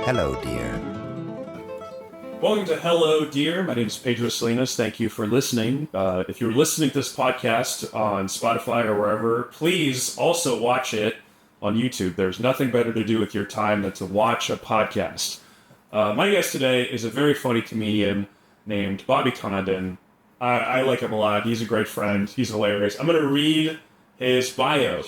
Hello, dear. Welcome to Hello, Dear. My name is Pedro Salinas. Thank you for listening. If you're listening to this podcast on Spotify or wherever, please also watch it on YouTube. There's nothing better to do with your time than to watch a podcast. My guest today is a very funny comedian named Bobby Condon. I like him a lot. He's a great friend. He's hilarious. I'm going to read his bio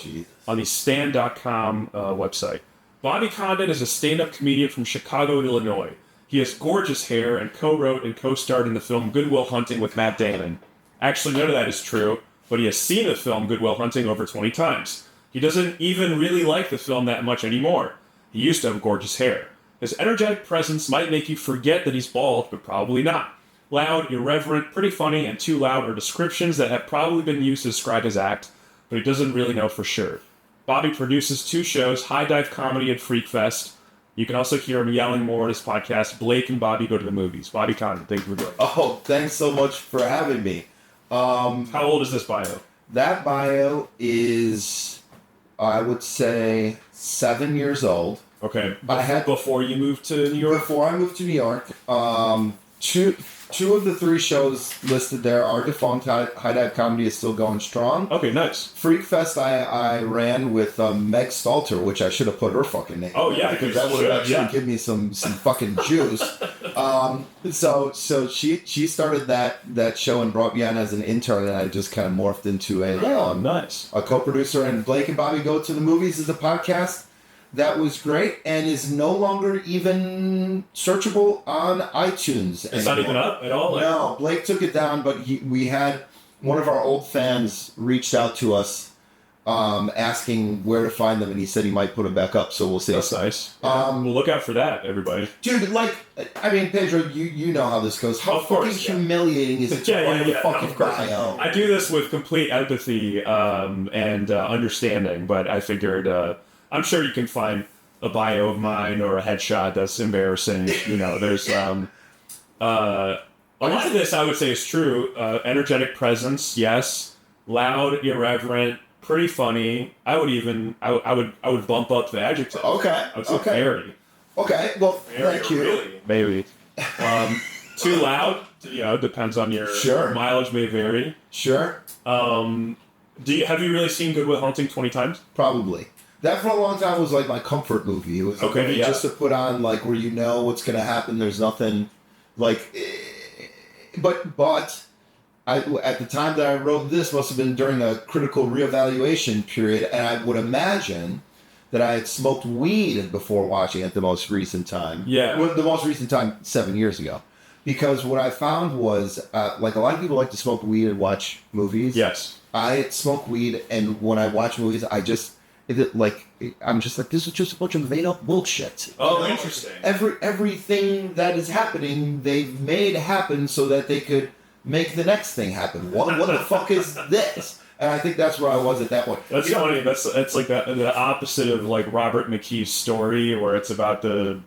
on the stand.com website. Bobby Condon is a stand-up comedian from Chicago, Illinois. He has gorgeous hair and co-wrote and co-starred in the film Good Will Hunting with Matt Damon. Actually, none of that is true, but he has seen the film Good Will Hunting over 20 times. He doesn't even really like the film that much anymore. He used to have gorgeous hair. His energetic presence might make you forget that he's bald, but probably not. Loud, irreverent, pretty funny, and too loud are descriptions that have probably been used to describe his act, but he doesn't really know for sure. Bobby produces 2 shows, High Dive Comedy and Freak Fest. You can also hear him yelling more on his podcast, Blake and Bobby Go to the Movies. Bobby Condon, thank you for joining. Oh, thanks so much for having me. How old is this bio? That bio is, I would say, 7 years old. Okay. I had before you moved to New York? Before I moved to New York, two of the 3 shows listed there are defunct. High Dive Comedy is still going strong. Okay, nice. Freak Fest I ran with Meg Stalter, which I should have put her fucking name. Oh yeah, because that would have actually given me some fucking juice. So she started that show and brought me on as an intern, and I just kind of morphed into nice. a co-producer. And Blake and Bobby Go to the Movies is a podcast that was great and is no longer even searchable on iTunes. It's not even up at all? No, Blake took it down, but we had one of our old fans reached out to us asking where to find them, and he said he might put them back up, so we'll see. That's nice. Well, look out for that, everybody. Dude, Pedro, you know how this goes. How fucking humiliating is it to write a fucking bio? I do this with complete empathy and understanding, but I figured... I'm sure you can find a bio of mine or a headshot that's embarrassing. You know, there's a lot of this I would say is true. Energetic presence, yes. Loud, irreverent, pretty funny. I would bump up the adjective. Okay. I would say very. Okay. Well, very, thank you. Really, maybe. Too loud. You know, depends on your mileage may vary. Sure. Have you really seen Good Will Hunting 20 times? Probably. That for a long time was like my comfort movie. It was just to put on, like, where you know what's going to happen. There's nothing like, but at the time that I wrote this must have been during a critical reevaluation period, and I would imagine that I had smoked weed before watching it the most recent time. Yeah. Well, the most recent time, 7 years ago. Because what I found was, like, a lot of people like to smoke weed and watch movies. Yes. I smoke weed, and when I watch movies, I'm just like, this is just a bunch of made up bullshit. Oh, interesting. Everything that is happening, they've made happen so that they could make the next thing happen. What the fuck is this? And I think that's where I was at that point. That's funny. That's like the opposite of like Robert McKee's story, where it's about the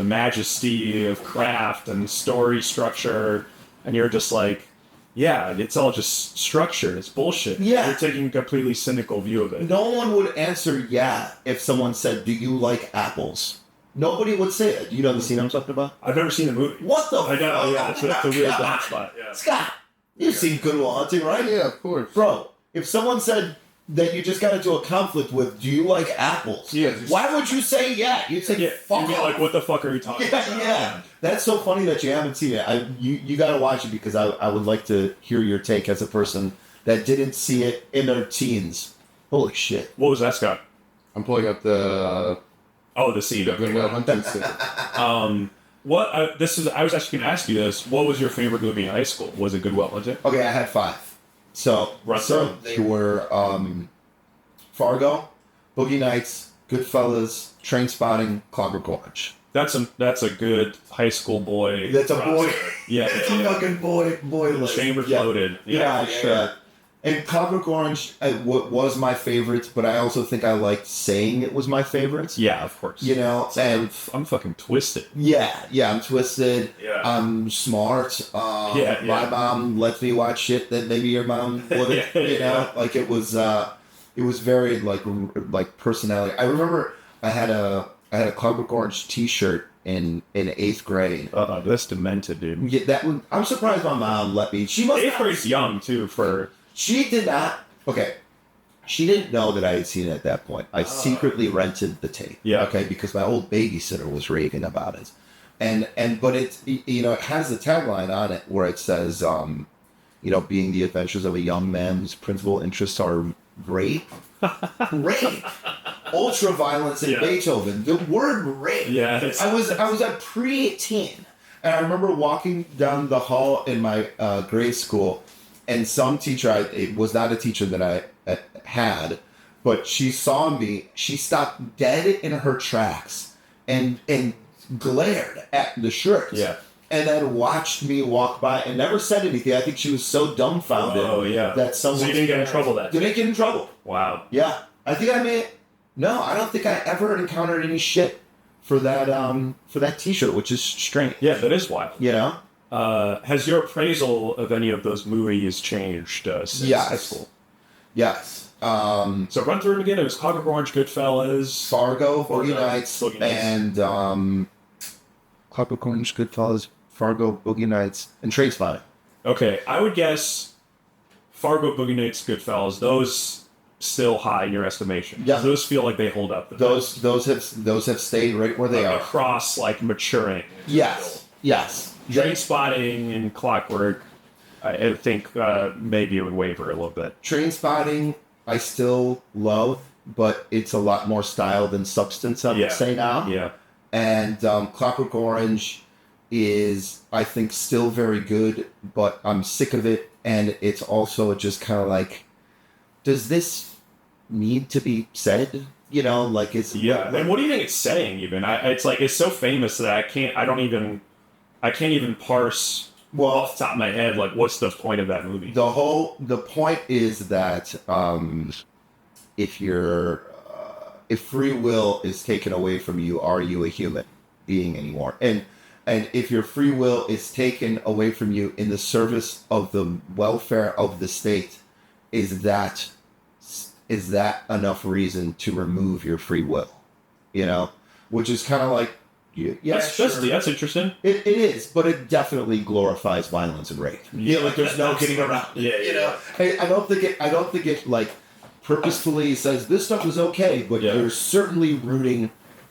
majesty of craft and story structure, and you're just like, yeah, it's all just structured. It's bullshit. Yeah. You're taking a completely cynical view of it. No one would answer yeah if someone said, do you like apples? Nobody would say it. You know the scene I'm talking about? I've never seen the movie. What the fuck? I know, yeah. It's a weird hot spot. Yeah. Scott, you've seen Good Will Hunting, right? Yeah, of course. Bro, if someone said that you just got into a conflict with, do you like apples? Yeah. Why would you say yeah? You'd say fuck You'd be like, what the fuck are you talking about? Yeah. That's so funny that you haven't seen it. You got to watch it because I would like to hear your take as a person that didn't see it in their teens. Holy shit. What was that, Scott? I'm pulling up the The scene. Good Will Hunting scene. I was actually going to ask you this. What was your favorite movie in high school? Was it Good Will Hunting? Okay, I had 5. So they were Fargo, Boogie Nights, Goodfellas, Trainspotting, Clockwork Orange. That's a good high school boy. That's a boy. Yeah, it's a fucking boy list. Chambers loaded. Yeah, sure. And Clockwork Orange was my favorite, but I also think I liked saying it was my favorite. Yeah, of course. You know, and I'm fucking twisted. Yeah, I'm twisted. Yeah. I'm smart. My mom lets me watch shit that maybe your mom wouldn't. You know, like it was very like personality. I remember I had a I had a Clockwork Orange T-shirt in 8th grade. That's demented, dude. Yeah, I'm surprised my mom let me. She must. 8th grade's young too. She did not. Okay. She didn't know that I had seen it at that point. I secretly rented the tape. Yeah. Okay, because my old babysitter was raving about it, but it's, you know, it has the tagline on it where it says, you know, being the adventures of a young man whose principal interests are rape, ultra violence, and Beethoven. The word rape. Yeah. I was a preteen, and I remember walking down the hall in my grade school, and some teacher, it was not a teacher that I had, but she saw me. She stopped dead in her tracks and glared at the shirt. Yeah. And then watched me walk by and never said anything. I think she was so dumbfounded. Oh, yeah. That someone. So you didn't get in trouble that day? Didn't get in trouble. Wow. Yeah. I think I may. No, I don't think I ever encountered any shit for that T-shirt, which is strange. Yeah, that is wild. You know? Has your appraisal of any of those movies changed since high school? Yes. So run through them again. It was Clockwork Orange, Goodfellas, Fargo, Boogie Nights, and Clockwork Orange, Goodfellas, Fargo, Boogie Nights, and Trainspotting. Okay, I would guess Fargo, Boogie Nights, Goodfellas. Those still high in your estimation. Yeah, those feel like they hold up. Those have stayed right where they are across like maturing. Yes. Trainspotting and Clockwork, I think maybe it would waver a little bit. Trainspotting, I still love, but it's a lot more style than substance, I would say now. Yeah. And Clockwork Orange is, I think, still very good, but I'm sick of it. And it's also just kind of like, does this need to be said? You know, like it's... Yeah, and what do you think it's saying, even? It's like, it's so famous that I can't even parse off the top of my head, like, what's the point of that movie? The point is that if free will is taken away from you, are you a human being anymore? And if your free will is taken away from you in the service of the welfare of the state, is that enough reason to remove your free will? You know, which is kind of like, that's interesting. It is, but it definitely glorifies violence and rape. Yeah, like there's no getting around. Yeah, you know. I don't think it like purposefully says this stuff is okay, but you're certainly rooting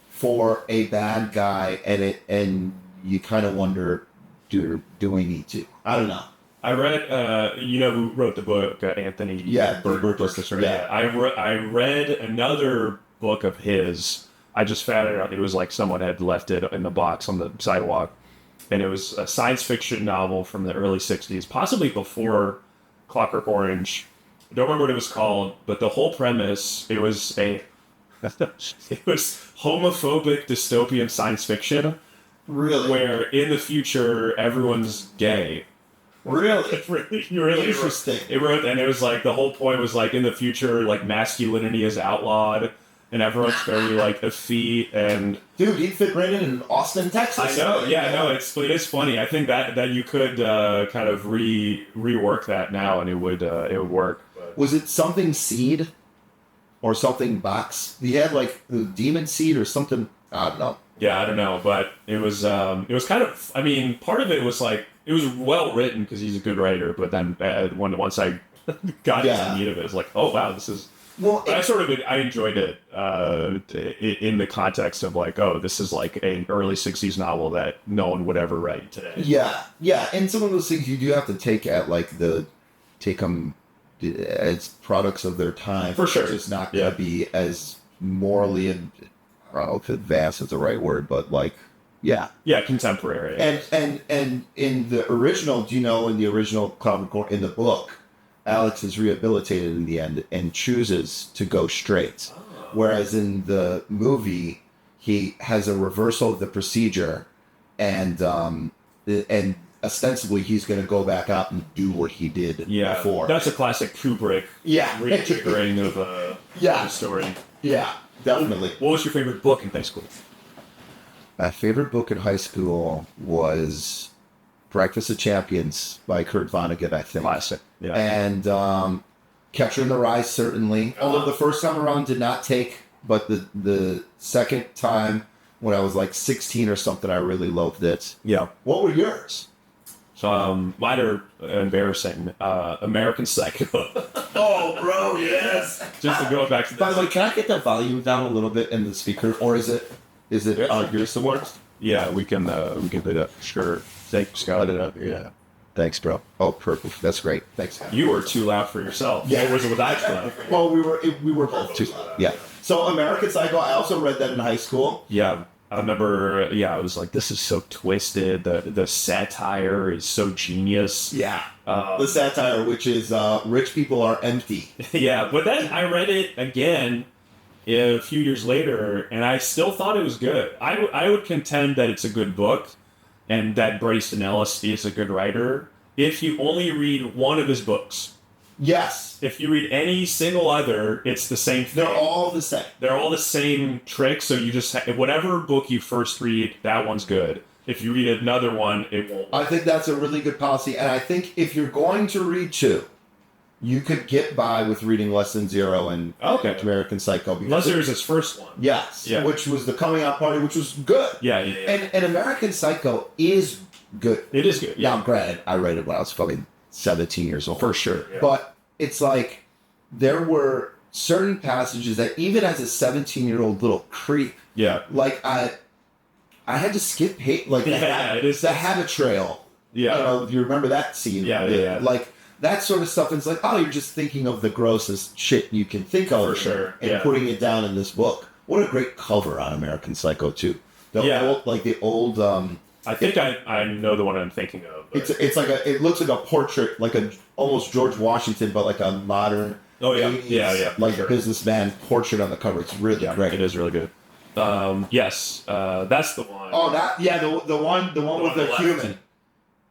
for a bad guy, and you kind of wonder, do we need to? I don't know. I read, you know who wrote the book, Anthony? Burgess. Yeah, I read another book of his. I just found it was like someone had left it in the box on the sidewalk, and it was a science fiction novel from the early '60s, possibly before Clockwork Orange. I don't remember what it was called, but the whole premise, it was homophobic dystopian science fiction. Really? Where in the future everyone's gay. Really? really interesting. It wrote, and it was like the whole point was like in the future, like masculinity is outlawed, and everyone's very like effete and. Dude, he'd fit right in Austin, Texas. I know. Yeah, no, it is funny. I think that you could kind of rework that now, and it would work. But. Was it something seed, or something box? He had like the demon seed or something. I don't know. Yeah, I don't know, but it was kind of. I mean, part of it was like it was well written because he's a good writer, but then once I got into the meat of it, it's like, oh wow, this is. Well, I enjoyed it in the context of like, oh, this is like an early '60s novel that no one would ever write today. Yeah, and some of those things you do have to take them as products of their time. For sure, it's not going to be as morally and. I don't know if advanced is the right word, but like, contemporary. And in the original, in the original Clockwork in the book, Alex is rehabilitated in the end and chooses to go straight, whereas in the movie he has a reversal of the procedure, and ostensibly he's going to go back out and do what he did before. That's a classic Kubrick rejiggering of the story. Yeah. Definitely. What was your favorite book in high school? My favorite book in high school was Breakfast of Champions by Kurt Vonnegut, I think. Classic. Yeah. And Catcher in the Rye, certainly. Although the first time around did not take but the second time when I was like 16 or something, I really loved it. Yeah. What were yours? So mine are embarrassing. American Psycho. Oh, bro, yes. Just to go back to this. By the way, can I get the volume down a little bit in the speaker, or is it yours the worst? Yeah, we can do that. Sure. Thanks, Scott. Yeah. Thanks, bro. Oh, perfect. That's great. Thanks. You were too loud for yourself. Yeah. Or was it with I loud? Well, we were both too. Yeah. So American Psycho, I also read that in high school. Yeah. I remember, I was like, this is so twisted. The satire is so genius. Yeah. The satire, which is rich people are empty. Yeah, but then I read it again a few years later, and I still thought it was good. I would contend that it's a good book, and that Bryson Ellis is a good writer, if you only read one of his books. Yes. If you read any single other, it's the same thing. They're all the same. They're all the same trick, so you just whatever book you first read, that one's good. If you read another one, it won't. I think that's a really good policy, and I think if you're going to read two, you could get by with reading Less Than Zero and American Psycho. Unless there's his first one. Yes. Yeah. Which was the coming out party, which was good. Yeah. And American Psycho is good. It is good. Yeah. Now, granted, I read it when I was fucking 17 years old. For sure. Yeah. But it's like there were certain passages that even as a 17-year-old little creep, like I had to skip it is the habit trail. Yeah. I don't know if you remember that scene. Yeah. Like that sort of stuff. It's like, oh, you're just thinking of the grossest shit you can think of. For sure. And putting it down in this book. What a great cover on American Psycho too. The old I think I know the one I'm thinking of. It's like it looks like a portrait, like a almost George Washington, but like a modern 80s, businessman portrait on the cover. It's really great. It is really good. Yes, that's the one. Oh, the one with the human,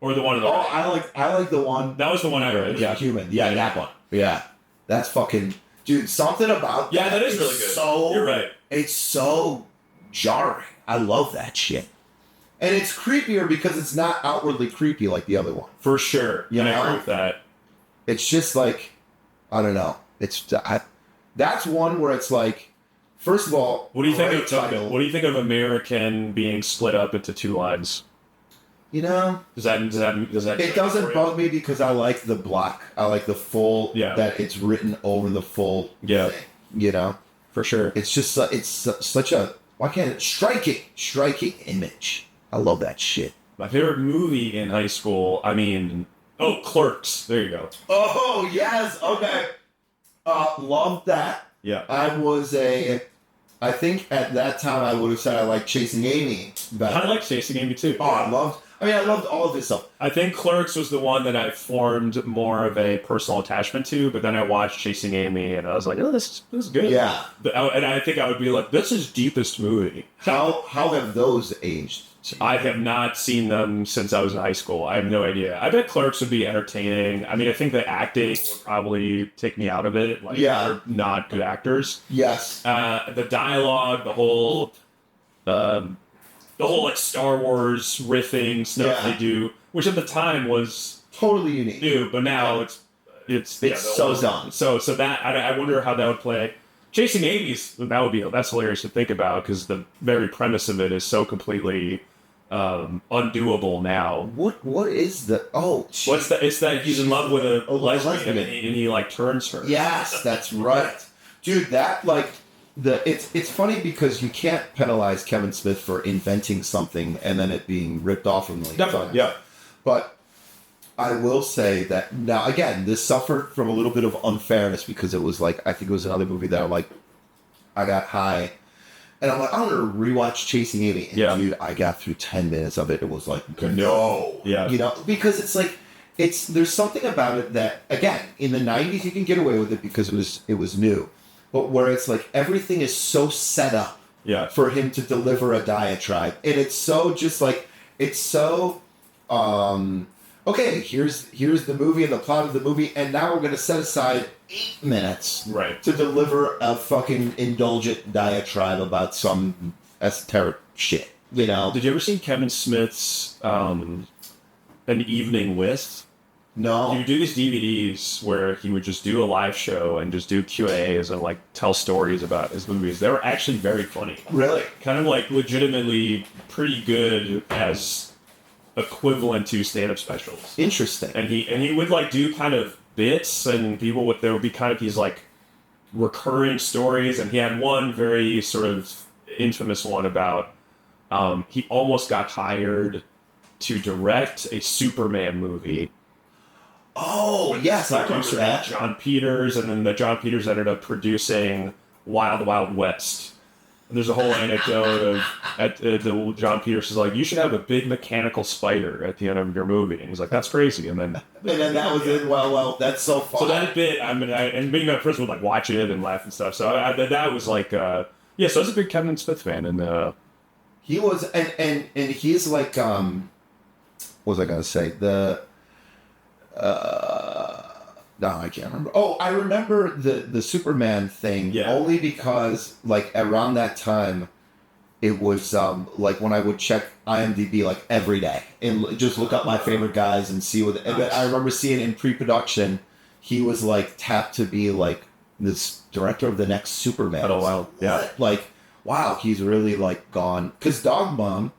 or the one in the right. I like the one. That was the one I read. Yeah, human. Yeah, that one. Yeah, that's fucking dude. Something about that is really good. So you're right. It's so jarring. I love that shit. And it's creepier because it's not outwardly creepy like the other one. For sure. You know? I agree with that. It's just like, I don't know. That's one where it's like, first of all, what do you think of American being split up into two lines? You know, does that it doesn't bug me because I like the block. I like the full that it's written over the full thing, you know, for sure. It's just such a striking image. I love that shit. My favorite movie in high school, Clerks. There you go. Oh, yes. Okay. Loved that. Yeah. I think at that time I would have said I liked Chasing Amy better. I like Chasing Amy too. Oh, I loved all of this stuff. I think Clerks was the one that I formed more of a personal attachment to, but then I watched Chasing Amy and I was like, oh, this is good. Yeah. And I think I would be like, this is deepest movie. How have those aged? I have not seen them since I was in high school. I have no idea. I bet Clerks would be entertaining. I mean, I think the acting would probably take me out of it. They're not good actors. Yes. The dialogue, the whole like Star Wars riffing stuff they do, which at the time was totally unique. New, but now it's so dumb. So that I wonder how that would play. Chasing Amy's that's hilarious to think about because the very premise of it is so completely undoable now. What is the what's that? It's that he's in love with a lesbian and he like turns her. Yes, that's right, dude. That it's funny because you can't penalize Kevin Smith for inventing something and then it being ripped off from Definitely, yeah. But I will say that now again, this suffered from a little bit of unfairness because it was like I think it was another movie that I got high. And I'm like, I want to rewatch Chasing Amy. And dude, I got through 10 minutes of it. It was like, no. Yeah. You know, because it's like, there's something about it that, again, in the 90s you can get away with it because it was new. But where it's like, everything is so set up for him to deliver a diatribe. And it's so just like, it's so, okay, here's the movie and the plot of the movie. And now we're going to set aside 8 minutes to deliver a fucking indulgent diatribe about some esoteric shit, you know? Did you ever see Kevin Smith's An Evening With? No. He would do these DVDs where he would just do a live show and just do Q&As and like tell stories about his movies. They were actually very funny. Really? Kind of like legitimately pretty good as equivalent to stand-up specials. Interesting. And he would like do kind of bits, and there would be kind of these like recurring stories, and he had one very sort of infamous one about he almost got hired to direct a Superman movie. Oh, yes, I remember that. John Peters, and then John Peters ended up producing Wild Wild West. And there's a whole anecdote of John Peters is like, you should have a big mechanical spider at the end of your movie. And he's like, that's crazy. And then that was it. Well, that's so fun. So that bit, and being that person would like watch it and laugh and stuff. So that was like, so I was a big Kevin Smith fan, and he was, and he's like, what was I gonna say? No, I can't remember. Oh, I remember the Superman thing only because like around that time, it was like when I would check IMDb like every day and just look up my favorite guys and see what. And I remember seeing in pre-production, he was like tapped to be like this director of the next Superman. Oh wow, yeah, like wow, he's really like gone because Dog Mom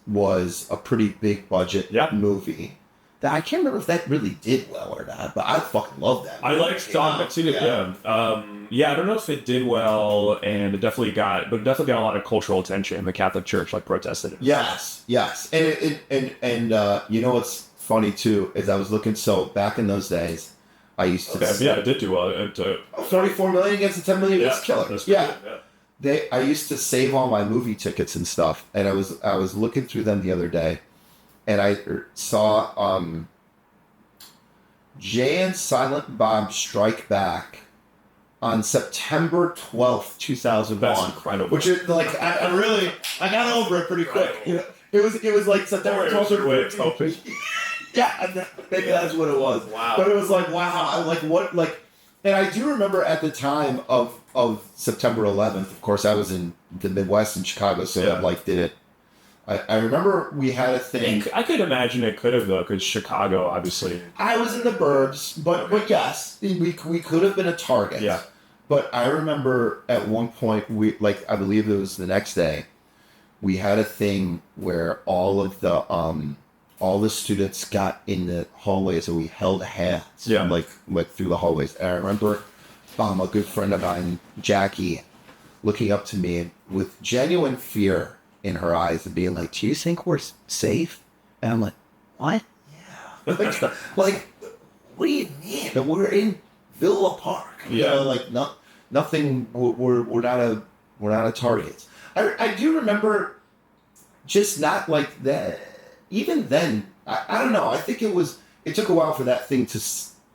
was a pretty big budget movie. I can't remember if that really did well or not, but I fucking love that movie. I liked Dog Mom. I don't know if it did well, and it definitely got a lot of cultural attention. The Catholic Church like protested it. Yes, and you know what's funny too is I was looking. So back in those days, I used to it did do well. 34 million against the 10 million was killer. Yeah. I used to save all my movie tickets and stuff, and I was looking through them the other day. And I saw Jay and Silent Bob Strike Back on September 12th, 2001. That's incredible. Which is like I got over it pretty quick. It was like September 12th. Yeah, maybe that's what it was. Wow. But it was like wow, and I do remember at the time of September 11th. Of course, I was in the Midwest in Chicago, so I did it. I remember we had a thing. I could imagine it could have, though, because Chicago, obviously. I was in the burbs, but yes, we could have been a target. Yeah. But I remember at one point, I believe it was the next day, we had a thing where all the students got in the hallways and we held hands. Yeah. Like through the hallways. And I remember a good friend of mine, Jackie, looking up to me with genuine fear in her eyes and being like, do you think we're safe? And I'm like, what? Yeah. Like, what do you mean? That we're in Villa Park. You know, nothing, we're not a target. I do remember just not like that. Even then, I don't know. I think it took a while for that thing to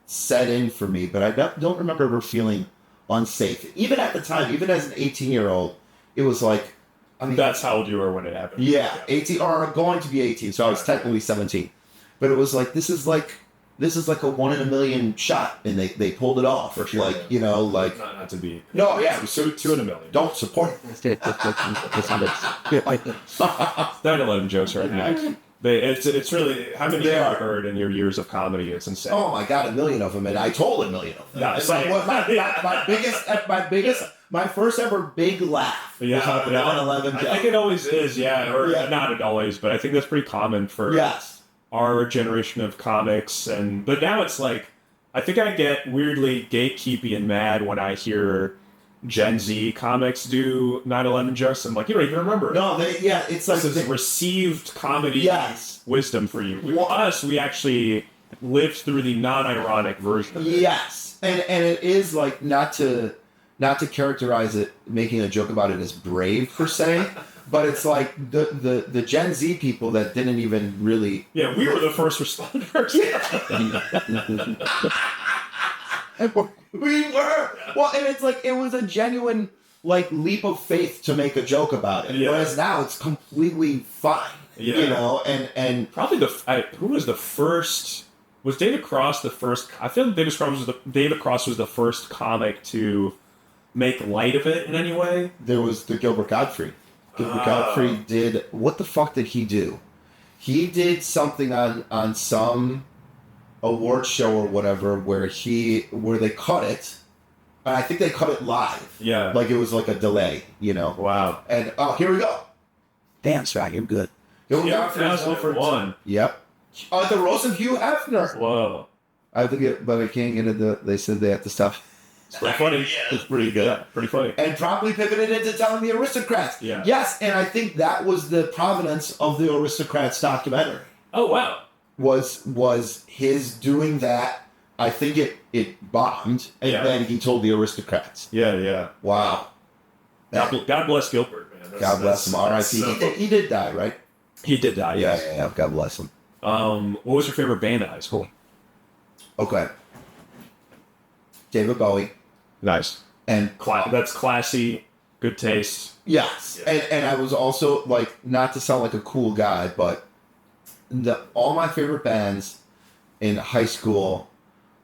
set in for me, but I don't remember ever feeling unsafe. Even at the time, even as an 18-year-old, it was like, I mean, that's how old you were when it happened. Yeah, 18 or going to be 18, so I was technically 17. But it was like this is like a 1 in a million shot, and they pulled it off. For sure. Like you know, like not to be. No, yeah, so 2 in a million. Don't support. 9/11 jokes right now. It's really how many have you heard in your years of comedy? It's insane. Oh my god, 1 million of them, and I told 1 million of them. My first ever big laugh. Yeah, on 11. I think it always is. Not always, but I think that's pretty common for our generation of comics. But now it's like I think I get weirdly gatekeepy and mad when I hear Gen Z comics do 9/11 jokes. I'm like, you don't even remember it. No, it's like this is received comedy wisdom for you. We actually lived through the non-ironic version of it. Yes, and it is like not to characterize it, making a joke about it as brave per se, but it's like the Gen Z people that didn't even really. Yeah, we were the first responders. We were well, and it's like it was a genuine like leap of faith to make a joke about it, whereas now it's completely fine. Yeah. You know, and probably who was the first. Was David Cross the first? I feel like David Cross was the first comic to make light of it in any way. There was the Gilbert Gottfried. Gilbert Gottfried did what the fuck did he do? He did something on some award show or whatever where they cut it. And I think they cut it live. Yeah. Like it was like a delay, you know. Wow. And here we go. Damn, Swag, you're good. Here we go for 2001. Yep. The Rose of Hugh Hefner. Whoa. I have to get, but I can't get it. They said they have to stop. It's pretty funny. It's pretty good. Yeah, pretty funny. And promptly pivoted into telling the Aristocrats. Yeah. Yes, and I think that was the provenance of the Aristocrats documentary. Oh, wow. Was his doing that. I think it bombed, and then he told the Aristocrats. Yeah. Wow. God bless Gilbert, man. God bless him. R.I.P. He did die, right? He did die, yes. Yeah. God bless him. What was your favorite band at high school? Okay. David Bowie. Nice. And that's classy, good taste. Yes. Yeah. And I was also, like, not to sound like a cool guy, but all my favorite bands in high school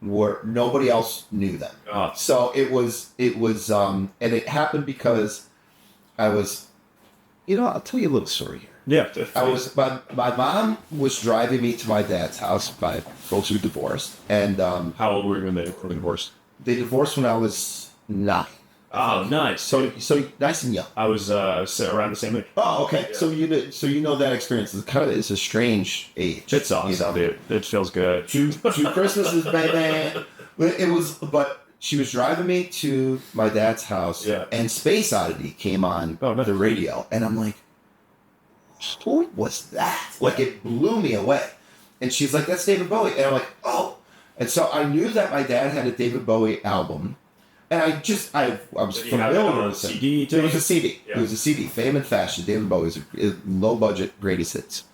were, nobody else knew them. Oh. So it was, and it happened because I was, I'll tell you a little story here. Yeah. My mom was driving me to my dad's house. My folks were divorced. And how old were you when they were divorced? They divorced when I was 9. Oh, nice. So nice and young. I was around the same age. Oh, okay. Yeah. So you know that experience. It's a strange age. It's awesome, dude. It feels good. Two Christmases, baby. But she was driving me to my dad's house, and Space Oddity came on the radio, and I'm like, who was that? Like, it blew me away. And she's like, that's David Bowie. And I'm like, oh. And so I knew that my dad had a David Bowie album. And I was familiar with it. CD too? It was a CD. Yeah. It was a CD. Fame and Fashion. David Bowie's low budget greatest hits.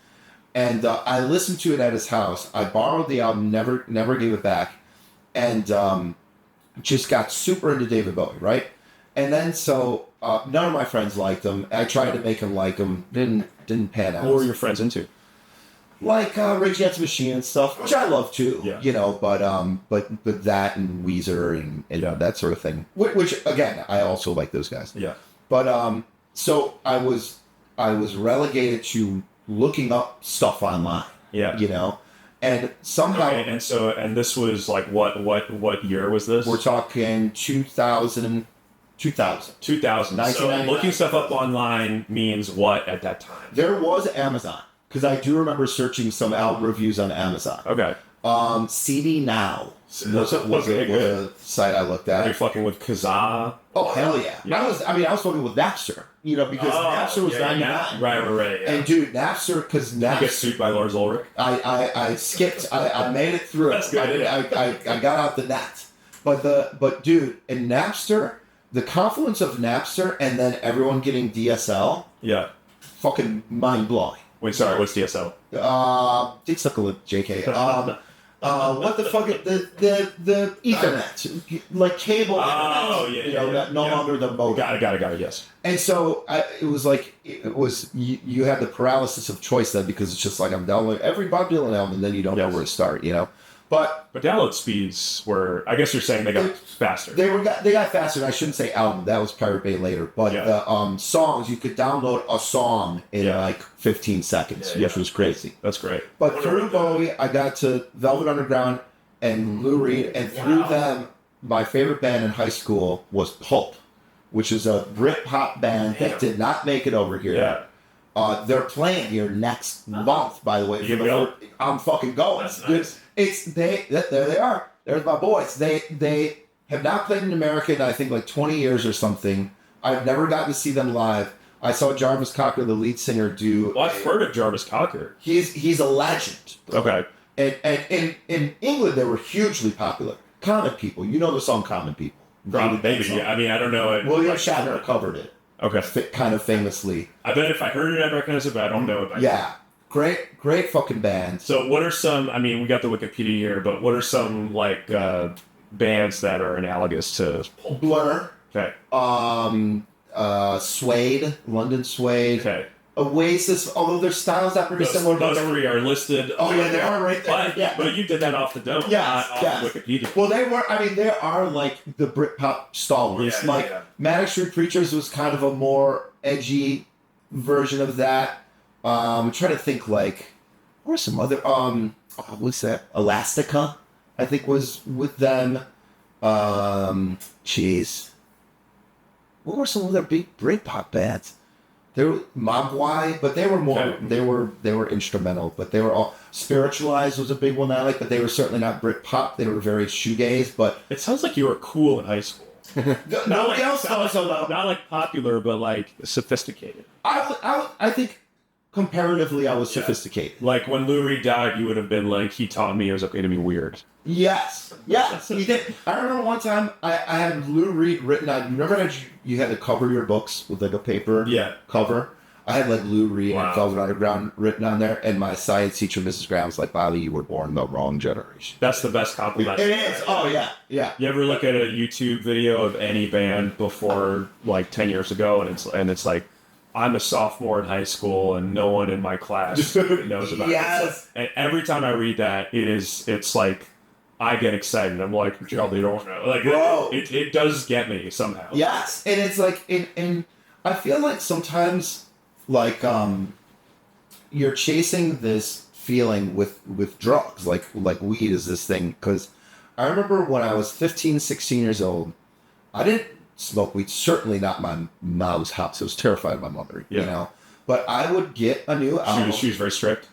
And I listened to it at his house. I borrowed the album, never gave it back. And just got super into David Bowie, right? And then so none of my friends liked him. I tried to make him like him. Didn't pan out. What were your friends into? Like Rage Against the Machine and stuff, which I love too. Yeah. But that and Weezer and that sort of thing. Which again, I also like those guys. Yeah. But so I was relegated to looking up stuff online. Yeah. And somehow. Okay, and this was like what year was this? We're talking 2000. 2000. So looking stuff up online means what at that time? There was Amazon. Because I do remember searching some album reviews on Amazon. Okay. CD Now was a site I looked at. Are you fucking with Kazaa? Oh, hell yeah. I was fucking with Napster. Because Napster was 99. Right. Yeah. And dude, Napster, because Napster... You get sued by Lars Ulrich? I skipped. I made it through. That's good. I got out the net. But dude, in Napster, the confluence of Napster and then everyone getting DSL... Yeah. Fucking mind-blowing. Wait, sorry, what's DSL? It's like a JK. What the fuck? The Ethernet, like cable. Oh, yeah. No longer the modem. Got it. Yes. And so it was you had the paralysis of choice then because it's just like I'm downloading every Bob Dylan album and then you don't know where to start. But download speeds were, I guess you're saying they got faster. They got faster. And I shouldn't say album. That was Pirate Bay later. But the songs, you could download a song in like 15 seconds, which was crazy. That's great. But through Bowie, I got to Velvet Underground and Lou Reed, and through them, my favorite band in high school was Pulp, which is a Brit-pop band that did not make it over here. Yeah. They're playing here next month, by the way. I'm fucking going. That's nice. There they are. There's my boys. They have not played in America in I think like 20 years or something. I've never gotten to see them live. I saw Jarvis Cocker, the lead singer, do. Well, I've heard of Jarvis Cocker. He's a legend. Okay. And in England they were hugely popular. Common People. You know the song Common People. Maybe. Yeah. I mean, I don't know it. William Shatner covered it. Okay. Kind of famously. I bet if I heard it, I'd recognize it, but I don't know it. Yeah. Great fucking band. So what are some, I mean, we got the Wikipedia here, but what are some, like, bands that are analogous to Blur. Okay. Suede. London Suede. Okay. Oasis, although their style's not very similar. Those three are listed. Oh, yeah, they are right there. But you did that off the dome, not off Wikipedia. Well, they are like the Britpop stalwarts. Manic Street Preachers was kind of a more edgy version of that. I'm trying to think, like, were some other what's that? Elastica, I think was with them. Jeez. What were some other big Britpop bands? They were Mogwai, but they were more they were instrumental, but they were all Spiritualized was a big one that I like, but they were certainly not Britpop. They were very shoegaze, but it sounds like you were cool in high school. Nobody else thought so though. Not like popular, but like sophisticated. I think comparatively I was sophisticated. Like when Lou Reed died, you would have been like, he taught me it was okay to be weird. Yes, he did. I remember one time I had Lou Reed written on. You remember that you had to cover your books with like a paper cover? I had like Lou Reed and Velvet Underground written on there, and my science teacher, Mrs. Graham, was like, "Bobby, you were born the wrong generation." That's the best compliment. It is. Oh yeah. You ever look at a YouTube video of any band before like 10 years ago, and it's like, I'm a sophomore in high school and no one in my class knows about it. And every time I read that, it's like I get excited. I'm like, Joe, they don't know. Like, bro, it does get me somehow. Yes, and it's like, and I feel like sometimes, like, you're chasing this feeling with drugs, like weed is this thing. Because I remember when I was 15, 16 years old, I didn't smoke weed, certainly not my mom's house. I was terrified of my mother, you know. But I would get a new album. She was very strict.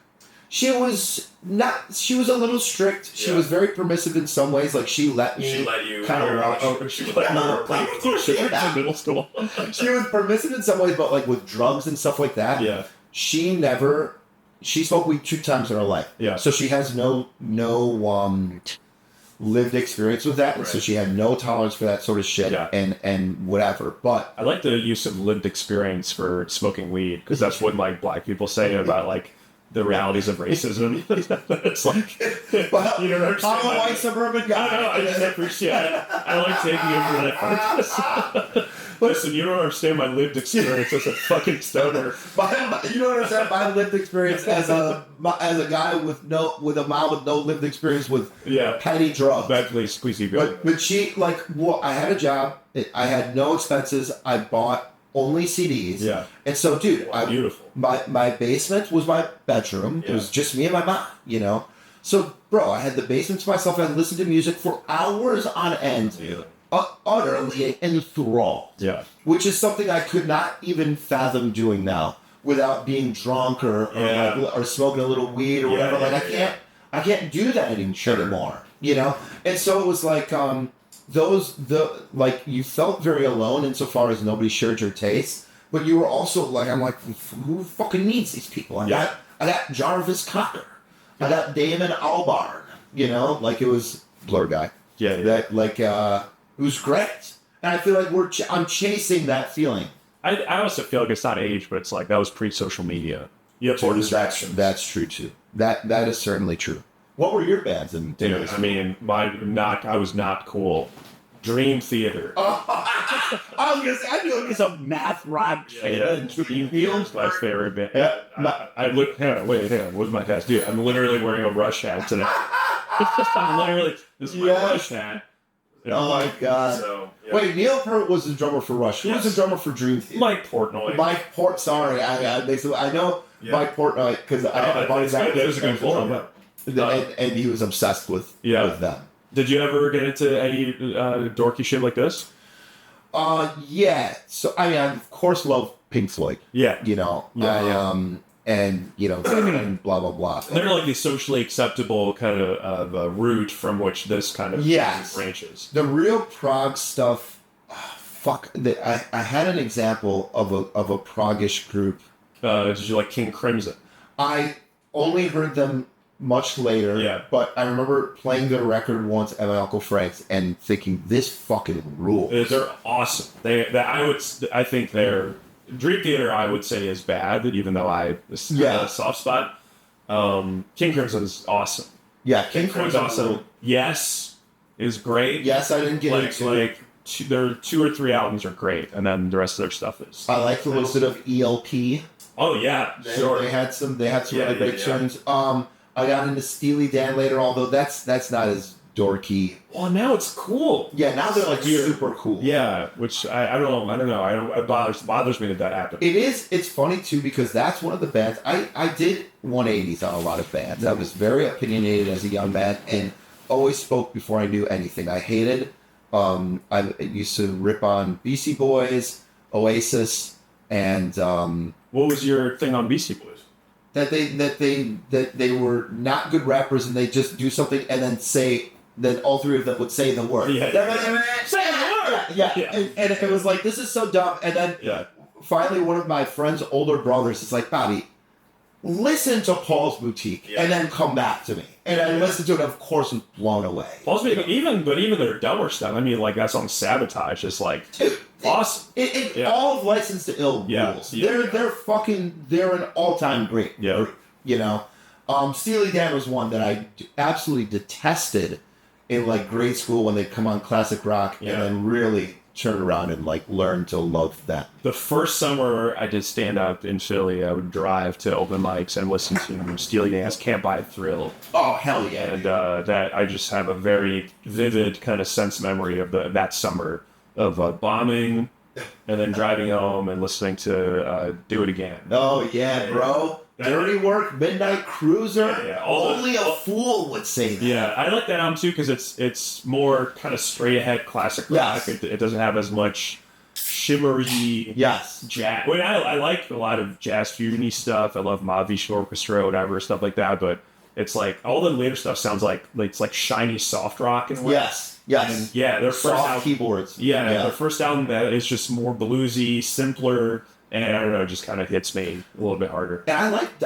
She was not. She was a little strict. She was very permissive in some ways. Like she let me. She let you kind of. She let you middle school. She was permissive in some ways, but like with drugs and stuff like that. Yeah. She never. She smoked weed 2 times in her life. Yeah. So she has no lived experience with that, so she had no tolerance for that sort of shit, and whatever. But I like the use of lived experience for smoking weed, because that's what like black people say about like the realities of racism. It's like, well, you know, I'm a white suburban guy. No, I just appreciate it. I like taking it for that purpose. Listen, you don't understand my lived experience as a fucking stoner. You don't understand my lived experience as a guy with a mom with no lived experience with petty drugs. But please keep going. But she I had a job. I had no expenses. I bought only CDs. Yeah. And so, dude, beautiful. My basement was my bedroom. Yeah. It was just me and my mom. You know. So, bro, I had the basement to myself. I listened to music for hours on end. Yeah. Utterly enthralled. Yeah. Which is something I could not even fathom doing now without being drunk or smoking a little weed or whatever. I can't do that anymore. You know? And so it was like you felt very alone insofar as nobody shared your taste, but you were also like, I'm like, who fucking needs these people? I got Jarvis Cocker. I got Damon Albarn. You know, like it was Blur guy. Yeah. That it was great, and I feel like I'm chasing that feeling. I also feel like it's not age, but it's like that was pre-social media. That's true too. That is certainly true. What were your bands and dinners? I mean, I was not cool. Dream Theater. I was gonna say I knew it was a math rock. Dream Theater's my favorite band. Hang on. What's my tattoo? I'm literally wearing a Rush hat today. This is my Rush hat. Oh my god! So, wait, Neil Peart was the drummer for Rush. Who was the drummer for Dream Theater? Mike Portnoy. Sorry, I know Mike Portnoy because I had a buddy that was a good drummer. And he was obsessed with them. Did you ever get into any dorky shit like this? Yeah. So I mean, I of course love Pink Floyd. Yeah. You know. And and blah blah blah. They're like the socially acceptable kind of route from which this kind of branches. The real prog stuff. I had an example of a proggish group. Did you like King Crimson? I only heard them much later. But I remember playing their record once at my Uncle Frank's and thinking, "This fucking rules." They're awesome. I think they're. Dream Theater, I would say, is bad, even though I have a soft spot. King Crimson is awesome. Yeah, King Crimson awesome. Yes is great. Yes, I didn't get into it. Their 2 or 3 albums are great, and then the rest of their stuff is. I like the list of ELP. Oh yeah, sure. They had some really great tunes. I got into Steely Dan later, although that's not as dorky. Well, now it's cool. Yeah, now they're like super cool. Yeah, which I don't know. It bothers me that happened. It's funny too because that's one of the bands. I did 180s on a lot of bands. I was very opinionated as a young man and always spoke before I knew anything. I hated. I used to rip on Beastie Boys, Oasis, and what was your thing on Beastie Boys? That they were not good rappers and they just do something and then say that all three of them would say the word. Yeah. Say the word. Yeah. And it was like, this is so dumb. And then finally, one of my friend's older brothers is like, Bobby, listen to Paul's Boutique and then come back to me. And I listened to it, and of course, was blown away. Paul's Boutique, even their dumber stuff. I mean, like that song "Sabotage" is like awesome. All of License to Ill rules. They're an all-time great. Yeah. You know, Steely Dan was one that I absolutely detested in like grade school when they'd come on classic rock, and then really turn around and like learn to love that. The first summer I did stand up in Philly, I would drive to open mics and listen to Steely Dan's "Can't Buy a Thrill." Oh hell yeah! And that I just have a very vivid kind of sense memory of that summer of bombing, and then driving home and listening to "Do It Again." Oh yeah, bro. Dirty Work, Midnight Cruiser. Only a fool would say that. Yeah, I like that album too because it's more kind of straight ahead classic rock. It doesn't have as much shimmery jazz. I mean, I like a lot of jazz fusion-y stuff. I love Mahavishnu Orchestra, whatever, stuff like that. But it's like all the later stuff sounds like it's like shiny soft rock and yes. And their first soft keyboards. Their first album that is just more bluesy, simpler. And I don't know, it just kind of hits me a little bit harder. And I liked,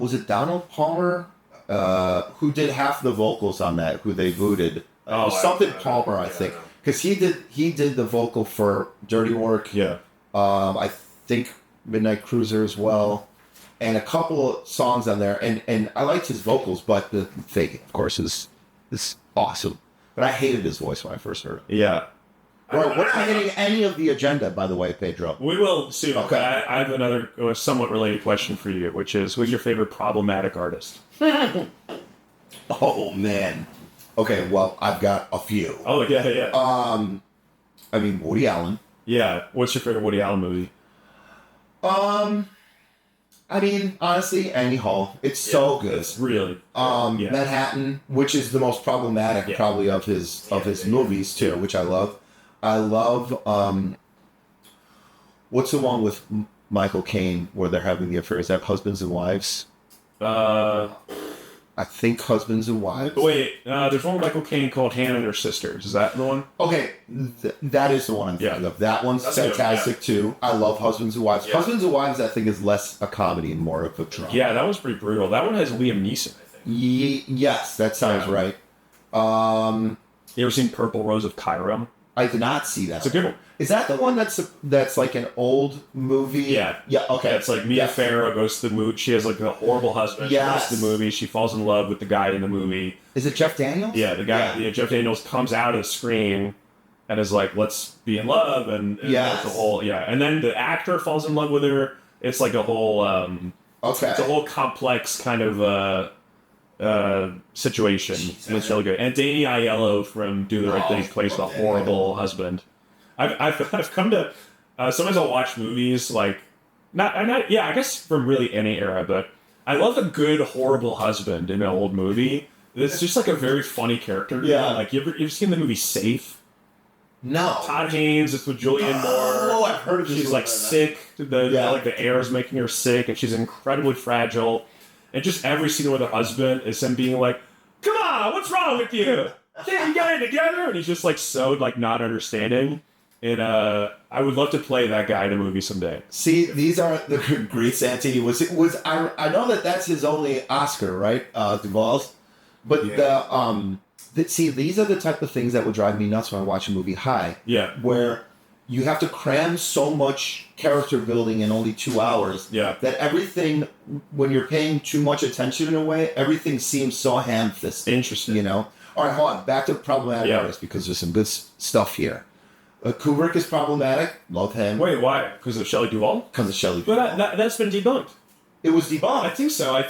was it Donald Palmer who did half the vocals on that, who they booted? Something Palmer, I think. Because he did the vocal for Dirty Work. Yeah. I think Midnight Cruiser as well. And a couple of songs on there. And I liked his vocals, but the fake, of course, is awesome. But I hated his voice when I first heard it. Yeah. We're not hitting any of the agenda, by the way, Pedro. We will soon. Okay. I have another somewhat related question for you, which is, who's your favorite problematic artist? Oh, man. Okay, well, I've got a few. Oh, yeah. I mean, Woody Allen. Yeah. What's your favorite Woody Allen movie? I mean, honestly, Annie Hall. It's so good. It's really. Manhattan, which is the most problematic probably of his movies too, which I love. I love, what's the one with Michael Caine where they're having the affair? Is that Husbands and Wives? I think Husbands and Wives. Wait, there's one with Michael Caine called Hannah and Her Sisters. Is that the one? Okay, that is the one I'm thinking of. That one's fantastic too. I love Husbands and Wives. Yeah. Husbands and Wives, I think, is less a comedy and more of a drama. Yeah, that one's pretty brutal. That one has Liam Neeson, I think. Yes, that sounds right. You ever seen Purple Rose of Cairo? I did not see that. It's a good one. Is that the one that's like an old movie? Yeah. Yeah, okay. It's like Mia Farrow goes to the movie. She has like a horrible husband. Yes. She goes to the movie. She falls in love with the guy in the movie. Is it Jeff Daniels? Yeah, the guy. Yeah, Jeff Daniels comes out of the screen and is like, let's be in love. And it's a whole, and then the actor falls in love with her. It's like a whole, it's a whole complex kind of, situation. And it's really good. And Danny Aiello from Do the Right Thing plays the horrible husband. I've come to sometimes I'll watch movies like I guess from really any era, but I love a good horrible husband in an old movie. It's just like a very funny character. Yeah. Like you've seen the movie Safe? No. Todd Haynes. It's with Julianne Moore. Oh, I've heard of this. She's like sick. Like the air is making her sick, and she's incredibly fragile. And just every scene with her husband is him being like, "Come on, what's wrong with you? Can't you get it together?" And he's just like so like not understanding. And I would love to play that guy in a movie someday. See, these are the great Santini. I know that's his only Oscar, right? Duvall's. But see, these are the type of things that would drive me nuts when I watch a movie High. Yeah. Where you have to cram so much character building in only 2 hours. Yeah. That everything, when you're paying too much attention in a way, everything seems so ham-fisted. Interesting. You know? All right, hold on. Back to problematic artists because there's some good stuff here. Kubrick is problematic. Love him. Wait, why? Because of Shelley Duvall? Because of Shelley Duvall. But that's been debunked. It was debunked. I think so. I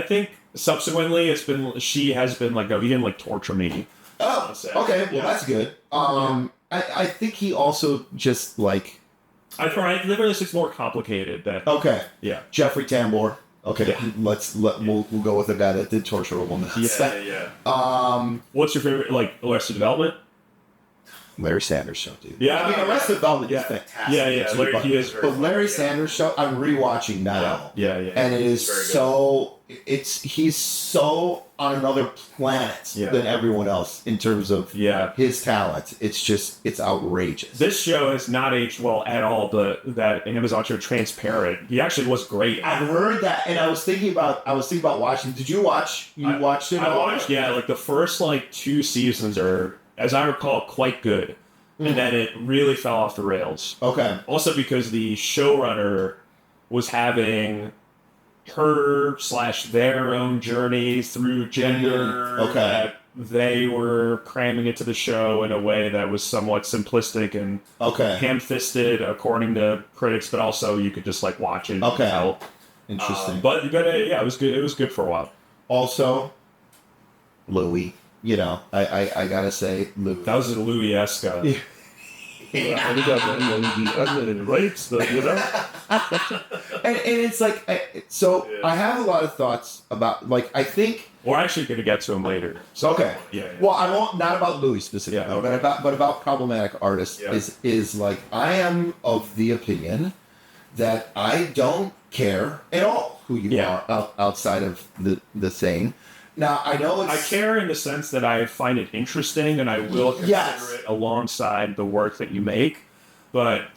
think subsequently she has been like, no, he didn't like torture me. Oh, okay. Well, that's good. I think he also just like. I think it's more complicated. Okay. Yeah. Jeffrey Tambor. Okay. Yeah. We'll go with the guy that did torture a woman. Yeah. What's your favorite, like, Arrested Development? Larry Sanders Show, dude. Yeah. I mean, Arrested Development is fantastic. Yeah. He is very Larry Sanders Show, I'm rewatching now. Yeah. And it is so, he's so on another planet than everyone else in terms of his talent. It's outrageous. This show has not aged well at all, but that Amazon show Transparent, he actually was great. I've heard that, and I was thinking about watching. Did you watch? Watched it? I watched, like the first like 2 seasons are, as I recall, quite good. And then it really fell off the rails. Okay. Also because the showrunner was having her/their own journey through gender. Okay. That they were cramming into the show in a way that was somewhat simplistic and ham-fisted, according to critics, but also you could just like watch it. Okay. Interesting. But it was good. It was good for a while. Also, Louis. You know, I gotta say, Louis. That was a Louis-esque. And it's like, I have a lot of thoughts about, like, I think... We're actually going to get to him later. So, okay. Yeah. Well, I won't, not about Louis specifically, but about problematic artists is like, I am of the opinion that I don't care at all who you are outside of the thing. Now, I know I care in the sense that I find it interesting and I will consider it alongside the work that you make, but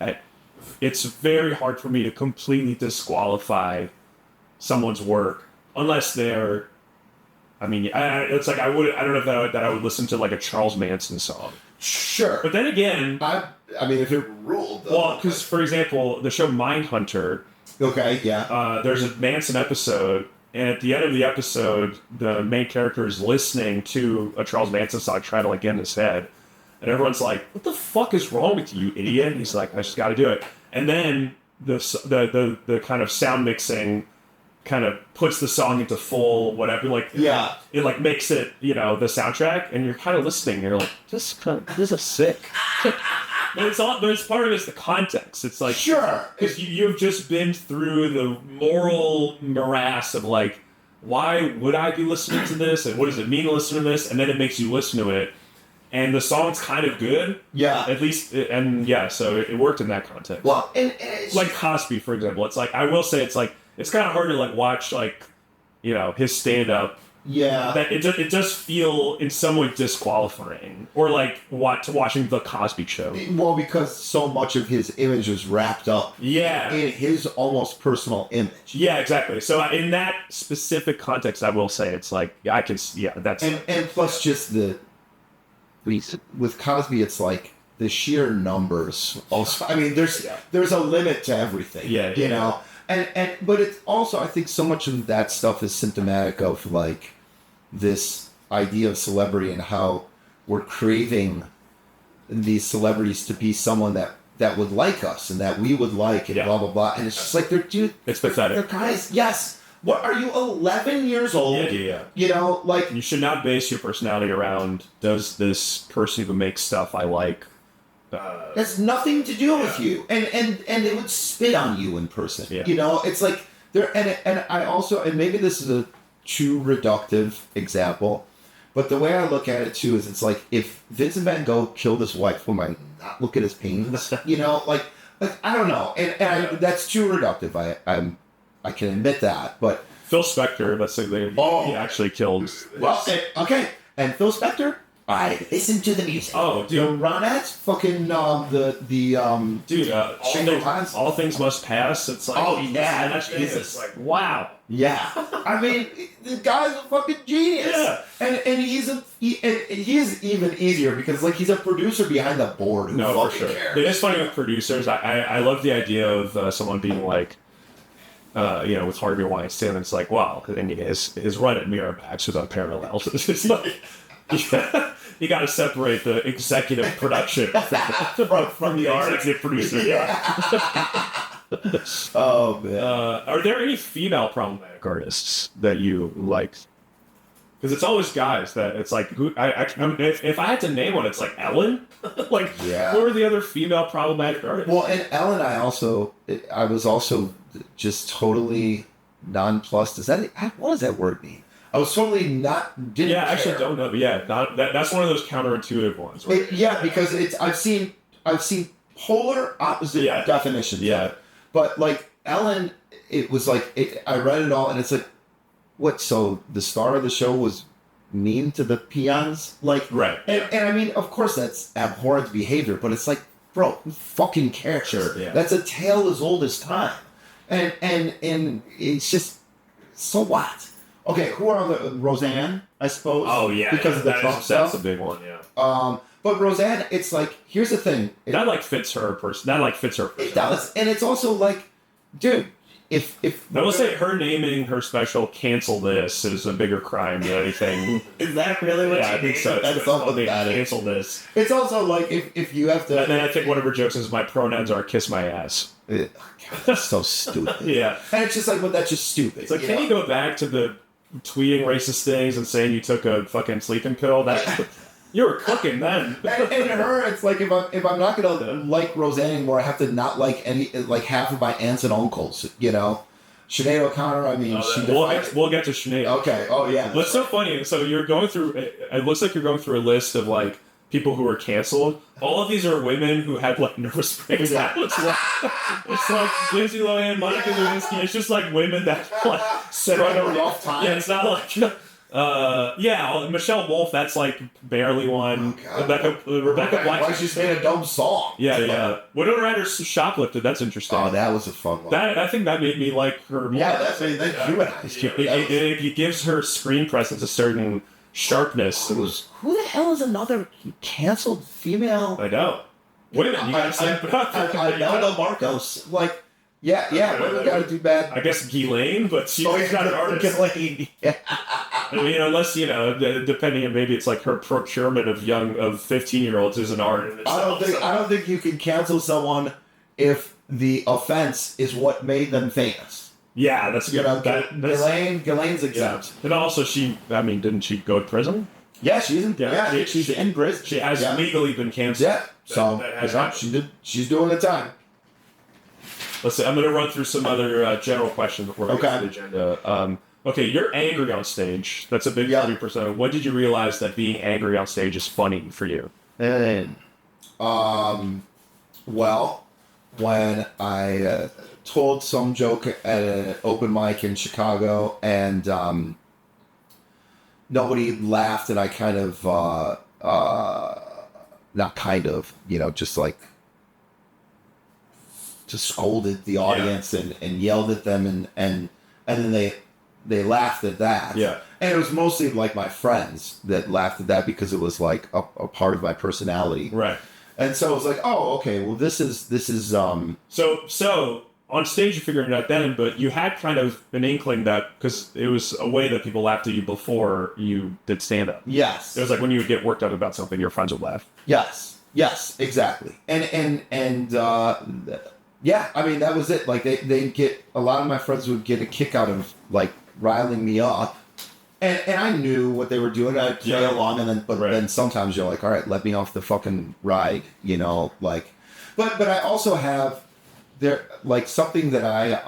it's very hard for me to completely disqualify someone's work unless they're, it's like I don't know that I would listen to like a Charles Manson song. Sure. But then again... I mean, if it ruled... Though, well, because, for example, the show Mindhunter... Okay, yeah. There's a Manson episode... And at the end of the episode, the main character is listening to a Charles Manson song, trying to like get in his head. And everyone's like, "What the fuck is wrong with you, idiot?" And he's like, "I just got to do it." And then the kind of sound mixing kind of puts the song into full whatever, like it like makes it, the soundtrack, and you're kind of listening. And you're like, this is sick. But part of it is the context. It's like, sure, because you've just been through the moral morass of like, why would I be listening to this, and what does it mean to listen to this? And then it makes you listen to it, and the song's kind of good. Yeah, at least, so it worked in that context. Well, and like Cosby, for example, it's like I will say it's like it's kind of hard to like watch like his stand up. Yeah, that it does feel in some way disqualifying, or like watching the Cosby Show. Well, because so much of his image is wrapped up. In his almost personal image. Yeah, exactly. So in that specific context, I will say it's like I can. Yeah, that's and plus just with Cosby, it's like the sheer numbers. Also, I mean, there's a limit to everything. You know. But it's also, I think so much of that stuff is symptomatic of like this idea of celebrity and how we're craving these celebrities to be someone that would like us and that we would like and blah blah blah. And it's just like it's pathetic. They're guys. Yes. What are you? 11 years old? Yeah. You know, like you should not base your personality around does this person even make stuff I like. That's nothing to do with you, and it would spit on you in person. You know, it's like there, and I also, and maybe this is a too reductive example, but the way I look at it too is it's like if Vincent Van Gogh killed his wife, will I not look at his paintings? You know, like I don't know, and that's too reductive. I can admit that, but Phil Spector, let's say he actually killed. Well, okay, and Phil Spector. I listen to the music. Oh, dude, the Ronettes, fucking dude, all things must pass. It's like, oh yeah, Jesus, like wow, yeah. I mean, the guy's a fucking genius. Yeah, and he is even easier because like he's a producer behind the board. Who for sure. Cares. It is funny with producers. I love the idea of someone being like. With Harvey Weinstein, it's like, wow, and his run at Miramax was unparalleled. It's like, you got to separate the executive production from the executive producer. Oh man. Are there any female problematic artists that you like? Because it's always guys that it's like, if I had to name one, it's like Ellen. Like, Yeah. who are the other female problematic artists? Well, and Ellen, I was also just totally nonplussed. What does that word mean? I was totally didn't Yeah, I care. actually don't know. But yeah, that's one of those counterintuitive ones. Because I've seen polar opposite definitions. Yeah. But like Ellen, it was like I read it all, and it's like, what? So the star of the show was mean to the peons, like, right? And I mean, of course, that's abhorrent behavior, but it's like, bro, who fucking cares? Sure, yeah. That's a tale as old as time, and it's just, so what? Okay, who are the Roseanne? I suppose. Oh yeah, because of the Trump stuff. That's a big one. Yeah. But Roseanne, it's like, here's the thing. That fits her person. It does, and it's also like, dude, if I will say her naming her special "Cancel This" is a bigger crime than anything. Is that really what? Yeah, I think so. That's all they cancel this. It's also like if you have to. And then I think one of her jokes is my pronouns are "kiss my ass." God, that's so stupid. Yeah, and it's just like, well, that's just stupid. It's like, can you go back to the tweeting racist things and saying you took a fucking sleeping pill? That you were cooking then. and her, it's like, if I'm not gonna like Roseanne anymore, I have to not like half of my aunts and uncles. You know, Sinead O'Connor. I mean, we'll get to Sinead. Okay. Oh yeah. What's so funny? So you're going through. It looks like you're going through a list of like people who were canceled. All of these are women who had like nervous breakdowns. It's like Lindsay Lohan, Monica Lewinsky. It's just like women that like struggle a rough time. Yeah, it's not like. Michelle Wolf, that's like barely one. Oh, Rebecca Black. Why she made a dumb song? Yeah. Winona Ryder shoplifted. That's interesting. Oh, that was a fun one. I think that made me like her more. Yeah, that's humanized. It gives her screen presence a certain sharpness. It was, who the hell is another canceled female? I know. Wait a minute, you gotta say Imelda Marcos. Like, yeah, we gotta do bad. I guess Ghislaine, but she's not an artist. Ghislaine. Yeah. I mean, unless, depending on, maybe it's like her procurement of 15-year-olds is an art in itself. I don't think you can cancel someone if the offense is what made them famous. Yeah, that's good. Ghislaine's exempt. And also, didn't she go to prison? Yeah, she's in prison. She has legally been canceled. Yeah, so she's doing the time. Let's see, I'm going to run through some other general questions before we get to the agenda. Okay, you're angry on stage. That's a big 30%. When did you realize that being angry on stage is funny for you? Well, when I told some joke at an open mic in Chicago, and nobody laughed, and I kind of, not kind of, just scolded the audience and yelled at them, and then they laughed at that. Yeah. And it was mostly like my friends that laughed at that because it was like a part of my personality. Right. And so it was like, oh, okay, well this is So on stage you figured it out then, but you had kind of an inkling that, because it was a way that people laughed at you before you did stand up. Yes. It was like when you would get worked up about something, your friends would laugh. Yes, exactly. And yeah, I mean, that was it. Like they get, a lot of my friends would get a kick out of like riling me up, and I knew what they were doing. I'd play along, and then sometimes you're like, all right, let me off the fucking ride, like. But I also have something that I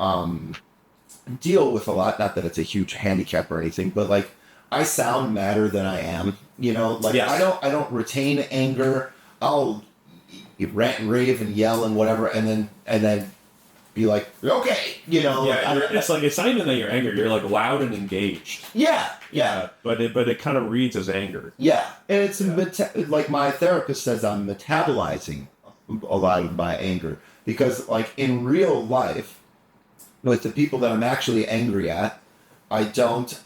deal with a lot. Not that it's a huge handicap or anything, but like I sound madder than I am. I don't retain anger. I'll rant and rave and yell and whatever, and then be like, okay, it's like, it's not even that you're angry, you're like loud and engaged. Yeah. But it kind of reads as anger. Yeah, and it's like my therapist says, I'm metabolizing a lot of my anger, because like in real life, with the people that I'm actually angry at, I don't.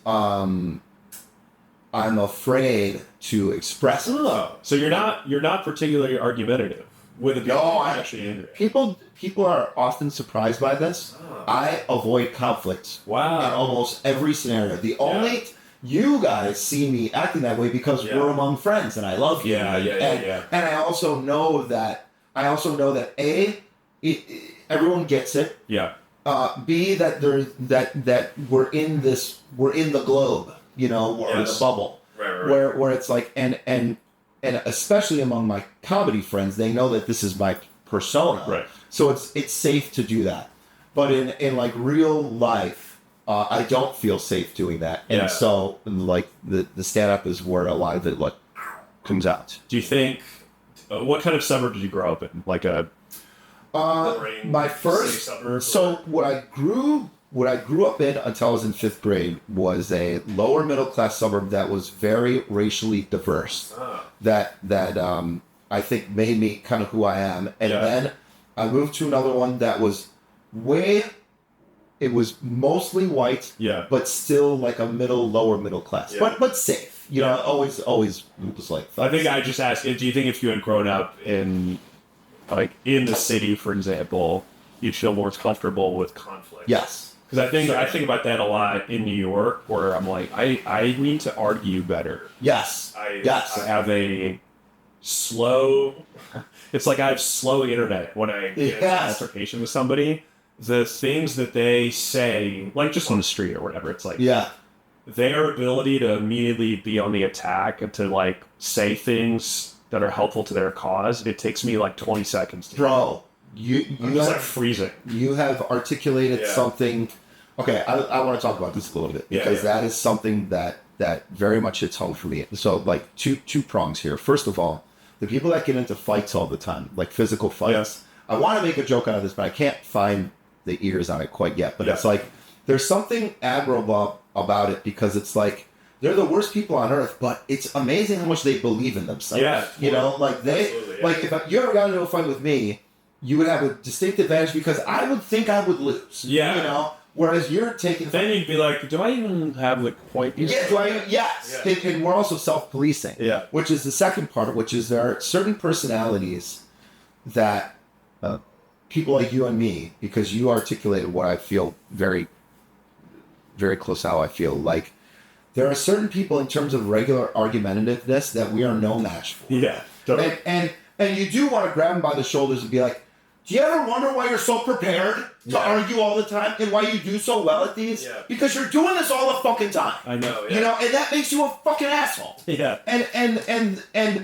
I'm afraid to express it. Oh, so you're not particularly argumentative with it. No, I'm actually angry. People are often surprised by this. Oh. I avoid conflicts. Wow. In almost every scenario. The only you guys see me acting that way because we're among friends and I love you. Yeah. And I also know that everyone gets it. Yeah. B, that we're in the globe, you know, or the bubble, right. where it's like, and especially among my comedy friends, they know that this is my persona, right? So it's safe to do that. But in like real life, I don't feel safe doing that, and so like the stand up is where a lot of it like comes out. Do you think? What kind of suburb did you grow up in? Like a my first. So what I grew up in until I was in 5th grade was a lower middle class suburb that was very racially diverse. That I think made me kind of who I am. And then I moved to another one that was it was mostly white, but still like a lower middle class, but safe. You know, always was like. I think I just asked, do you think if you had grown up in the city, for example, you'd feel more comfortable with conflict? Yes. Because I think about that a lot in New York, where I'm like, I need to argue better. Yes. I have a slow. It's like I have slow internet when I get an altercation with somebody. The things that they say, like just on the street or whatever, it's like their ability to immediately be on the attack and to like say things that are helpful to their cause. It takes me like 20 seconds. Bro, you just like freezing. You have articulated something. Okay, I want to talk about this a little bit because that is something that very much hits home for me. So like two prongs here. First of all, the people that get into fights all the time, like physical fights. I want to make a joke out of this, but I can't find the ears on it quite yet. But it's like there's something admirable about it because it's like they're the worst people on earth, but it's amazing how much they believe in themselves. Yeah, you know, like like if you ever got into a fight with me, you would have a distinct advantage because I would think I would lose. Yeah, you know. Whereas you're taking... Then you'd be like, do I even have like point? Yeah, yes. Yeah. And we're also self-policing. Yeah. Which is the second part, which is there are certain personalities that people like you and me, because you articulated what I feel very, very close to how I feel. Like, there are certain people in terms of regular argumentativeness that we are no match for. Yeah. Totally. And you do want to grab them by the shoulders and be like, do you ever wonder why you're so prepared to argue all the time and why you do so well at these? Yeah. Because you're doing this all the fucking time. I know. Yeah. You know, and that makes you a fucking asshole. Yeah.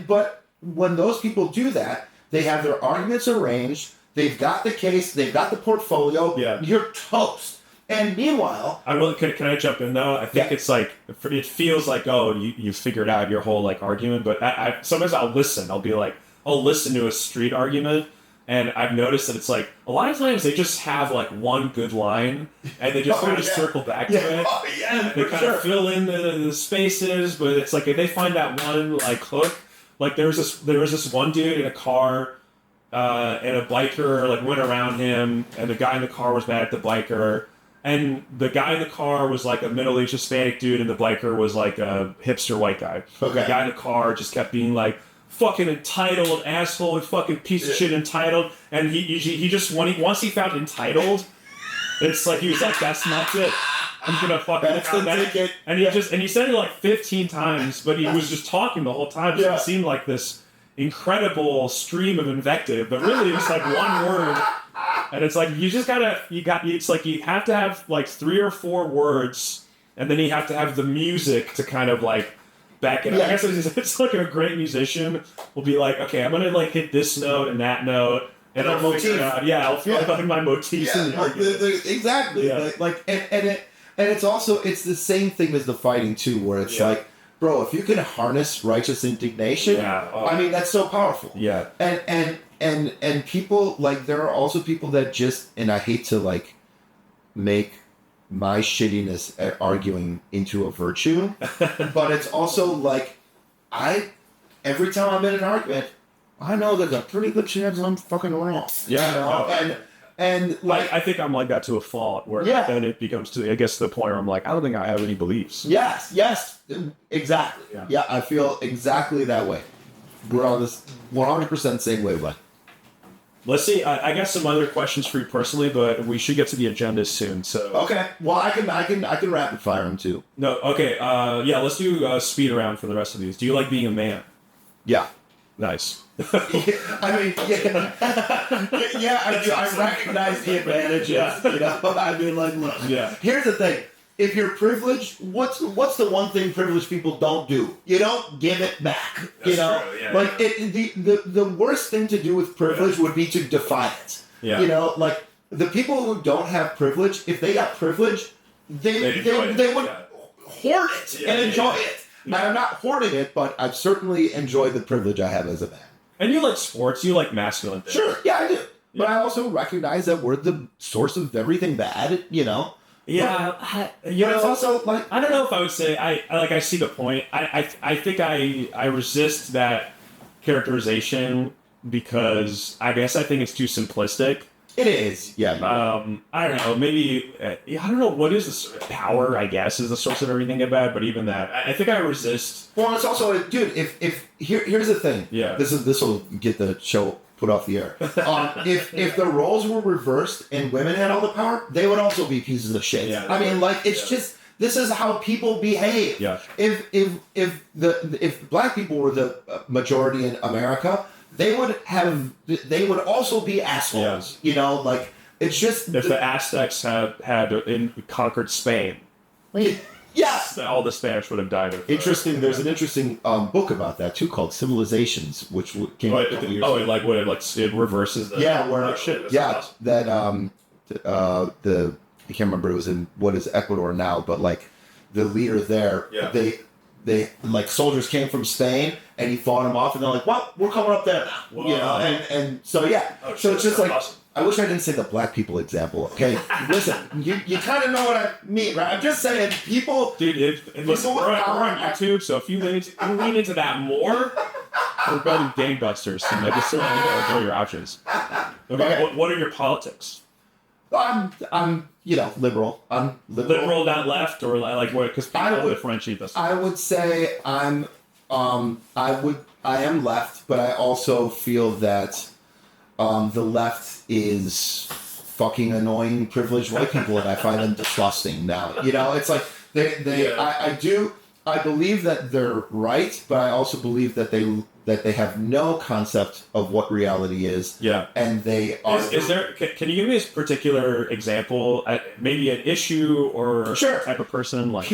But when those people do that, they have their arguments arranged. They've got the case. They've got the portfolio. Yeah. You're toast. And meanwhile, can I jump in though? I think it's like it feels like you figured out your whole like argument, but I sometimes I'll listen. I'll listen to a street argument. And I've noticed that it's like, a lot of times they just have like one good line, and they just circle back to it. Oh, yeah, they kind of fill in the spaces, but it's like if they find that one like hook, like there was this one dude in a car, and a biker like went around him, and the guy in the car was mad at the biker, and the guy in the car was like a middle-aged Hispanic dude, and the biker was like a hipster white guy. Okay. The guy in the car just kept being like, fucking entitled asshole, fucking piece of shit entitled, and he just once he found entitled, it's like he was like, that's not it. I'm gonna fucking it. And he said it like 15 times, but he was just talking the whole time. So it seemed like this incredible stream of invective, but really it's like one word, and it's like it's like you have to have like 3 or 4 words, and then you have to have the music to kind of like back it up. I guess it's like a great musician will be like, okay, I'm gonna like hit this note and that note, and I'll figure out. I'll find my motifs. Exactly. Yeah. And it's also it's the same thing as the fighting too, where it's like, bro, if you can harness righteous indignation, I mean that's so powerful. Yeah. And people like there are also people that just, and I hate to like make my shittiness at arguing into a virtue, but it's also like every time I'm in an argument, I know there's a pretty good chance I'm fucking wrong. Yeah, you know? And like I think I'm like that to a fault, where then it becomes to the point where I'm like, I don't think I have any beliefs. Yes, exactly. Yeah, I feel exactly that way. We're on this 100% same wavelength. Let's see. I got some other questions for you personally, but we should get to the agenda soon. So okay. Well, I can rapid fire them too. No. Okay. Let's do speed around for the rest of these. Do you like being a man? Yeah. Nice. I mean, yeah, I recognize the advantages. You know, I mean, like, look. Yeah. Here's the thing: if you're privileged, what's the one thing privileged people don't do? You don't give it back. That's you know, true. Yeah, like the worst thing to do with privilege would be to defy it. Yeah. You know, like the people who don't have privilege, if they got privilege, they would hoard it and enjoy it. Yeah. I'm not hoarding it, but I've certainly enjoyed the privilege I have as a man. And you like sports, you like masculine things. Sure, yeah, I do. But I also recognize that we're the source of everything bad, you know? Yeah, but it's also like... I don't know if I would say, I see the point. I think I resist that characterization because I think it's too simplistic. It is, yeah. I don't know, maybe, I don't know, what is this power, I guess, is the source of everything bad, but even that, I think I resist. Well, it's also, dude, here's the thing. Yeah. This will get the show put off the air. If the roles were reversed and women had all the power, they would also be pieces of shit. Yeah, I mean, like, it's just, this is how people behave. Yeah. If black people were the majority in America, they would also be assholes. Yeah. You know, like, it's just... If the Aztecs had conquered Spain, all the Spanish would have died. Interesting. There's an interesting book about that too, called Civilizations, which came out a couple years ago. It reverses the... Yeah, where... shit. Awesome. That, I can't remember, it was in, what is Ecuador now, but, like, the leader there, they like, soldiers came from Spain, and he fought them off, and they're like, well, we're coming up there now. Whoa. You know, and so, yeah. Oh, so it's just like, awesome. I wish I didn't say the black people example, okay? Listen, you kind of know what I mean, right? I'm just saying, people... Dude, listen, we're on YouTube, so if you lean into that more, we're building gangbusters, so maybe still know your options. Okay. What are your politics? I'm liberal. I'm liberal. Liberal, not left, or like what? Because people differentiate this. I would say I am left, but I also feel that the left is fucking annoying, privileged white people, and I find them disgusting now. You know, it's like I believe that they're right, but I also believe that they have no concept of what reality is. Yeah. And they are... Is there... Can you give me a particular example, maybe an issue or type of person? Like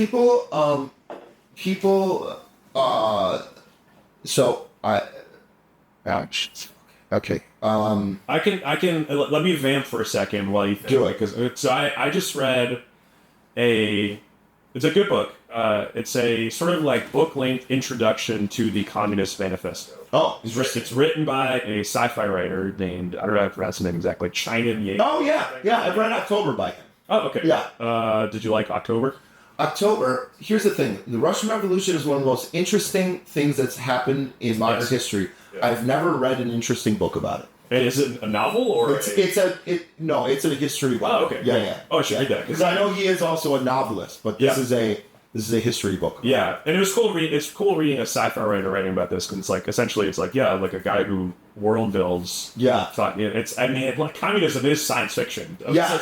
Ouch. Okay. I can... Let me vamp for a second while you think. Do it. Because I just read it's a good book. It's a sort of like book-length introduction to the Communist Manifesto. Oh. It's written by a sci-fi writer named, I don't know how to pronounce his name exactly, China Ye. Oh, yeah. Yeah, I've read October by him. Oh, okay. Yeah. Did you like October? October, here's the thing. The Russian Revolution is one of the most interesting things that's happened in modern history. Yeah. I've never read an interesting book about it. Is it a novel or it's a history book. Oh, okay. Yeah. Oh, I should read that because I know he is also a novelist, but this is a history book. Yeah, and it was cool. It's cool reading a sci-fi writer writing about this because it's like essentially it's like a guy who world builds. Yeah, communism is science fiction. Yeah.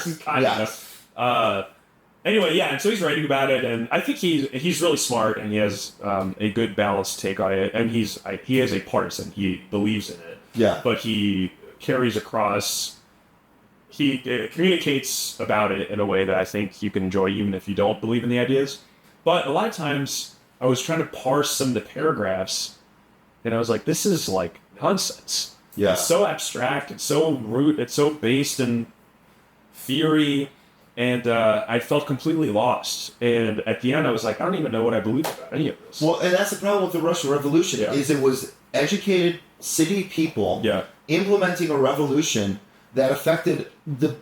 Anyway, and so he's writing about it, and I think he's really smart, and he has a good balanced take on it, and he is a partisan. He believes in it. Yeah. But he carries across, he communicates about it in a way that I think you can enjoy even if you don't believe in the ideas. But a lot of times I was trying to parse some of the paragraphs and I was like, this is like nonsense. Yeah. It's so abstract. It's so root. It's so based in theory. And I felt completely lost. And at the end I was like, I don't even know what I believe about any of this. Well, and that's the problem with the Russian Revolution is it was educated city people implementing a revolution that affected the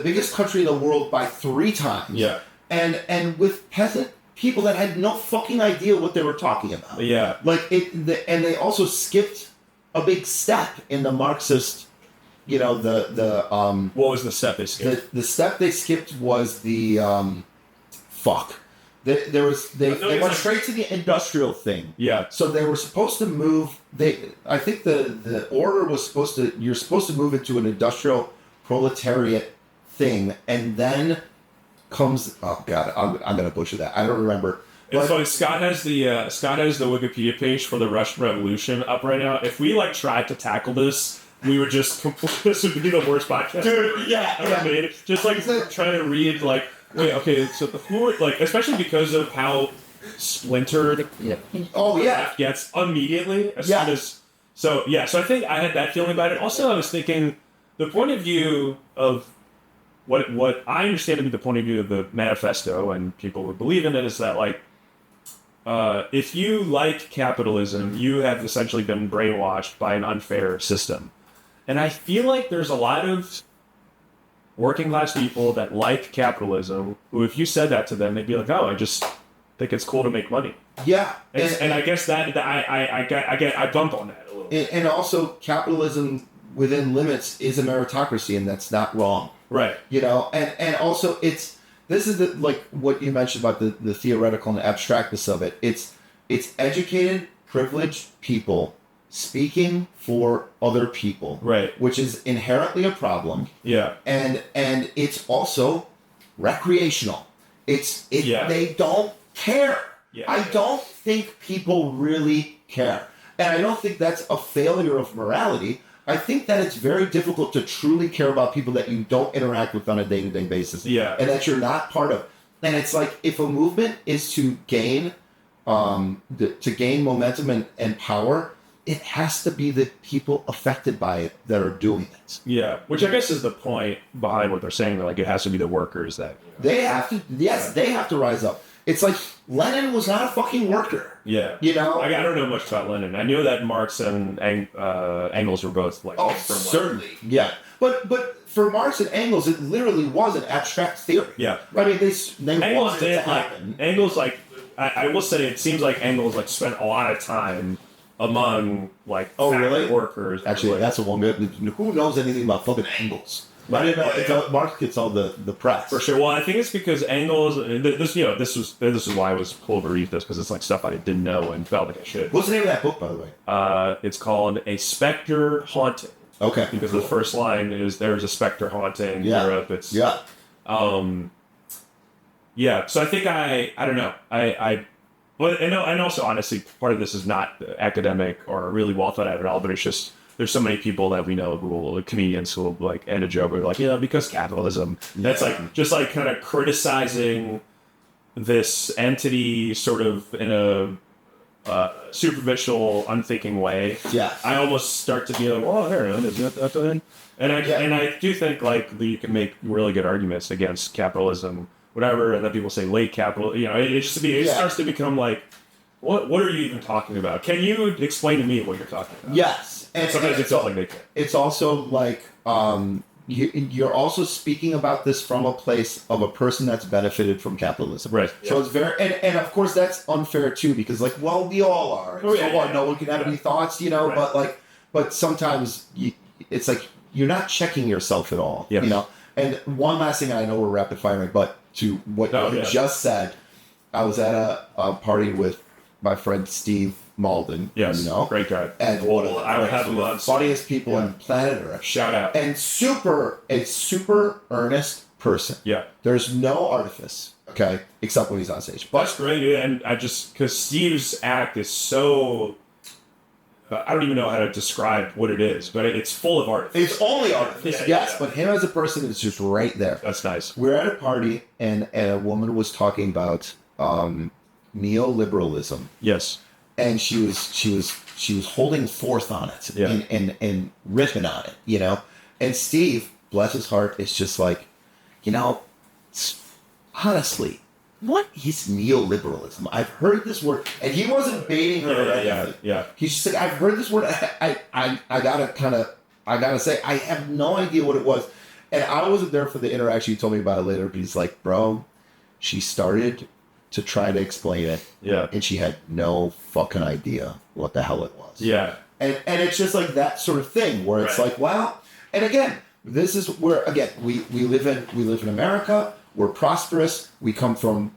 biggest country in the world by 3 times. Yeah. And with peasant people that had no fucking idea what they were talking about. Yeah. And they also skipped a big step in the Marxist, what was the step they skipped? The step they skipped was the They went straight to the industrial thing. Yeah. So they were supposed to move. I think the order was you're supposed to move into an industrial proletariat thing, and then comes, oh god, I'm gonna butcher that. I don't remember, It's funny. Scott has the Wikipedia page for the Russian Revolution up right now. If we tried to tackle this, we would just this would be the worst podcast, dude. Yeah, ever made. Just trying to read wait, okay, so the floor especially because of how splintered. Yeah. Oh yeah. Gets immediately as soon as. So I think I had that feeling about it. Also, I was thinking the point of view of what I understand to be the point of view of the manifesto, and people would believe in it, is that if you like capitalism, you have essentially been brainwashed by an unfair system. And I feel like there's a lot of working class people that like capitalism who, if you said that to them, they'd be like, "Oh, I just think it's cool to make money." Yeah, and I guess that I bump on that a little. And also, capitalism within limits is a meritocracy, and that's not wrong. Right. And also this is what you mentioned about the theoretical and abstractness of it. It's educated, privileged people speaking for other people. Right. Which is inherently a problem. Yeah. And it's also recreational. They don't care. Yeah. I don't think people really care. And I don't think that's a failure of morality. I think that it's very difficult to truly care about people that you don't interact with on a day-to-day basis. Yeah. And that you're not part of. And it's if a movement is to gain momentum and power, it has to be the people affected by it that are doing it. Yeah. Which I guess is the point behind what they're saying. They're it has to be the workers that... They have to, they have to rise up. It's Lenin was not a fucking worker. Yeah. I don't know much about Lenin. I knew that Marx and Engels were both certainly. Yeah. But for Marx and Engels, it literally was an abstract theory. Yeah. I mean, they Engels wanted it to happen. Engels, I will say, it seems like Engels spent a lot of time among really? workers. Actually, that's a one good. Who knows anything about fucking Engels? I didn't know. Marx gets all the press for sure. Well, I think it's because Engels. This is why I was cool to read this, because it's stuff I didn't know and felt like I should. What's the name of that book, by the way? It's called A Spectre Haunting. Okay. Because the first line is "There's a spectre haunting Europe." It's So I think I don't know. And also honestly, part of this is not academic or really well thought out at all, but it's just. There's so many people that we know comedians who will end a joke with because capitalism. That's just kind of criticizing this entity sort of in a superficial, unthinking way. Yeah. I almost start to be and I do think you can make really good arguments against capitalism, whatever, and then people say late capital. It starts to become what are you even talking about? Can you explain to me what you're talking about? Yes. And sometimes it feels like they can. It's also you're also speaking about this from a place of a person that's benefited from capitalism. Right. So it's very, and of course that's unfair too, because we all are. No one can have any thoughts, right. but sometimes it's you're not checking yourself at all, And one last thing, I know we're rapid firing, but to what you just said, I was at a party with my friend Steve Malden, great guy, and one of the funniest people on planet Earth. Shout out! And a super earnest person. Yeah, there's no artifice, except when he's on stage. But that's great, and because Steve's act is so. I don't even know how to describe what it is, but it's full of artifice. It's only artifice, but him as a person is just right there. That's nice. We're at a party, and a woman was talking about neoliberalism. Yes. And she was holding forth on it and ripping on it, And Steve, bless his heart, is just honestly, what is neoliberalism? I've heard this word, and he wasn't baiting her or anything. Yeah. He's just I've heard this word. I gotta say, I have no idea what it was, and I wasn't there for the interaction. You told me about it later, but he's like, bro, she started to try to explain it. Yeah. And she had no fucking idea what the hell it was. Yeah. And it's just that sort of thing where it's and again, this is where we live in America. We're prosperous. We come from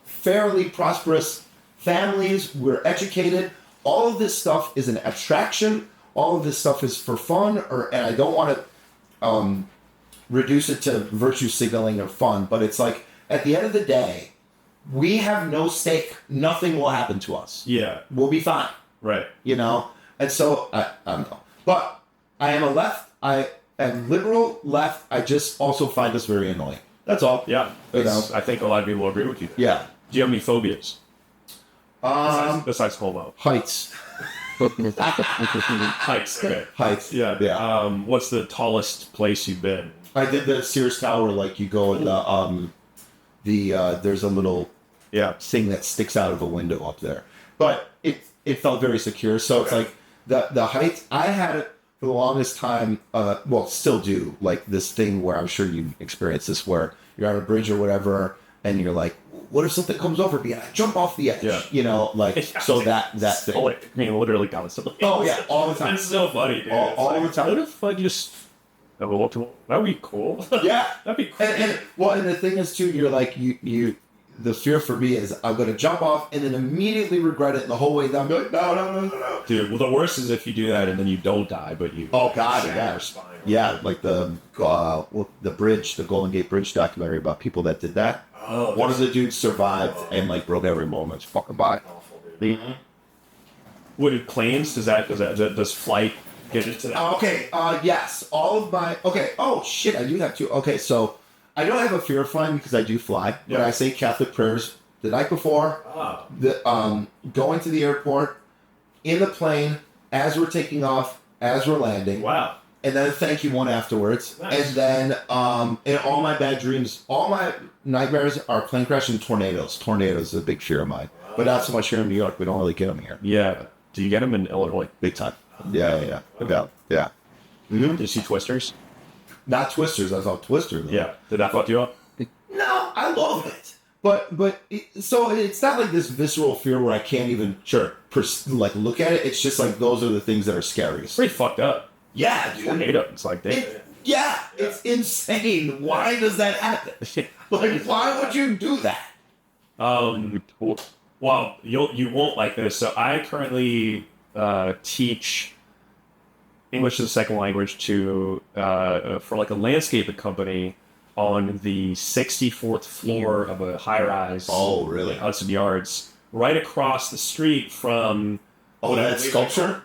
fairly prosperous families. We're educated. All of this stuff is an abstraction. All of this stuff is for fun, and I don't want to reduce it to virtue signaling or fun, but it's at the end of the day, we have no stake. Nothing will happen to us. Yeah. We'll be fine. Right. You know? And so, I don't know. But I am a left. I am liberal left. I just also find this very annoying. That's all. Yeah. You know? I think a lot of people agree with you. Yeah. Do you have any phobias? Besides homo. Heights. Heights. Okay. Heights. Yeah. Yeah. What's the tallest place you've been? I did the Sears Tower, like you go in there's a little thing that sticks out of a window up there. But it felt very secure. So it's like the heights, I had it for the longest time, still do, like this thing where I'm sure you experienced this, where you're on a bridge or whatever, and you're like, what if something comes over me and I jump off the edge? Yeah. You know, like, so that thing. I mean, literally constantly. Oh, yeah, all the time. It's so funny, dude. All the time. What if I just... That would be cool. Yeah. That'd be cool. And the thing is, too, you're like, the fear for me is I'm going to jump off and then immediately regret it the whole way down. I'm like, no. Dude, well, the worst is if you do that and then you don't die, but you... Oh, God, yeah. Your spine. Yeah, like the bridge, the Golden Gate Bridge documentary about people that did that. Oh, one of the dudes survived and like broke every moment. It's fucking by. What it claims? Does flight get into that? Okay. Yes. All of my. Okay. Oh shit! I do have two. Okay, so I don't have a fear of flying because I do fly. But I say Catholic prayers the night before. Going to the airport, in the plane, as we're taking off, as we're landing. Wow. And then thank you one afterwards. Nice. And then in all my bad dreams, all my nightmares are plane crash and tornadoes. Tornadoes is a big fear of mine. Wow. But not so much here in New York. We don't really get them here. Yeah. Do you get them in Illinois? Big time. Yeah. Yeah. Mm-hmm. Did you see Twisters? Not Twisters. I thought Twisters. Yeah. Did that fuck you up? No, I love it. But so it's not like this visceral fear where I can't even look at it. It's just like those are the things that are scariest. It's pretty fucked up. Yeah, dude. Tornado. It's like it's insane. Why does that happen? Like, why would you do that? Well, you won't like this. So I currently teach English as a second language for like a landscaping company on the 64th floor of a high-rise. Oh, really? Hudson Yards, right across the street from. Oh, that sculpture?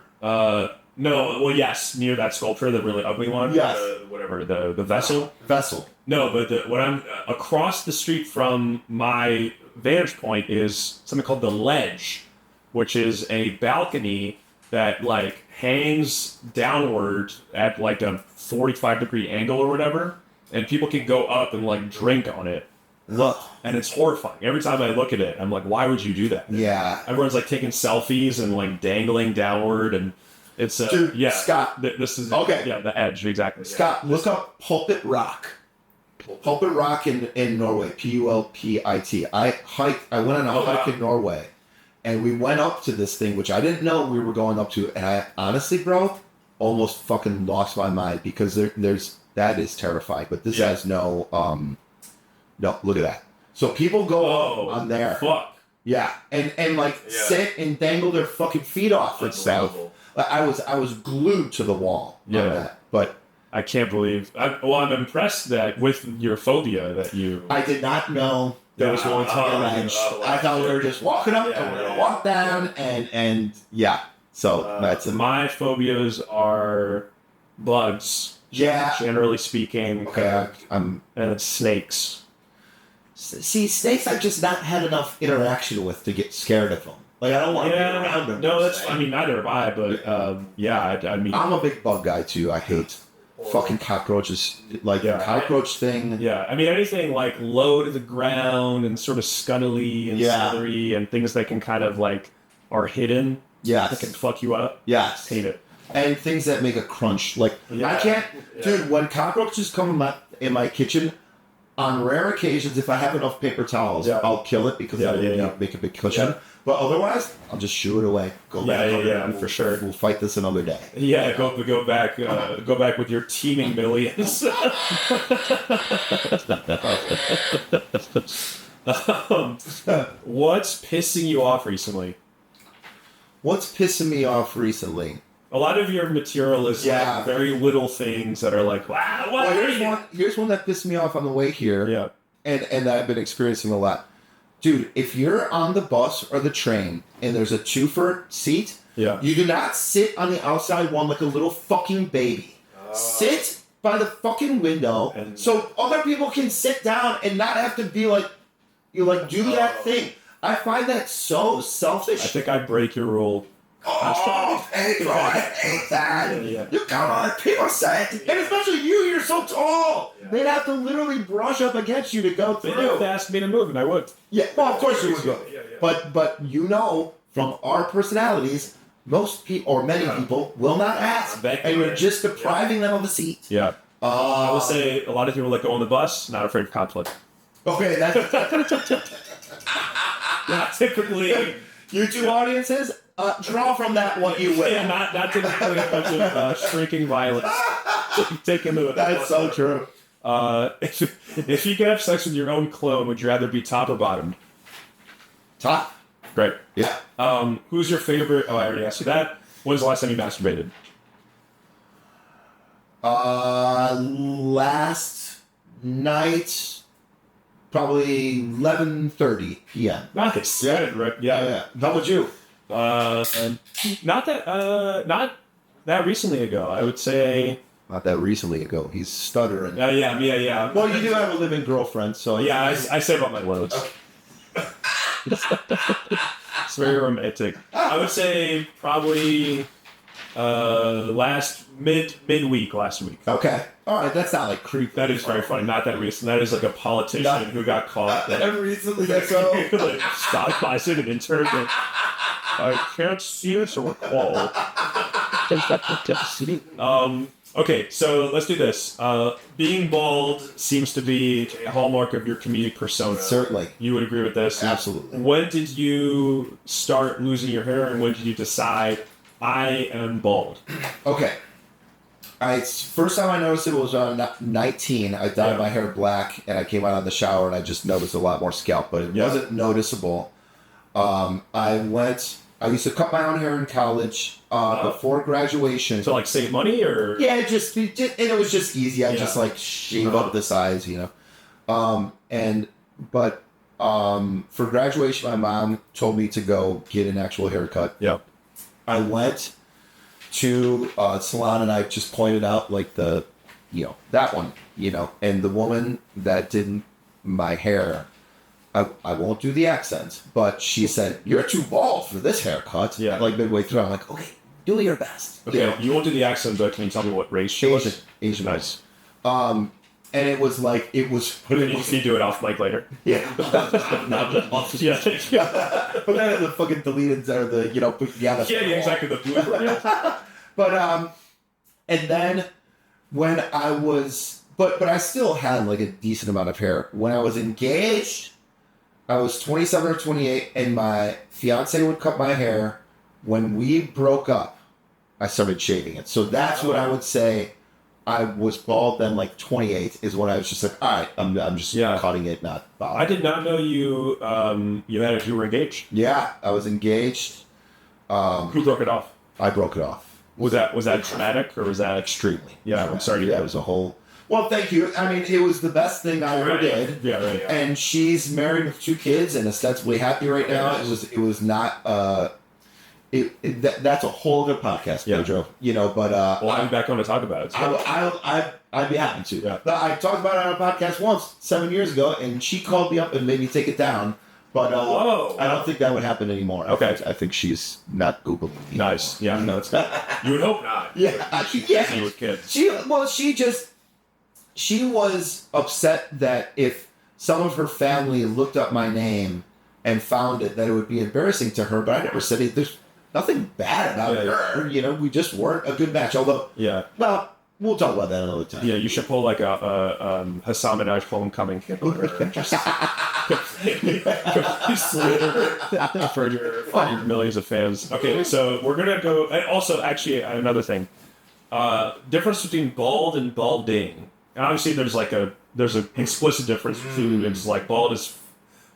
No, well, yes, near that sculpture, the really ugly one. Yes. The vessel. Vessel. No, but what I'm across the street from my vantage point is something called the ledge, which is a balcony that like hangs downward at like a 45-degree angle or whatever, and people can go up and like drink on it. Look. And it's horrifying. Every time I look at it, I'm like, why would you do that? Yeah. Everyone's like taking selfies and like dangling downward, and it's Dude, Scott. This is okay. Yeah, the edge exactly. Scott, look up Pulpit Rock. Pulpit Rock in Norway. Pulpit. I went on a hike in Norway, and we went up to this thing which I didn't know we were going up to, and I honestly, bro, almost fucking lost my mind because that is terrifying. But this has no. No, look at that. So people go up on there. Fuck. Yeah, and like sit and dangle their fucking feet off and stuff. I was glued to the wall. Yeah. On that, but I can't believe. I'm impressed that with your phobia that you. I did not know there was going to be a ledge. I thought we were just walking up and we're gonna walk down and yeah. So that's it. My phobias are bugs. Yeah. Generally speaking. Okay. And it's snakes. See, snakes I've just not had enough interaction with to get scared of them. Like, I don't want to be around them. No, I mean, neither have I, but, I mean... I'm a big bug guy, too. I hate fucking cockroaches. Like, the cockroach thing. Yeah, I mean, anything, like, low to the ground and sort of scuttly and slithery and things that can kind of, like, are hidden. Yes. That can fuck you up. Yes. Hate it. And things that make a crunch. Like, I can't... Dude, when cockroaches come in my kitchen... On rare occasions, if I have enough paper towels, I'll kill it because it'll make a big cushion. Yeah. But otherwise, I'll just shoo it away. Go back. For sure. We'll fight this another day. Yeah, go back with your teeming millions. What's pissing you off recently? What's pissing me off recently? A lot of your material is like very little things that are like, wow, what? Well, here's one that pissed me off on the way here. Yeah. And I've been experiencing a lot. Dude, if you're on the bus or the train and there's a two-for seat, you do not sit on the outside one like a little fucking baby. Sit by the fucking window so other people can sit down and not have to be like, you like do that thing. I find that so selfish. I think I break your rule. Oh, Pedro, I hate that. You come on, people say it. And especially you're so tall. They'd have to literally brush up against you to go through. They'd have to ask me to move, and I would. Yeah, well, of course you would go. But you know, from our personalities, most people, or many people, will not ask. And you're just depriving them of a seat. Yeah. I will say a lot of people that go on the bus, not afraid of conflict. Okay, that's... Not typically... YouTube audiences, draw from that what you will. Yeah, not typically a bunch of shrinking violence. Take into it. That's so true. If you could have sex with your own clone, would you rather be top or bottom? Top. Great. Yeah. Who's your favorite? Oh, I already asked you that. When was the last time you masturbated? Last night, probably 11:30 p.m. Nice. Yeah. Right. Yeah. How about you? Not that recently ago. I would say. Not that recently ago. He's stuttering. Yeah. Well, you do have a living girlfriend, so yeah. I save up my loads. It's very romantic. I would say probably midweek last week. Okay. All right. That's not like creep. That is very funny. Not that recent. That is like a politician who got caught. That recently. That's so. Stopped by an intern. I can't see this or recall. Okay, so let's do this. Being bald seems to be a hallmark of your comedic persona. Certainly. You would agree with this? Absolutely. When did you start losing your hair, and when did you decide, I am bald? Okay. First time I noticed it was on 19. I dyed my hair black, and I came out of the shower, and I just noticed a lot more scalp, but it wasn't noticeable. I used to cut my own hair in college before graduation. So, like, save money, or? Yeah, and it was just easy. I just, like, shave up the sides, you know. But for graduation, my mom told me to go get an actual haircut. Yeah. I went to a salon, and I just pointed out, like, that one, and the woman that did my hair, I won't do the accent, but she said, "You're too bald for this haircut." Yeah. Like midway through, I'm like, "Okay, do your best." Okay, you won't do the accent, but can you tell me what race she was? Asian. Nice. And it was like, it was... Can you do it off mic later? Yeah. Yeah. But then the fucking deleted, or the, Yeah, exactly, the blooper. But, and then when I was... But I still had, like, a decent amount of hair. When I was engaged... I was 27 or 28, and my fiance would cut my hair. When we broke up, I started shaving it. So that's what I would say. I was bald then, like 28, is when I was just like, all right, I'm just cutting it, not bald. I did not know you you were engaged. Yeah, I was engaged. Who broke it off? I broke it off. Was that traumatic, or was that extremely? Yeah, I'm sorry. That was a whole... Well, thank you. I mean, it was the best thing I ever did. Yeah, right. And she's married with 2 kids and ostensibly happy right now. It was not. That's a whole other podcast, Pedro. But well, I'm back on to talk about it. So. I'd be happy to. Yeah. I talked about it on a podcast once 7 years ago, and she called me up and made me take it down. But I don't think that would happen anymore. Okay. I think she's not Googling. Nice. Yeah. No, it's not. You would hope not. Yeah. She with kids. She was upset that if some of her family looked up my name and found it, that it would be embarrassing to her. But I never said it. There's nothing bad about her. We just weren't a good match. Although, well, we'll talk about that another time. Yeah, you should pull like a Hassam and homecoming kid. For your millions of fans. Okay, so we're gonna go. And also, actually, another thing. Difference between bald and balding. And obviously, there's an explicit difference between it's like bald is,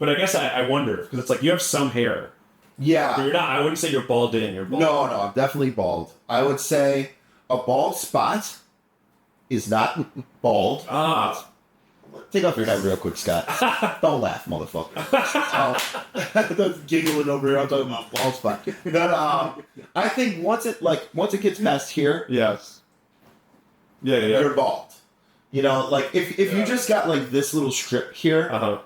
but I guess I wonder because it's like you have some hair. Yeah, but you're not. I wouldn't say you're balding. You're bald. No, I'm definitely bald. I would say a bald spot is not bald. Take off your hat real quick, Scott. Don't laugh, motherfucker. That's giggling over here. I'm talking about bald spot. I think once it gets past here, yes, yeah, you're bald. You know, like if you just got like this little strip here,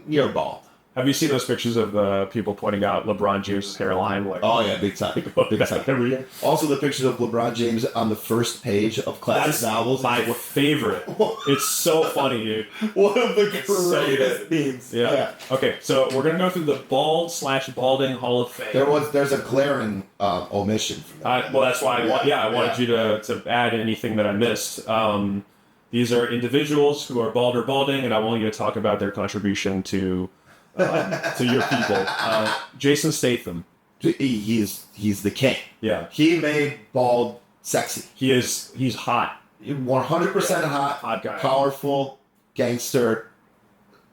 you're bald. Have you seen those pictures of people pointing out LeBron James' hairline? Like, oh yeah, big time. Big time. Also, the pictures of LeBron James on the first page of classic novels. My favorite. It's so funny, dude. One of the greatest memes. Yeah. Okay, so we're gonna go through the bald/balding Hall of Fame. There's a glaring omission. Well, that's why I wanted you to add anything that I missed. These are individuals who are bald or balding, and I want you to talk about their contribution to your people. Jason Statham. He's the king. Yeah. He made bald sexy. He's hot. 100% hot. Hot guy. Powerful. Gangster.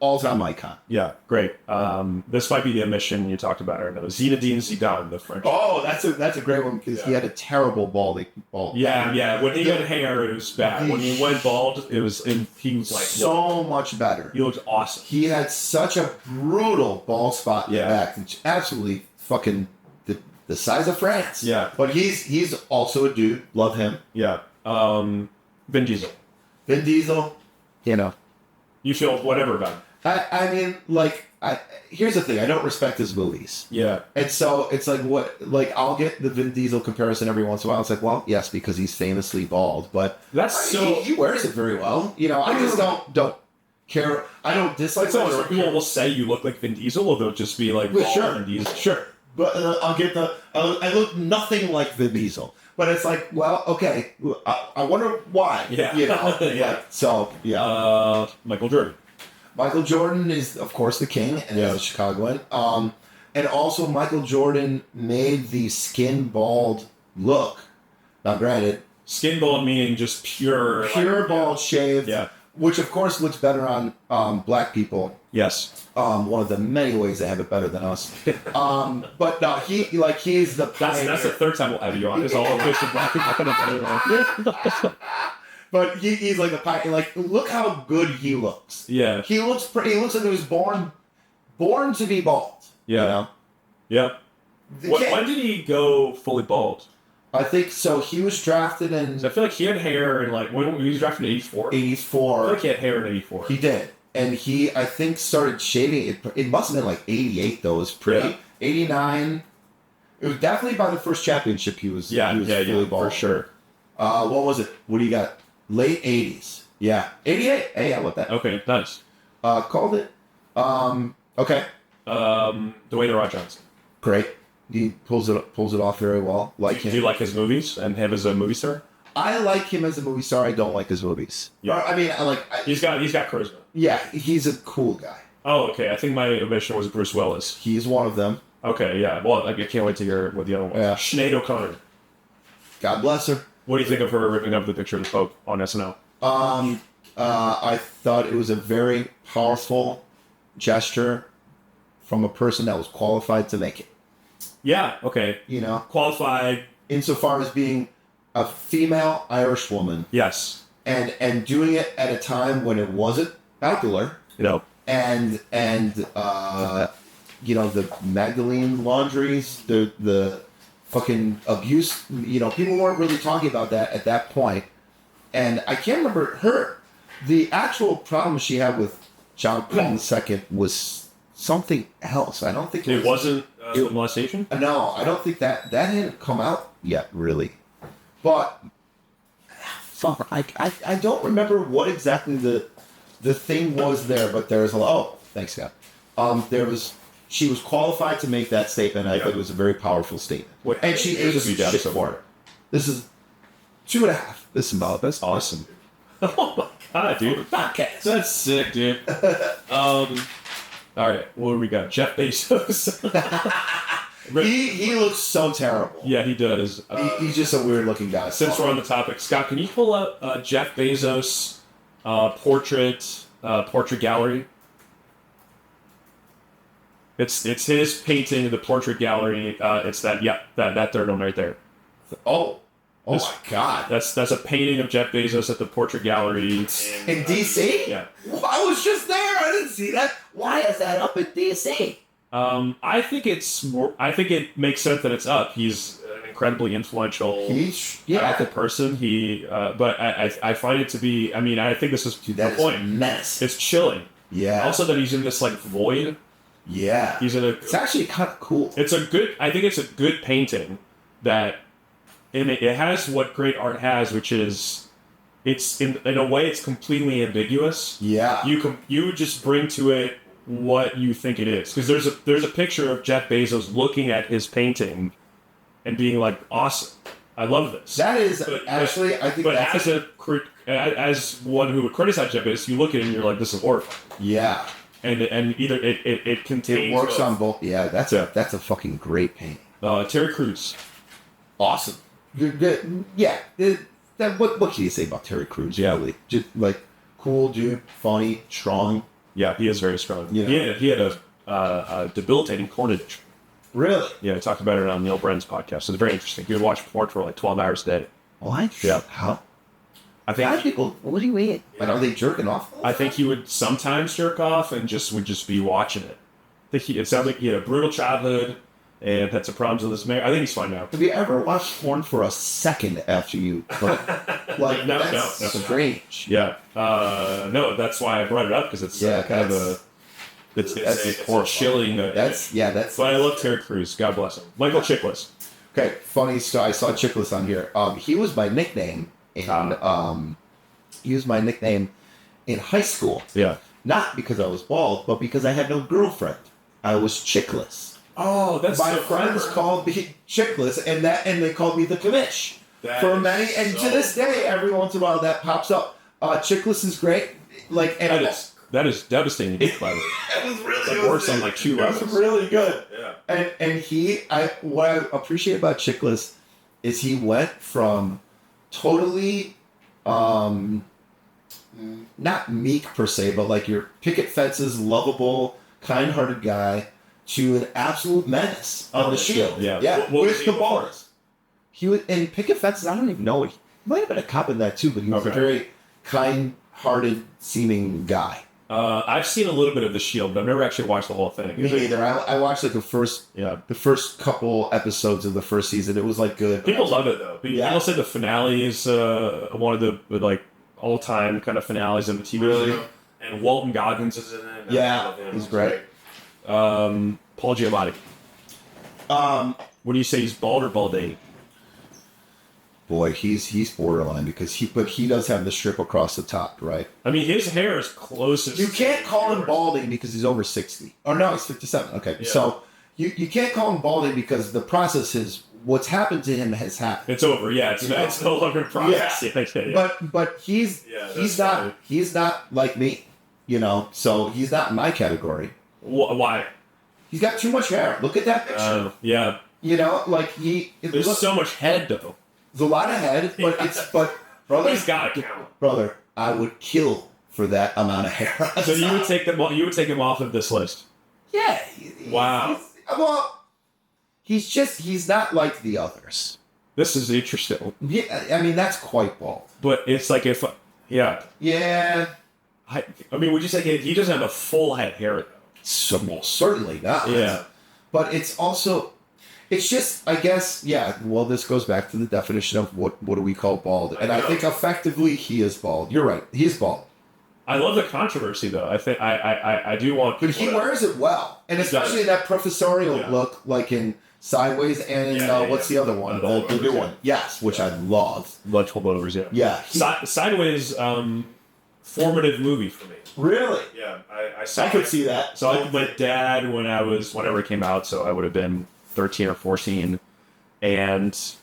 All-time icon. Yeah, great. This might be the omission you talked about. I don't know. Zinedine Zidane, the French. Oh, that's a great one because he had a terrible bald. Yeah. When he had hair, it was bad. When he went bald, he was like so much better. He looked awesome. He had such a brutal bald spot in the back. It's absolutely fucking the size of France. Yeah. But he's also a dude. Love him. Yeah. Vin Diesel. You know. You feel whatever about him. I mean, here's the thing. I don't respect his movies. Yeah. And so it's I'll get the Vin Diesel comparison every once in a while. It's like, well, yes, because he's famously bald, but he wears it very well. You know, I just don't care. I don't dislike someone. People will say you look like Vin Diesel, or they'll just be like, sure, Vin Diesel. Sure. But I look nothing like Vin Diesel. But it's like, well, okay, I wonder why. Yeah. You know? Yeah. So, yeah. Michael Jordan. Michael Jordan is, of course, the king and a Chicagoan. And also, Michael Jordan made the skin bald look. Now, granted, skin bald meaning just pure bald shaved. Yeah. Which, of course, looks better on black people. Yes. One of the many ways they have it better than us. But no, he's the pioneer. That's the third time we'll have you on. It's all of this black people. But he's like a pioneer. Like, look how good he looks. Yeah. He looks like he was born to be bald. Yeah. You know? Yeah. When did he go fully bald? I think so. He was drafted in. I feel like he had hair in when he was drafted in 84. 84. I feel like he had hair in 84. He did. And he, I think, started shaving it. It must have been like 88, though. It was pretty. Yeah. 89. It was definitely by the first championship he was fully bald. For sure. What was it? What do you got? Late 80s. Yeah. 88. Hey, I love that. Okay, nice. Called it. Okay. Dwayne The Rock Johnson. Great. He pulls it off very well. Do you like his movies and him as a movie star? I like him as a movie star. I don't like his movies. Yeah. I mean, he's got charisma. Yeah, he's a cool guy. Oh, okay. I think my omission was Bruce Willis. He's one of them. Okay, yeah. Well, I can't wait to hear what the other one was. Yeah. Sinead O'Connor. God bless her. What do you think of her ripping up the picture of the Pope on SNL? I thought it was a very powerful gesture from a person that was qualified to make it. Yeah, okay. You know? Qualified. Insofar as being a female Irish woman. Yes. And doing it at a time when it wasn't popular. You know. And you know, the Magdalene laundries, the fucking abuse, you know, people weren't really talking about that at that point. And I can't remember the actual problem she had with John Paul II was something else. I don't think it wasn't molestation? No, I don't think that hadn't come out yet, really. But fuck, I don't remember what exactly the thing was there, but there's a lot. Oh, thanks, Scott. She was qualified to make that statement. I think it was a very powerful statement. And she is a shit for it. This is 2.5. This is about. That's awesome. Oh my god, dude! Podcast. That's sick, dude. All right, what do we got? Jeff Bezos. He looks so terrible. Yeah, he does. He's just a weird looking guy. Since we're on the topic, Scott, can you pull up Jeff Bezos portrait gallery? It's his painting, the portrait gallery. It's that third one right there. Oh my god! That's a painting of Jeff Bezos at the portrait gallery in DC. Yeah. What? I was just there. I didn't see that. Why is that up at DC? I think it makes sense that it's up. He's an incredibly influential active person. But I find it to be. I mean, I think this is the point. Mess. It's chilling. Yeah. Also, that he's in this like void. Yeah. It's actually kind of cool. I think it's a good painting that, and it has what great art has, which is, it's in a way it's completely ambiguous. Yeah. You just bring to it what you think it is, because there's a picture of Jeff Bezos looking at his painting and being like, awesome, I love this. That is I think. But as one who would criticize Jeff Bezos, you look at it and you're like, this is horrifying. Yeah. And either it contains. It works on both. Yeah, that's a fucking great painting. Terry Crews. Awesome. Yeah. What can you say about Terry Crews? Yeah. Really? Just like cool dude, funny, strong. Yeah, he is very strong. Yeah. He had a debilitating corn addiction. Really? Yeah, I talked about it on Neil Brennan's podcast. It's very interesting. He would watch porn for like 12 hours a day. What? Yeah. How? I think people. What do you eat? Like, are they jerking off? I think he would sometimes jerk off and would just be watching it. It sounds like he had a brutal childhood and had some problems with his marriage. I think he's fine now. Have you ever watched porn for a second after you? Like No. That's strange. Yeah. No, that's why I brought it up, because it's kind of a. It's chilling. That's. But I love Terry Crews. God bless him. Michael Chiklis. Okay, funny story. I saw Chiklis on here. He was my nickname. And he was my nickname in high school. Yeah. Not because I was bald, but because I had no girlfriend. I was chickless. Oh, that's my friends called me chickless, and they called me the commish for many. And to this day, every once in a while, that pops up. Chickless is great. Like, and that is devastating. It was really good. Works on like 2 levels. It was really good. Yeah. And what I appreciate about Chickless is he went from totally, not meek per se, but like your picket fences, lovable, kind-hearted guy, to an absolute menace on the shield. Yeah. With the bars. He was in picket fences. I don't even know. He might have been a cop in that too, but he was a very kind-hearted seeming guy. I've seen a little bit of The Shield, but I've never actually watched the whole thing. Me neither. I watched like the first couple episodes of the first season. It was like good. People love it though. People say the finale is one of the like all-time kind of finales in the TV show. And Walton Goggins is in it. Yeah, he's great. Paul Giamatti. What do you say? He's bald or balding? Boy, he's borderline because he does have the strip across the top, right? I mean, his hair is closest. You can't call him balding because he's over 60. Oh no, he's 57. Okay, so you can't call him balding because the process is what's happened to him has happened. It's over. Yeah, it's no longer a process. Yeah. But he's not like me, So he's not in my category. Why? He's got too much hair. Look at that picture. Yeah. There's so much head though. There's a lot of head, but brother, he's got to count. Brother, I would kill for that amount of hair. So you would take them. You would take him off of this list. Yeah. Wow. He's not like the others. This is interesting. Yeah, I mean that's quite bald. But it's like Yeah. I mean, would you say he doesn't have a full head hair though? Certainly not. Yeah. But it's also. It's just, I guess, well, this goes back to the definition of what do we call bald. And I think effectively he is bald. You're right. He's bald. I love the controversy, though. I think I do want... But he wears it well. And especially that professorial look, like in Sideways and in, what's the other one? The new one. Yes, which I love. Lunch Holdovers, yeah. Yeah. Sideways, formative movie for me. Really? Yeah. I could see that. So I went dad whenever it came out, so I would have been 13 or 14, and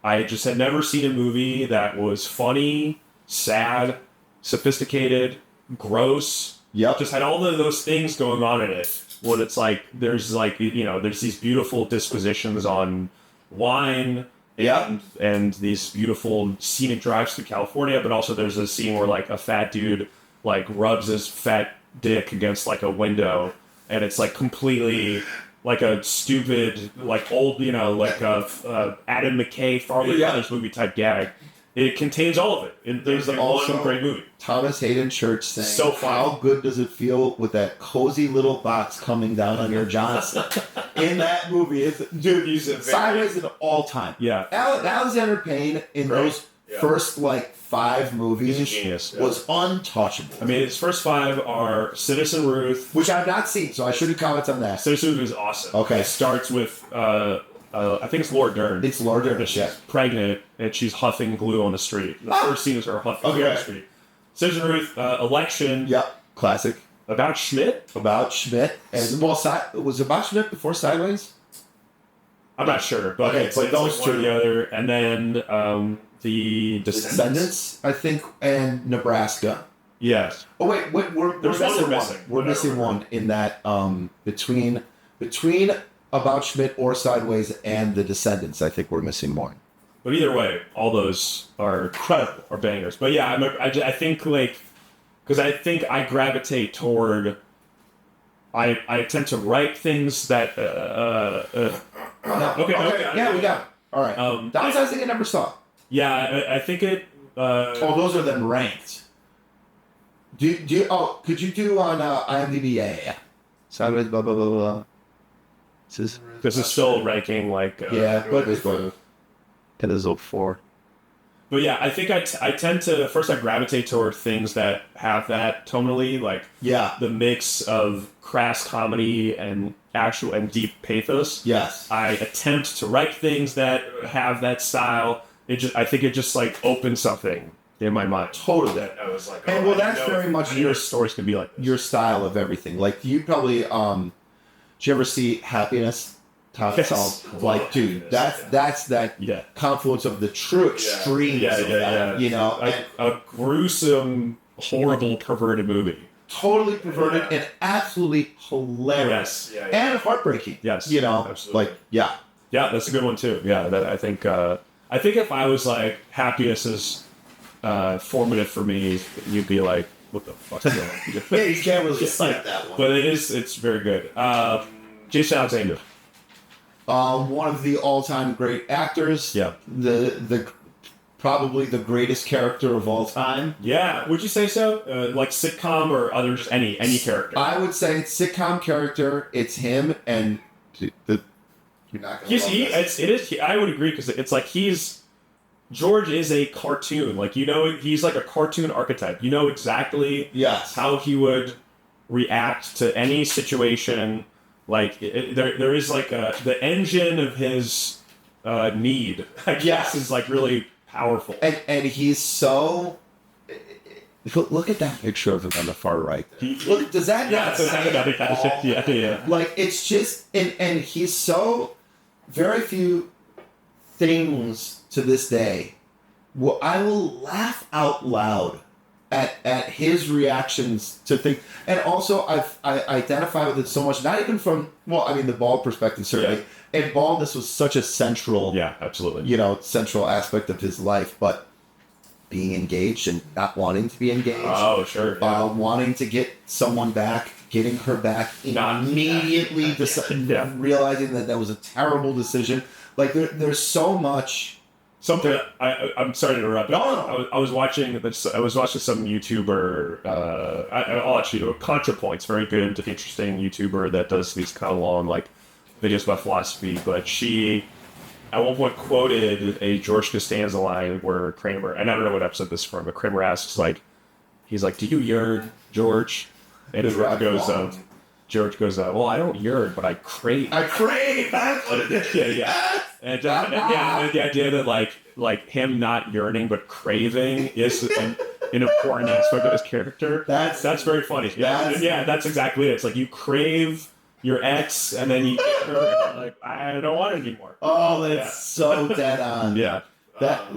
I just had never seen a movie that was funny, sad, sophisticated, gross. Yep. Just had all of those things going on in it. What it's like, there's these beautiful disquisitions on wine and these beautiful scenic drives through California, but also there's a scene where like a fat dude like rubs his fat dick against like a window, and it's like completely like a stupid, like old, like Adam McKay, Farley Brothers movie type gag. it contains all of it. There's also one great movie. Thomas Hayden Church saying, so how good does it feel with that cozy little box coming down on your Johnson? In that movie, dude, he's sideways in all time. Yeah. Alexander Payne in those first, 5 movies was untouchable. I mean, his first 5 are Citizen Ruth. Which I've not seen, so I shouldn't comment on that. Citizen Ruth is awesome. Okay. It starts with, I think it's Laura Dern. It's Laura Dern. She's pregnant, and she's huffing glue on the street. The first scene is her huffing glue on the street. Citizen Ruth, Election. Yep, classic. About Schmidt. And was About Schmidt before Sideways? I'm not sure, but okay, it's like those two together, and then the Descendants, I think, and Nebraska. Yes. Oh wait, we're missing one. We're missing one in that between About Schmidt or Sideways and The Descendants. I think we're missing one. But either way, all those are incredible, are bangers. But yeah, I think because I think I gravitate toward. I tend to write things that. Okay. Yeah, we got it. All right. Downsizing I never saw. Yeah, I think it. Those are then ranked. Do you? Oh, could you do on IMDb? Yeah. Sideways, blah blah blah blah. This is still ranking but it is 4. But yeah, I think I tend to first I gravitate toward things that have that tonally, the mix of crass comedy and actual and deep pathos. Yes, I attempt to write things that have that style. I think it just opens something in my mind. Totally. That I was like, and that's very much your stories can be like this. Your style of everything. You probably did you ever see Happiness? Yes. Dude, that's that confluence of the true extremes. You know, a gruesome, horrible, perverted movie. Totally perverted and absolutely hilarious. Yes. And heartbreaking. Yes. You know, absolutely. Yeah, that's a good one too. Yeah, that I think if I was Happiness is formative for me, you'd be like, what the fuck? Yeah, you can't really cite that one. But it's very good. Jason Alexander. One of the all-time great actors. Yeah. The probably the greatest character of all time. Yeah. Would you say so? Sitcom or other, just any character? I would say sitcom character. It's him and you're not going to I would agree because it's George is a cartoon. He's like a cartoon archetype. You know exactly how he would react to any situation. There is the engine of his need, I guess, is really powerful. And he's so. Look at that picture of him on the far right. Look, does that not it's just and he's so very few things to this day. Well, I will laugh out loud at his reactions to things, and also I identify with it so much. Not even from the bald perspective certainly, and baldness was such a central, absolutely, central aspect of his life. But being engaged and not wanting to be engaged, wanting to get someone back, getting her back immediately, realizing that was a terrible decision. There's so much. Something I'm sorry to interrupt. No. I was watching this. I was watching some YouTuber. I'll actually do ContraPoints. Very good, interesting YouTuber that does these kind of long videos about philosophy. But she, at one point, quoted a George Costanza line where Kramer, and I don't know what episode this is from, but Kramer asks he's like, "Do you yearn, George?" And George goes, well, I don't yearn, but I crave. I crave. That's what it is. Yeah. And the idea that him not yearning but craving is an important aspect of his character. That's very funny. Yeah, that's exactly it. It's you crave your ex, and then you get her, I don't want it anymore. Oh, that's so dead on. Yeah. That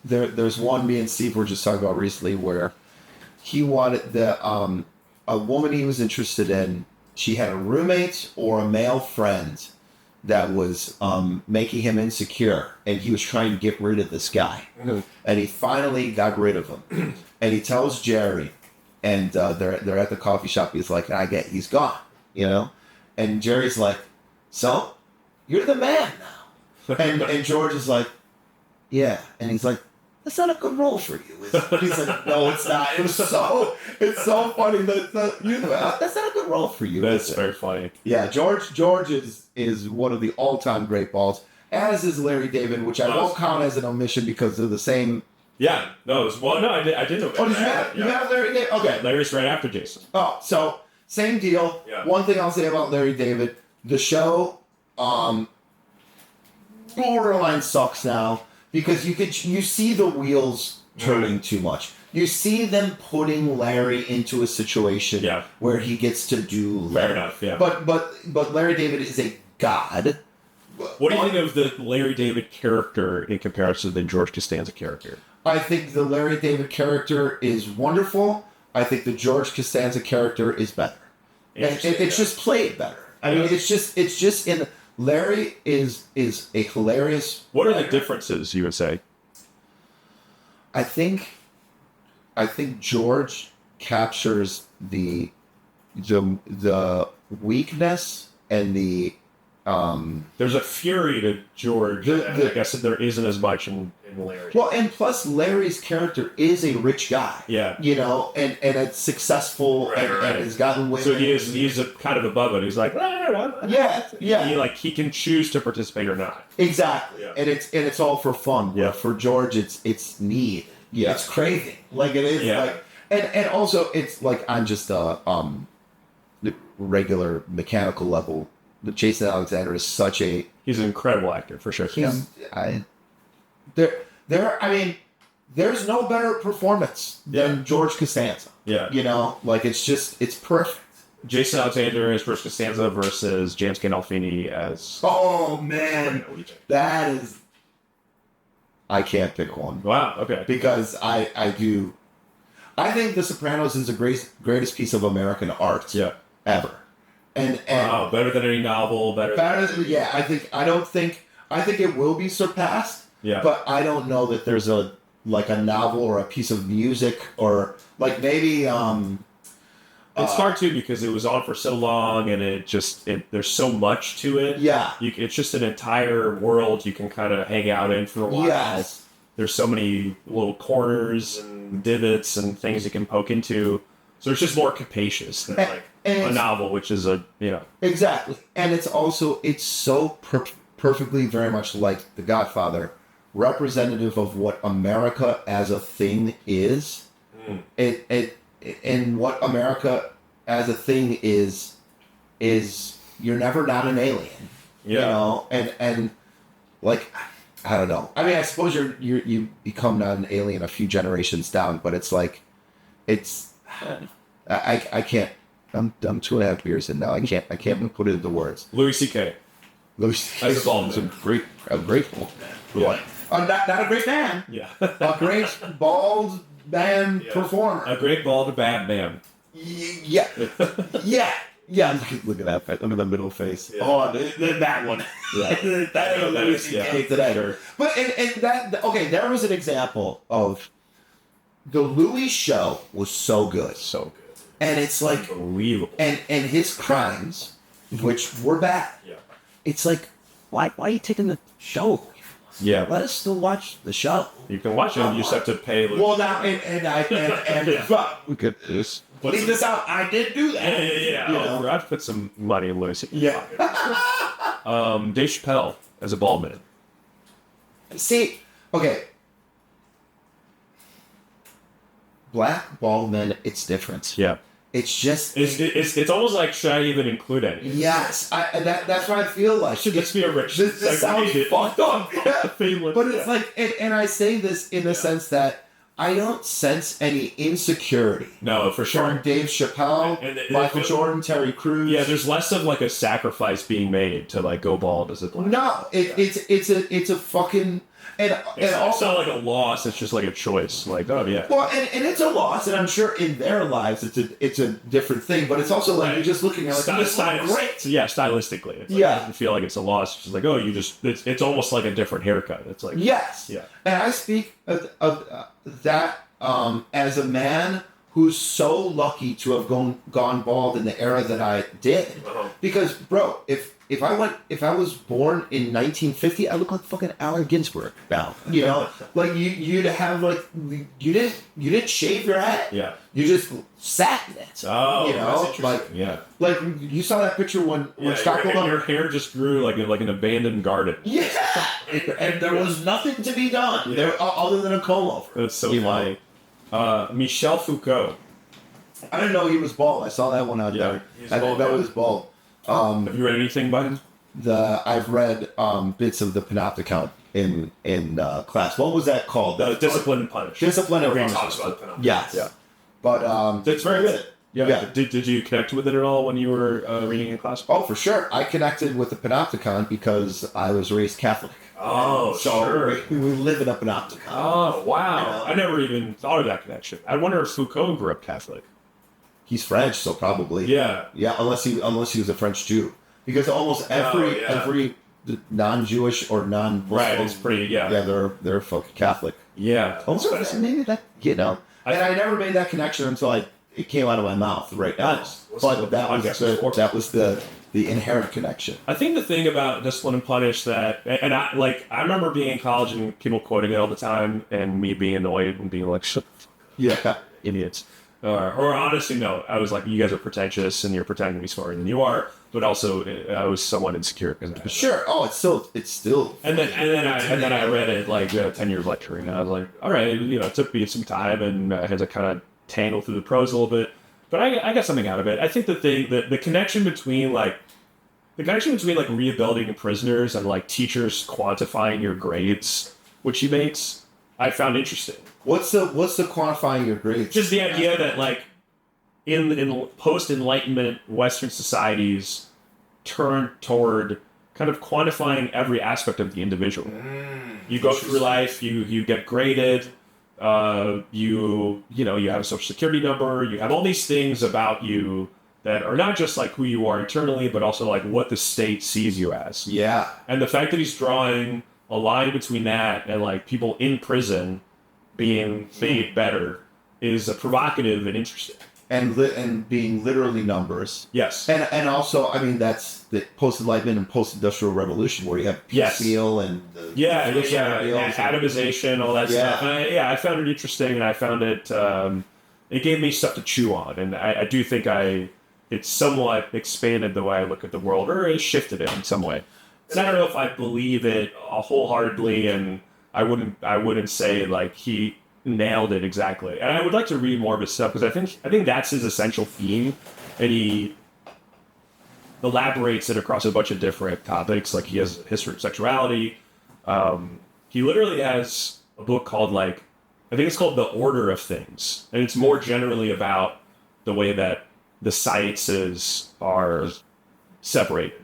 there's one me and Steve were just talking about recently where he wanted a woman he was interested in. She had a roommate or a male friend that was making him insecure, and he was trying to get rid of this guy. Mm-hmm. And he finally got rid of him. And he tells Jerry, and they're at the coffee shop. He's like, he's gone, And Jerry's like, so you're the man now. And George is like, yeah. And he's like, that's not a good role for you. Is it? He's like, no, it's not. It's so funny that that's not a good role for you. That's very funny. Yeah, George is one of the all-time great balls, as is Larry David, which I won't count as an omission because they're the same. Yeah, no, I didn't know. Oh, did you have Larry David? Okay. Larry's right after Jason. Oh, so same deal. Yeah. One thing I'll say about Larry David, the show borderline sucks now because you see the wheels turning too much. You see them putting Larry into a situation where he gets to do Larry. Fair enough, yeah. But Larry David is a god. What do you think of the Larry David character in comparison to the George Costanza character? I think the Larry David character is wonderful. I think the George Costanza character is better. It's just played better. I mean, it's just in Larry is a hilarious. What are the differences you would say? I think George captures the weakness and the there's a fury to George. I guess there isn't as much in Larry. Well, and plus Larry's character is a rich guy. Yeah. You know, and it's successful and has gotten women. So he's a kind of above it. He's like, yeah. He can choose to participate or not. Exactly. Yeah. And it's all for fun. Yeah. For George, it's need. Yeah. It's craving. Like it is. Yeah. Like, and also it's like on just the regular mechanical level. Jason Alexander is such a... He's an incredible actor, for sure. There's no better performance than George Costanza. Yeah. You know, like it's perfect. Jason Alexander as George Costanza versus James Gandolfini as... Oh, man. That is... I can't pick one. Wow, okay. Because I think The Sopranos is the greatest piece of American art ever. And wow, better than any novel, better yeah, I think it will be surpassed. Yeah. But I don't know that there's a novel or a piece of music or like maybe it's hard too because it was on for so long and there's so much to it. Yeah. It's just an entire world you can kind of hang out in for a while. Yes. There's so many little corners and divots and things you can poke into. So it's just more capacious than a novel, which is Exactly. And it's so perfectly very much like The Godfather, representative of what America as a thing is. And what America as a thing is you're never not an alien. Yeah. You know, and like I don't know. I mean, I suppose you become not an alien a few generations down, but it's like I can't. I'm 2.5 beers in now. I can't put it into words. Louis C.K. As a bald man. I'm grateful. Yeah. Not a great man. Yeah. A great bald man performer. A great bald bad man. Yeah. Yeah. Look at that. Look at the middle face. Yeah. Oh, that one. Yeah. That is Louis C.K. today. Sure. But and that there was an example of the Louis show was so good. So good. And it's like unbelievable. And his crimes, which were bad. Yeah. It's like, why are you taking the show? Yeah. Let us still watch the show. You can watch it. You just have to pay. Well, now look at this. Leave this out. I did do that. Yeah. I have to put some money in Louis. Yeah. Dave Chappelle as a bald man. See, okay. Black bald men, it's different. Yeah. It's just... It's almost like, should I even include any? Yes. That's what I feel like. Should this be a rich... This sounds fucked up. Yeah. But it's like... And I say this in the sense that I don't sense any insecurity. No, for sure. From Dave Chappelle, Michael Jordan, Terry Crews. Yeah, there's less of like a sacrifice being made to like go bald as a black. No, it's a fucking... It's also not like a loss. It's just like a choice. Like, oh yeah. Well, and it's a loss, and I'm sure in their lives it's a different thing. But it's also like you're just looking at like great. Yeah, stylistically. It doesn't feel like it's a loss. It's just like it's almost like a different haircut. It's like yes. Yeah. And I speak of that as a man who's so lucky to have gone bald in the era that I did. Because, bro, if I was born in 1950, I look like fucking Allen Ginsberg now. You know, like you'd have like you didn't shave your head. Yeah. You just sat in it. Oh, you know, that's like like you saw that picture when Stockholm. Your hair just grew like an abandoned garden. Yeah, and there was nothing to be done there other than a comb over. That's so funny. Michel Foucault. I didn't know he was bald. I saw that one out there. I think that was bald. Have you read anything by him? I've read bits of the Panopticon in class. What was that called? Discipline and Punish. Discipline and Punish. Talks about Panopticon. Yes. Yeah. But it's very good. Yeah. Did you connect with it at all when you were reading in class? Oh, for sure. I connected with the Panopticon because I was raised Catholic. Oh, so sure. We live in a Panopticon. Oh, wow. You know? I never even thought of that connection. I wonder if Foucault grew up Catholic. He's French, so probably. Yeah. Yeah, unless he was a French Jew. Because almost every non-Jewish or non-Muslim, right, it's pretty, they're fucking Catholic. Yeah. Also, maybe that, you know. And I never made that connection until it came out of my mouth right now. But that was the inherent connection. I think the thing about Discipline and Punish and I remember being in college and people quoting it all the time and me being annoyed and being like, shut the fuck up, idiots. Or honestly, no, I was like, you guys are pretentious and you're pretending to be smarter than you are. But also, I was somewhat insecure because sure. Oh, it's still. And then I read it like 10 years later, and I was like, all right, you know, it took me some time and I had to kind of tangle through the prose a little bit, but I got something out of it. I think the connection between rehabilitating prisoners and like teachers quantifying your grades, which he makes, I found interesting. What's the quantifying your grades? Just the idea that like in post-Enlightenment Western societies turn toward kind of quantifying every aspect of the individual. You go through life, you get graded, you have a social security number, you have all these things about you that are not just like who you are internally, but also like what the state sees you as. Yeah. And the fact that he's drawing a line between that and like people in prison being made better is provocative and interesting. And being literally numbers. Yes. And also, I mean, that's the post-Enlightenment and post-Industrial Revolution where you have piecemeal and atomization, all that stuff. And I found it interesting, and I found it gave me stuff to chew on, and I do think it somewhat expanded the way I look at the world, or it shifted it in some way. And I don't know if I believe it wholeheartedly, and I wouldn't say like he nailed it exactly. And I would like to read more of his stuff because I think that's his essential theme, and he elaborates it across a bunch of different topics. Like he has a history of sexuality. He literally has a book called I think it's called The Order of Things, and it's more generally about the way that the sciences are separated.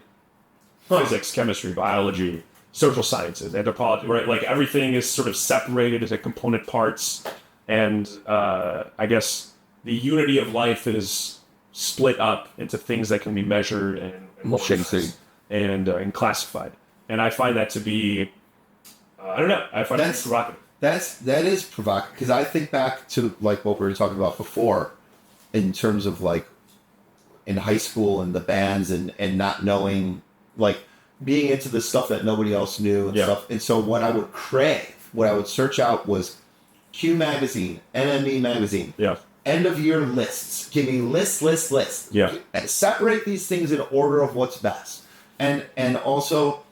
Physics, chemistry, biology, social sciences, anthropology, right? Like everything is sort of separated into component parts, and I guess the unity of life is split up into things that can be measured and classified. And I find that to be, I don't know, I find that provocative. That is provocative, because I think back to like what we were talking about before, in terms of like in high school and the bands and not knowing, like being into the stuff that nobody else knew and stuff. And so what I would crave, what I would search out was Q Magazine, NME Magazine, end of year lists. Give me lists. Yeah. And separate these things in order of what's best. And also,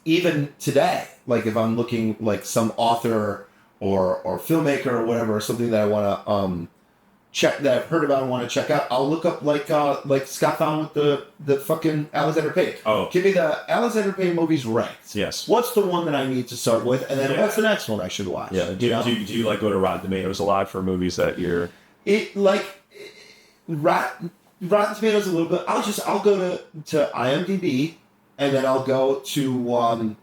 even today, like if I'm looking like some author or filmmaker or whatever, something that I want to check, that I've heard about and want to check out, I'll look up like Scott found with the fucking Alexander Payne. Oh. Give me the Alexander Payne movies ranked. Yes. What's the one that I need to start with, and then what's the next one I should watch? Yeah. Do you like go to Rotten Tomatoes a lot for movies that you're? Rotten Tomatoes a little bit. I'll go to IMDb, and then I'll go to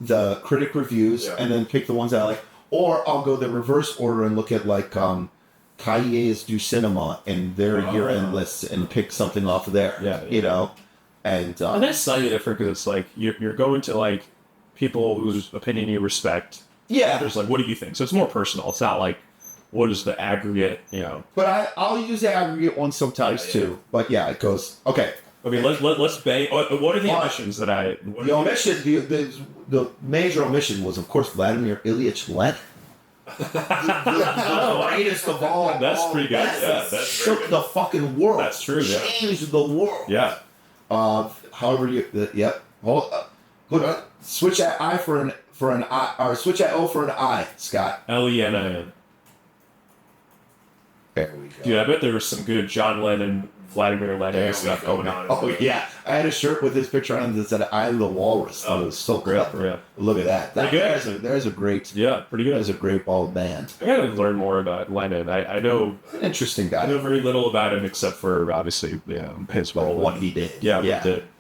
the critic reviews, and then pick the ones that I like. Or I'll go the reverse order and look at like Cahiers du Cinema and their year-end lists and pick something off of there. Yeah. You know, and that's slightly different because it's like you're going to like people whose opinion you respect. Yeah. There's like, what do you think? So it's more personal. It's not like what is the aggregate, But I'll use the aggregate one sometimes too. But yeah, it goes, okay. Okay, let's bang. What are the omissions that I... The omission, the major omission was, of course, Vladimir Ilyich Lenin. the greatest of all. That's pretty good. Yeah, that's shook the fucking world. That's true. Yeah. Changed the world. Yeah. However, yep. Hold on. Switch that I for an I, or switch that O for an I, Scott. Lenin. There we go. Dude, I bet there was some good John Lennon, Vladimir Lenin stuff going on. Oh yeah, I had a shirt with his picture on it that said "I am the Walrus." Oh, it was so great. Yeah. Look at that. There's a great. Yeah, pretty good. There's a great bald band. I gotta learn more about Lenin. I know interesting guy. I know very little about him except for obviously his role. What he did. Yeah.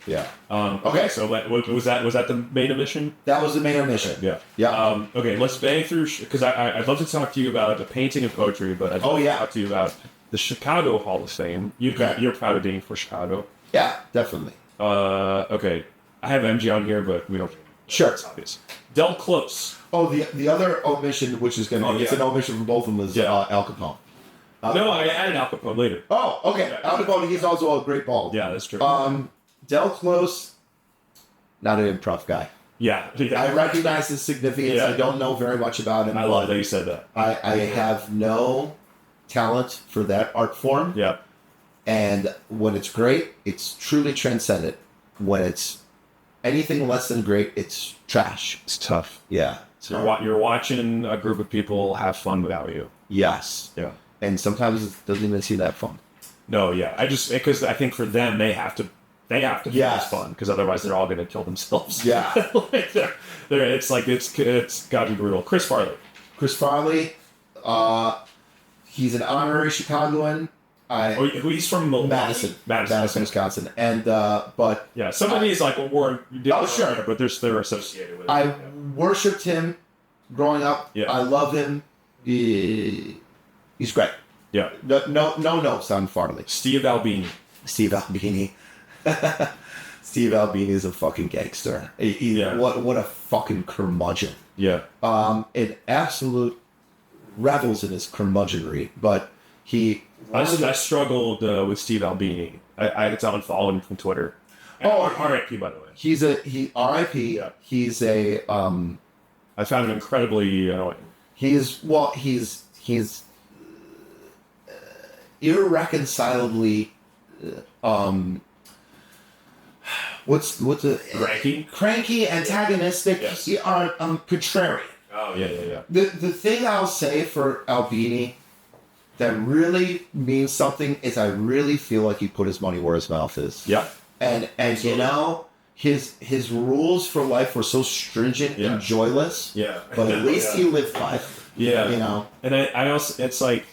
Yeah. Okay, so was that the main omission? That was the main omission. Yeah. Yeah. Okay, let's bang through because I'd love to talk to you about the painting and poetry, but I'd love to talk to you about the Chicago Hall of Fame. You're proud of being for Chicago. Yeah, definitely. Okay. I have MG on here, but we don't. Sure. It's obvious. Del Close. Oh, the other omission, which is going to be, it's an omission for both of them, is Al Capone. No, I added Al Capone later. Oh, okay. Yeah. Al Capone, he's also a great bald. Yeah, that's true. Del Close, not an improv guy. Yeah. I recognize his significance. Yeah. I don't know very much about him. I love that you said that. I have no talent for that art form. Yeah. And when it's great, it's truly transcendent. When it's anything less than great, it's trash. It's tough. Yeah. So you're watching a group of people have fun without you. Yes. Yeah. And sometimes it doesn't even seem that fun. No, yeah. Because I think for them, they have to be this fun because otherwise they're all going to kill themselves. Yeah. It's got to be brutal. Chris Farley. He's an honorary Chicagoan. He's from Madison, Wisconsin, and but yeah, some of these like sure, but they're associated with it. I worshipped him growing up. Yeah. I love him. He's great. Yeah. No notes on Farley. Steve Albini. Steve Albini is a fucking gangster. What a fucking curmudgeon. Yeah. It absolute revels in his curmudgeonry, but he. I struggled with Steve Albini. I had to unfollow him from Twitter. R.I.P. by the way. He's R.I.P. Yeah. He's a. I found him incredibly annoying. He's irreconcilably. What's the cranky, antagonistic, yes. Contrarian. Oh yeah. The thing I'll say for Albini that really means something is I really feel like he put his money where his mouth is. Yeah. And his rules for life were so stringent and joyless. Yeah. But at least he lived by them. Yeah. And I also it's like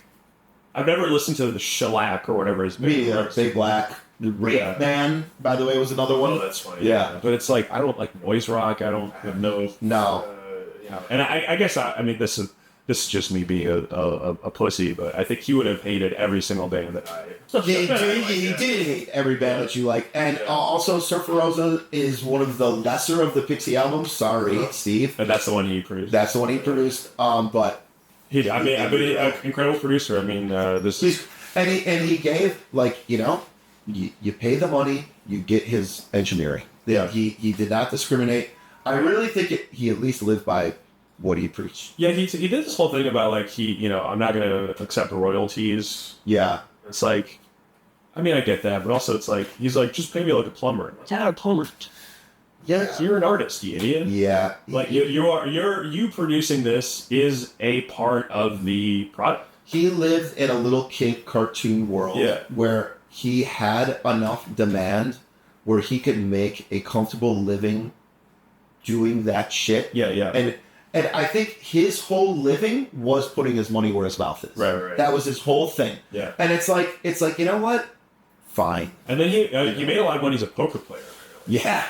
I've never listened to the Shellac or whatever his Big Black. The Rape Man, by the way, was another one. Oh, that's funny. Yeah. But it's like I don't like noise rock. I don't have no. And I guess I mean this is just me being a pussy, but I think he would have hated every single band that I. He did hate every band that you like, and also Surfer Rosa is one of the lesser of the Pixie albums. Sorry, Steve. And that's the one he produced. That's the one he produced. But he, I mean, an incredible producer. I mean, he gave you pay the money, you get his engineering. Yeah, he did not discriminate. I really think he at least lived by what he preached. Yeah, he did this whole thing about like I'm not going to accept royalties. Yeah, it's like, I mean, I get that, but also it's like he's like, just pay me like a plumber. Yeah, a plumber. Yeah, you're an artist, you idiot. Yeah, like you producing this is a part of the product. He lived in a little kink cartoon world where he had enough demand where he could make a comfortable living doing that shit. Yeah. And I think his whole living was putting his money where his mouth is. Right. That was his whole thing. Yeah. And it's like you know what? Fine. And then he made a lot of money as a poker player. Yeah,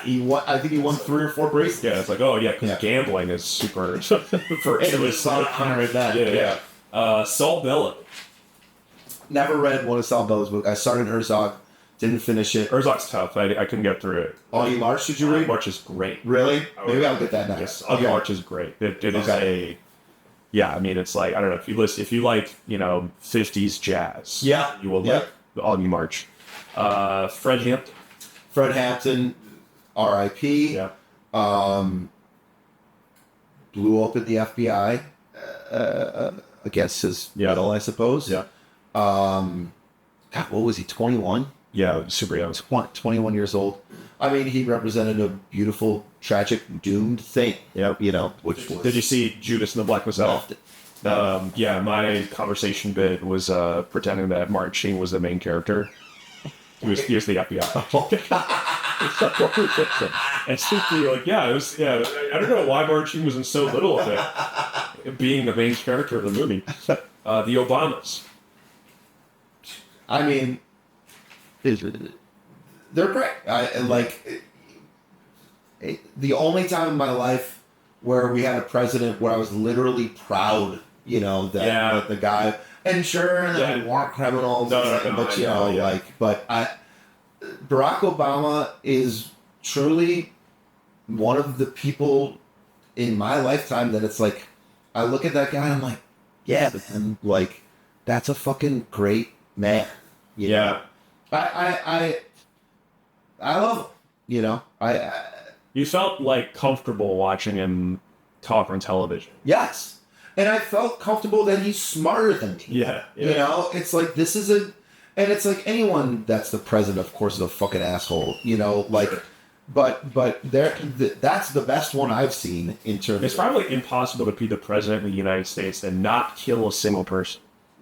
I think he won 3 or 4 bracelets. Yeah, it's like, because gambling is super for it was honoring that. Yeah. Saul Bellow. Never read one of Saul Bellow's books. I started Herzog, didn't finish it. Herzog's tough. I couldn't get through it. On March, did you read? March is great. Really? Maybe I'll get that next. Yes, March is great. It is Yeah, I mean, it's like, I don't know, if you like, 50s jazz. Yeah. You will like On You March. Fred Hampton. Fred Hampton, R.I.P. Yeah. Blew up at the FBI against his will, I suppose. Yeah. God, what was he, 21? Yeah, super young. 21 years old. I mean, he represented a beautiful, tragic, doomed thing. Yep. Which was... Did you see Judas and the Black Messiah? No. Yeah, my conversation bit was pretending that Martin Sheen was the main character. He was the FBI. And simply like, it was, I don't know why Martin Sheen was in so little of it, being the main character of the movie. The Obamas. I mean, they're great. The only time in my life where we had a president where I was literally proud, that the guy, and sure, that war criminals, but Barack Obama is truly one of the people in my lifetime that it's like, I look at that guy and I'm like, and like, that's a fucking great man. I love him. You felt like comfortable watching him talk on television. Yes. And I felt comfortable that he's smarter than me. Yeah. It's like, and it's like anyone that's the president, of course, is a fucking asshole, Sure. But that's the best one I've seen in terms. It's probably impossible to be the president of the United States and not kill a single person.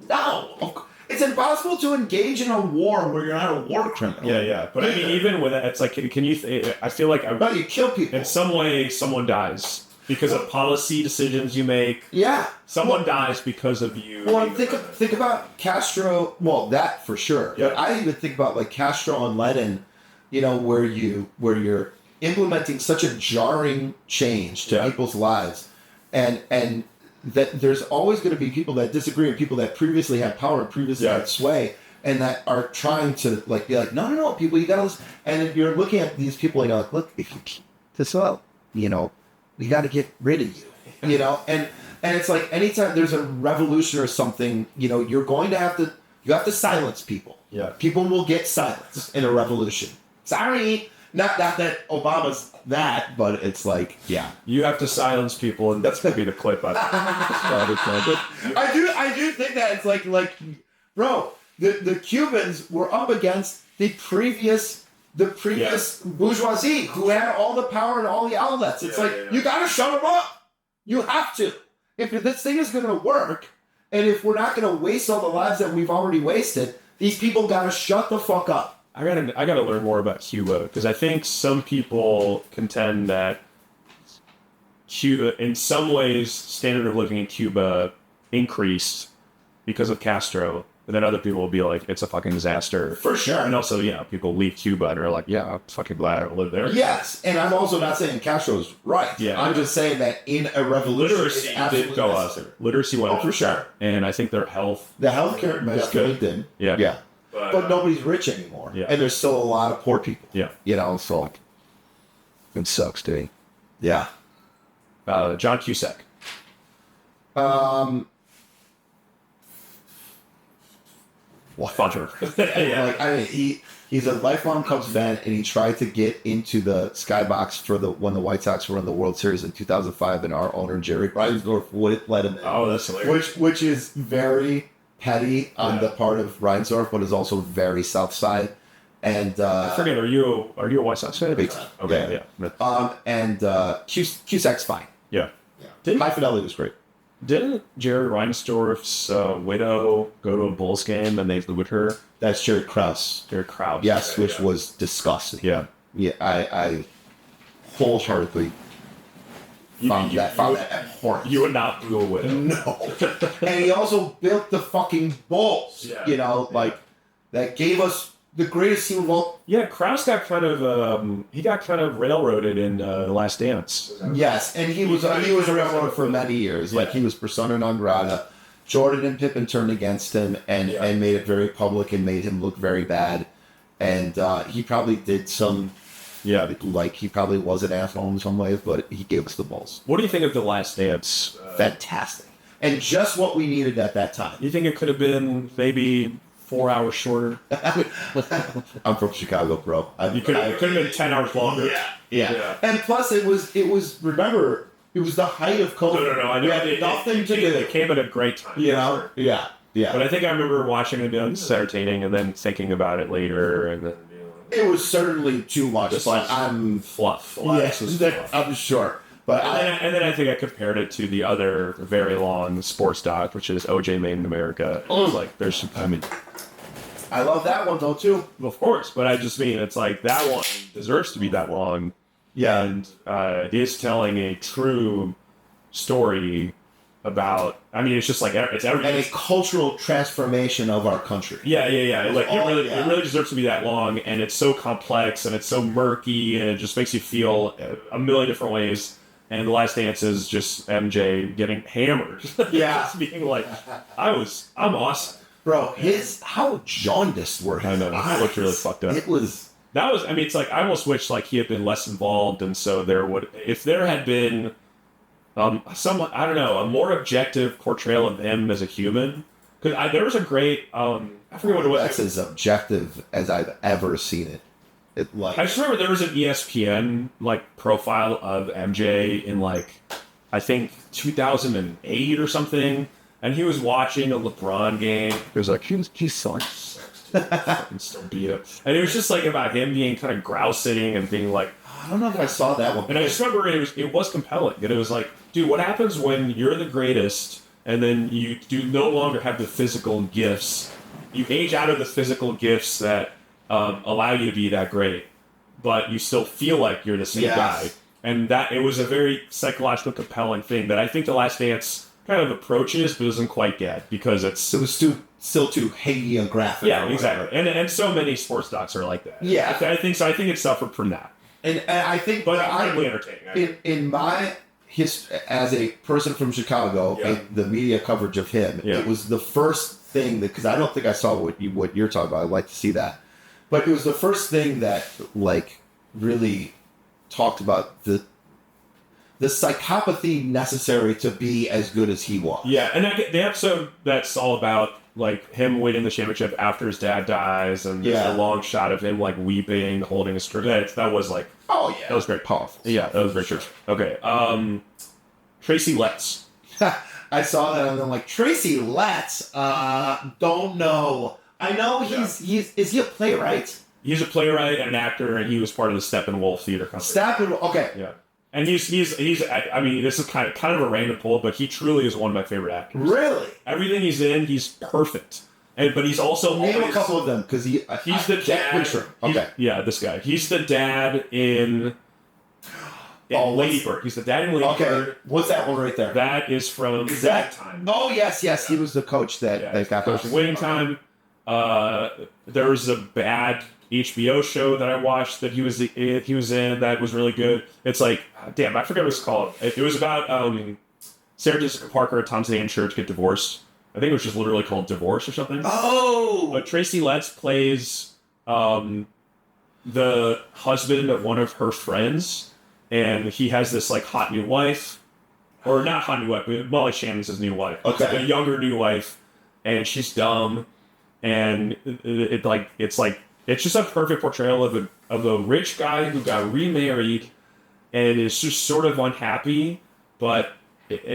No, it's impossible to engage in a war where you're not a war criminal. Yeah. But I mean, even with that, it's like, can you? I feel like you kill people in some way. Someone dies because of policy decisions you make. Yeah, someone dies because of you. Well, think about Castro. Well, that for sure. Yeah. But I even think about like Castro and Lenin. Where you're implementing such a jarring change to people's lives, and that there's always going to be people that disagree and people that previously had power and previously had sway and that are trying to be like, no, people, you gotta listen. And you're looking at these people and you're like, look, if you keep this up, we got to get rid of you, and it's like anytime there's a revolution or something, you're going to have to silence people. Yeah. People will get silenced in a revolution. Sorry. Not that Obama's that, but it's like, you have to silence people, and that's gonna be the clip. I do think that it's like, bro, the Cubans were up against the previous bourgeoisie who had all the power and all the outlets. It's you gotta shut them up. You have to. If this thing is gonna work, and if we're not gonna waste all the lives that we've already wasted, these people gotta shut the fuck up. I gotta learn more about Cuba, because I think some people contend that Cuba, in some ways, standard of living in Cuba increased because of Castro, but then other people will be like, it's a fucking disaster. For sure. And also, people leave Cuba and are like, I'm fucking glad I live there. Yes, and I'm also not saying Castro's right. Yeah. I'm just saying that in a revolution, literacy did go up. Literacy went up. For sure. And I think their health... The healthcare is good. Yeah. But nobody's rich anymore. Yeah. And there's still a lot of poor people. Yeah. So it sucks, dude. Yeah. John Cusack. Funcher. He's a lifelong Cubs fan, and he tried to get into the skybox for when the White Sox won the World Series in 2005, and our owner Jerry Reinsdorf wouldn't let him in. Oh, that's hilarious. Which is very petty on the part of Reinsdorf, but is also very South Side. And I forget, are you a White Sox fan? Okay, yeah. And Cusack's fine. Yeah. High Fidelity was great. Didn't Jerry Reinsdorf's widow go to a Bulls game and they lived with her? That's Jared Krause. Yes, which was disgusting. Yeah. Yeah, I wholeheartedly found that abhorrent. You would not do a widow. No. And he also built the fucking Bulls. Yeah. That gave us the greatest team of all. Yeah, Krause got kind of railroaded in The Last Dance. Yes, and he was a railroad for many years. Yeah. He was persona non grata. Jordan and Pippen turned against him and made it very public and made him look very bad. And he probably did some. Yeah, he probably was an asshole in some ways, but he gave us the Bulls. What do you think of The Last Dance? Fantastic. and just what we needed at that time. You think it could have been maybe 4 hours shorter? I'm from Chicago, bro. It could have been 10 hours longer. Yeah. And plus, it was. Remember, it was the height of COVID. No. I know. We had nothing to do. It came at a great time. You know? Sure. Yeah. But I think I remember watching it and being, this is entertaining, and then thinking about it later, and then it was certainly too much. But I'm fluff. I'm sure. But and then I think I compared it to the other very long sports doc, which is OJ Made in America. It was like, I love that one though too. Of course, but I just mean it's like that one deserves to be that long. Yeah, and it is telling a true story about. I mean, it's just like it's everything. And a cultural transformation of our country. Yeah. Like it really deserves to be that long, and it's so complex and it's so murky, and it just makes you feel a million different ways. And The Last Dance is just MJ getting hammered. Yeah, just being like, I'm awesome, bro. How jaundiced were his eyes? It looked really fucked up. I mean, it's like I almost wish like he had been less involved, and so if there had been somewhat, I don't know, a more objective portrayal of him as a human. Because there was a great, I forget what it was. That's as objective as I've ever seen it. I just remember there was an ESPN like profile of MJ in like I think 2008 or something, and he was watching a LeBron game. He was like, he sucks. Fucking still beat him, and it was just like about him being kind of grousing and being like, I don't know if I saw that one. And I just remember it was compelling, and it was like, dude, what happens when you're the greatest, and then you do no longer have the physical gifts? You age out of the physical gifts that allow you to be that great, but you still feel like you're the same guy. And that it was a very psychological, compelling thing that I think The Last Dance kind of approaches, but doesn't quite get because it was still too hagiographic. Yeah, exactly. And so many sports docs are like that. Yeah, I think so. I think it suffered from that. And I think, but incredibly entertaining. In my history as a person from Chicago, and the media coverage of him, it was the first thing because I don't think I saw what you're talking about. I'd like to see that. But it was the first thing that, like, really talked about the psychopathy necessary to be as good as he was. Yeah, and the episode that's all about, like, him winning the championship after his dad dies, and there's a long shot of him, like, weeping, holding a skirt. That was, like... Oh, yeah. That was very powerful. Yeah, that was very true. Okay, Tracy Letts. I saw that, and I'm like, Tracy Letts? Don't know. I know is he a playwright? He's a playwright and an actor, and he was part of the Steppenwolf Theater Company. Steppenwolf, okay. Yeah. And he's I mean, this is kind of a random pull, but he truly is one of my favorite actors. Really? Everything he's in, he's perfect. But he's also name a couple of them, because he's the dad. Okay. Yeah, this guy. He's the dad in Lady Bird. He's the dad in Lady Bird. What's that one right there? That is from Winning Time. Oh, yes. He was the coach that got coach Winning Time. There was a bad HBO show that I watched that he was in that was really good. It's like, damn, I forget what it's called. It was about Sarah Jessica Parker and Tom Zane Church get divorced. I think it was just literally called Divorce or something. Oh! But Tracy Letts plays the husband of one of her friends, and he has this like hot new wife, or not hot new wife, but Molly Shannon's his new wife. Okay. It's like a younger new wife, and she's dumb, and it's just a perfect portrayal of a rich guy who got remarried and is just sort of unhappy, but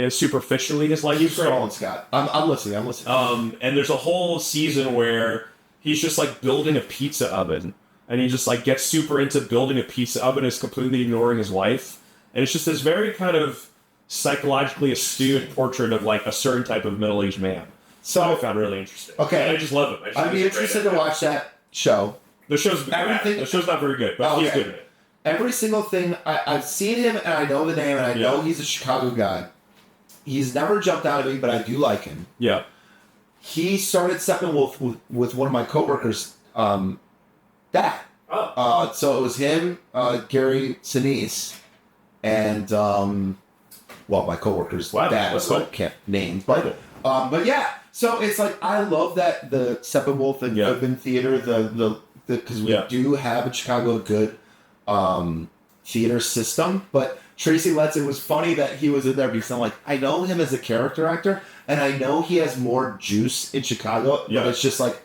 superficially his life. Keep scrolling, Scott. I'm listening. And there's a whole season where he's just like building a pizza oven, and he just like gets super into building a pizza oven, is completely ignoring his wife, and it's just this very kind of psychologically astute portrait of like a certain type of middle-aged man. So I found really interesting. Okay, and I just love him. I'd be interested to watch that show. The show's not very good, but he's good at it. Every single thing I've seen him, and I know the name, and I know he's a Chicago guy. He's never jumped out at me, but I do like him. Yeah. He started Steppenwolf with one of my coworkers' dad. Oh. So it was him, Gary Sinise, and my coworker's dad. So I can't name, but yeah. So it's like I love that the Steppenwolf and Urban Theater, because we do have in Chicago a good theater system, but Tracy Letts. It was funny that he was in there because I'm like, I know him as a character actor, and I know he has more juice in Chicago. Yeah. But it's just like,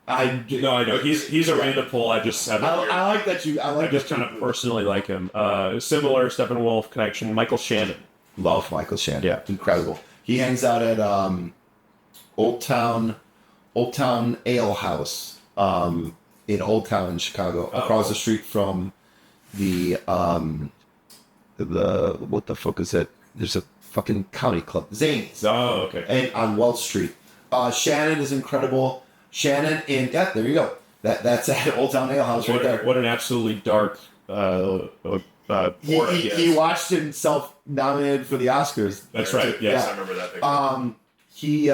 I know he's a random pull. I just have. I like that you. I just kind of personally like him. Similar Steppenwolf connection. Michael Shannon. Love Michael Shannon. Yeah, incredible. He hangs out at Old Town Ale House in Old Town in Chicago, across the street from the what the fuck is it? There's a fucking comedy club, Zany's. Oh, okay. And on Wall Street. Shannon is incredible. Shannon in there you go. That's at Old Town Ale House right there. What an absolutely dark. He watched himself nominated for the Oscars. That's right. Yes, yeah. I remember that. He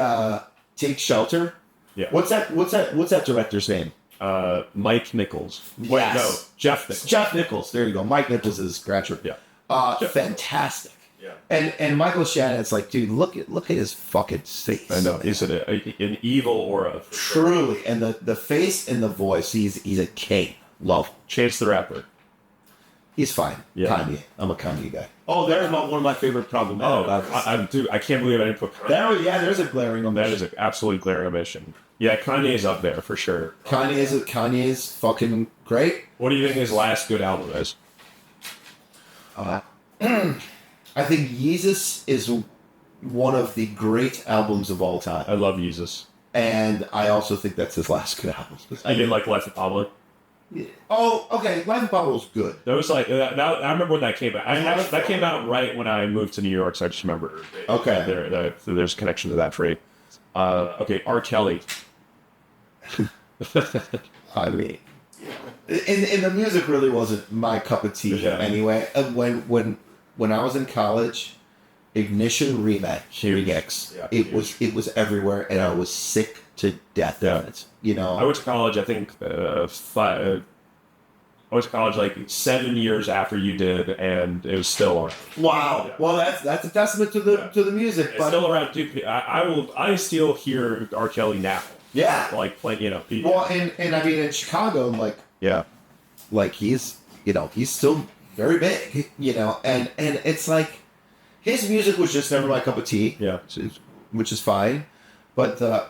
takes shelter. Yeah. What's that director's name? Mike Nichols. Wait, no, Jeff Nichols. Jeff Nichols. There you go. Mike Nichols is graduate. Yeah. Fantastic. Yeah. And Michael Shannon, it's like, dude, look at his fucking face. I know. He's an evil aura. Truly. And the face and the voice, he's a king. Love him. Chance the Rapper. He's fine. Yeah. Kanye. I'm a Kanye guy. Oh, there's one of my favorite problems. I can't believe I didn't put Kanye. There's a glaring omission. That is an absolute glaring omission. Yeah, Kanye's up there for sure. Kanye's fucking great. What do you think his last good album is? I think Yeezus is one of the great albums of all time. I love Yeezus. And I also think that's his last good album. I did like Life of Pablo. Oh, okay. Life of Pablo was good. That was like I remember when that came out. That came out right when I moved to New York, so I just remember. Okay. There's a connection to that for you. Okay, R. Kelly. I mean, and the music really wasn't my cup of tea anyway. When I was in college, Ignition remix. Yeah, it was everywhere, and I was sick to death of it. You know, I went to college. I think I went to college like 7 years after you did, and it was still on. Wow. Yeah. Well, that's a testament to the music. It's still around. Dude, I still hear R. Kelly now. Yeah. Like people. Well, and I mean in Chicago, like he's still very big, and it's like his music was just never my cup of tea. Yeah. Which is fine, but it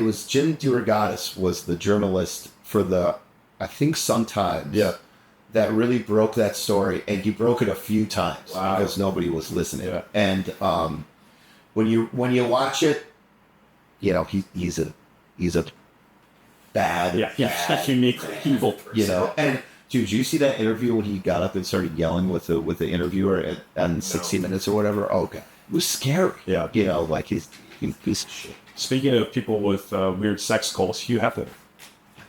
was Jim DeRogatis was the journalist for I think Sun-Times. Yeah. That really broke that story, and he broke it a few times because nobody was listening. Yeah. And when you watch it, he's a bad, bad, unique evil person. And dude, you see that interview when he got up and started yelling with the interviewer at 60 Minutes or whatever? Oh, okay, it was scary. Yeah, like he's a piece of shit. Speaking of people with weird sex cults, Hugh Hefner.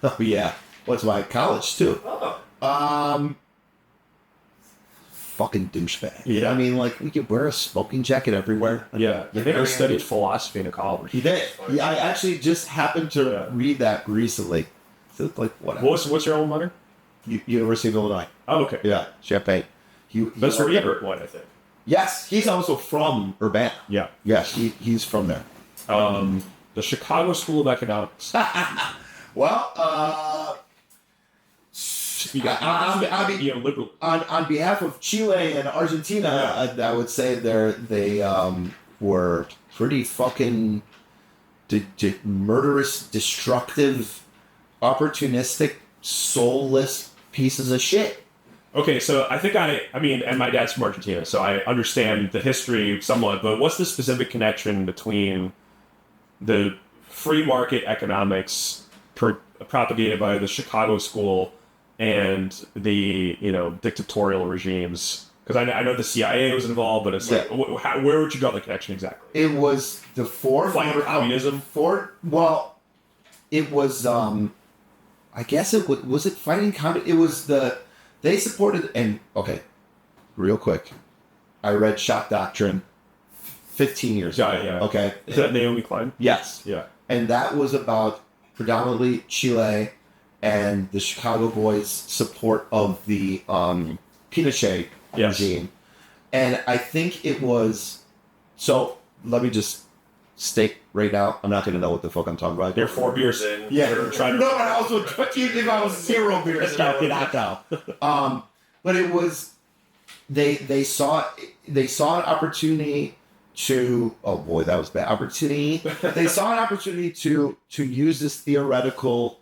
Oh yeah, what's my college too? Fucking douchebag. Yeah. I mean, like, we could wear a smoking jacket everywhere. Yeah. I think I studied philosophy in college. He did. Yeah, I actually just happened to read that recently. So, like, whatever. What's your alma mater? University of Illinois. Oh, okay. Yeah, Champaign. That's where Ebert went, I think. Yes, he's also from Urbana. Yeah. Yes, he's from there. The Chicago School of Economics. Well, on behalf of Chile and Argentina, I would say they were pretty fucking murderous, destructive, opportunistic, soulless pieces of shit. Okay, so I think I mean, and my dad's from Argentina, so I understand the history somewhat, but what's the specific connection between the free market economics propagated by the Chicago School and the dictatorial regimes? Because I know the CIA was involved, but it's like, where would you draw the connection exactly? It was the fighting communism. It was I guess was it fighting communism? It was they supported real quick. I read Shock Doctrine 15 years ago. Yeah. Okay. Is that Naomi Klein? Yes. Yeah. And that was about predominantly Chile and the Chicago Boys' support of the Pinochet regime. And I think it was... So, let me just state right now, I'm not going to know what the fuck I'm talking about. You're 4 beers in. Yeah. But I also... If I was 0 beers in, I would not know. but it was they saw an opportunity to that was bad opportunity. They saw an opportunity to use this theoretical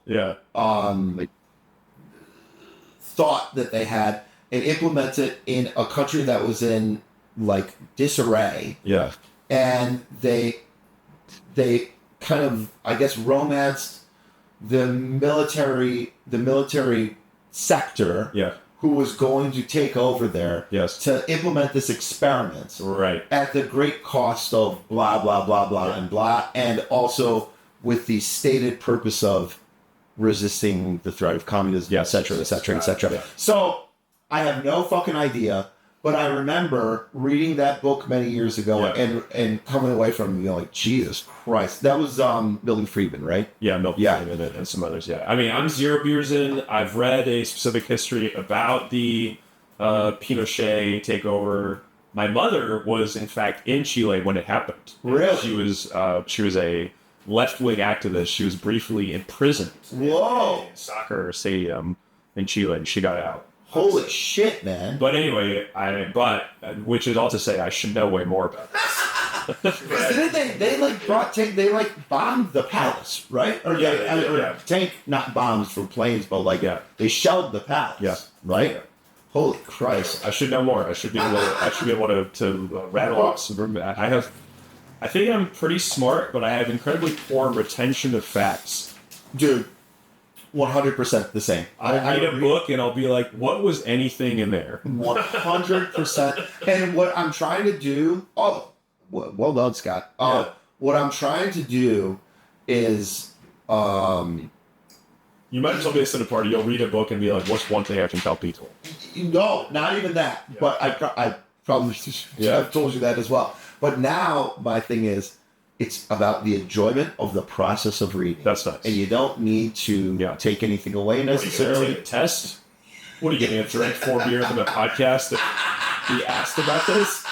thought that they had and implement it in a country that was in like disarray. Yeah. And they kind of, I guess, romanced the military sector who was going to take over there to implement this experiment at the great cost of blah, blah, blah, blah, and blah, and also with the stated purpose of resisting the threat of communism, et cetera, et cetera, et cetera. Yeah. So I have no fucking idea, but I remember reading that book many years ago and coming away from it like, Jesus Christ. That was Milton Friedman, right? Yeah, Milton Friedman and some others, yeah. I mean, I'm 0 beers in. I've read a specific history about the Pinochet takeover. My mother was, in fact, in Chile when it happened. Really? She was a left-wing activist. She was briefly imprisoned in a soccer stadium in Chile, and she got out. Holy shit, man. But anyway, which is all to say I should know way more about this. They bombed the palace, right? Tank, not bombs from planes, but they shelled the palace, right? Yeah. Holy Christ. I should know more. I should be able to rattle off some. I think I'm pretty smart, but I have incredibly poor retention of facts. Dude. 100% the same. I read a book and I'll be like, what was anything in there? 100%. And what I'm trying to do... Oh, well done, Scott. What I'm trying to do is... You might as well be at a party. You'll read a book and be like, what's one thing I can tell people? No, not even that. Yeah. But I probably I've told you that as well. But now my thing is, it's about the enjoyment of the process of reading. That's nice. And you don't need to take anything away necessarily. What, are you take a test? What are you getting to drink 4 beers on a podcast that be asked about this?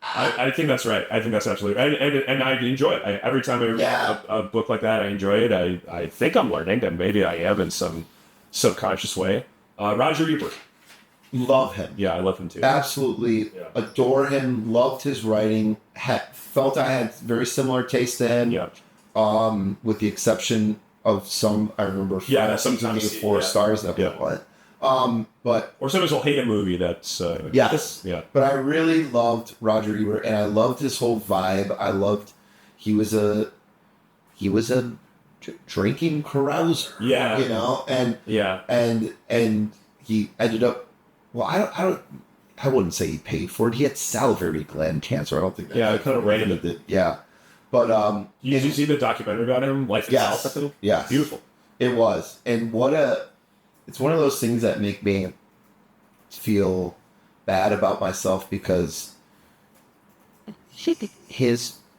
I think that's right. I think that's absolutely right. And I enjoy it. Every time I read a book like that, I enjoy it. I think I'm learning, and maybe I am in some subconscious way. Roger Ebert. Love him. Yeah, I love him too. Absolutely adore him. Loved his writing. Felt I had very similar taste to him. Yeah. With the exception of some, I remember. Sometimes 4 stars that one. But or sometimes we'll hate a movie that's yes. Yeah. But I really loved Roger Ebert, and I loved his whole vibe. I loved he was a drinking carouser. Yeah. You know, and he ended up. Well, I wouldn't say he paid for it. He had salivary gland cancer. I don't think. It kind of ran into it. Yeah, but did you see the documentary about him? Life Itself. Yeah, beautiful. It was, and it's one of those things that make me feel bad about myself because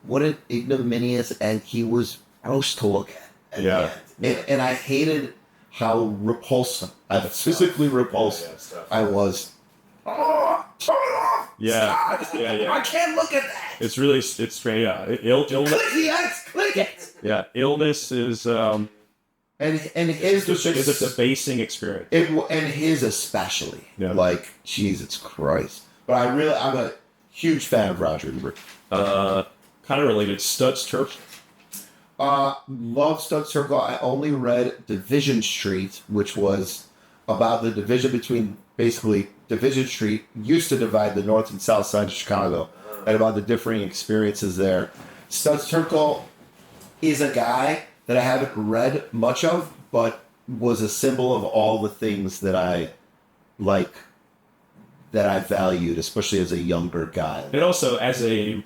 what an ignominious and he was gross to look at. And I hated how repulsive, physically repulsive I was. Oh, turn it off! Yeah. Stop. I can't look at that. It's really, it's strange. Illness. Click it. Yeah, illness is and his is a debasing experience. And his especially. Yeah. Like Jesus Christ. But I'm a huge fan of Roger Ebert. Kind of related, Studs Terkel. Love Studs Terkel. I only read Division Street, which was about the division between, basically, Division Street used to divide the north and south side of Chicago, and about the differing experiences there. Studs Terkel is a guy that I haven't read much of, but was a symbol of all the things that I like, that I valued, especially as a younger guy. And also as I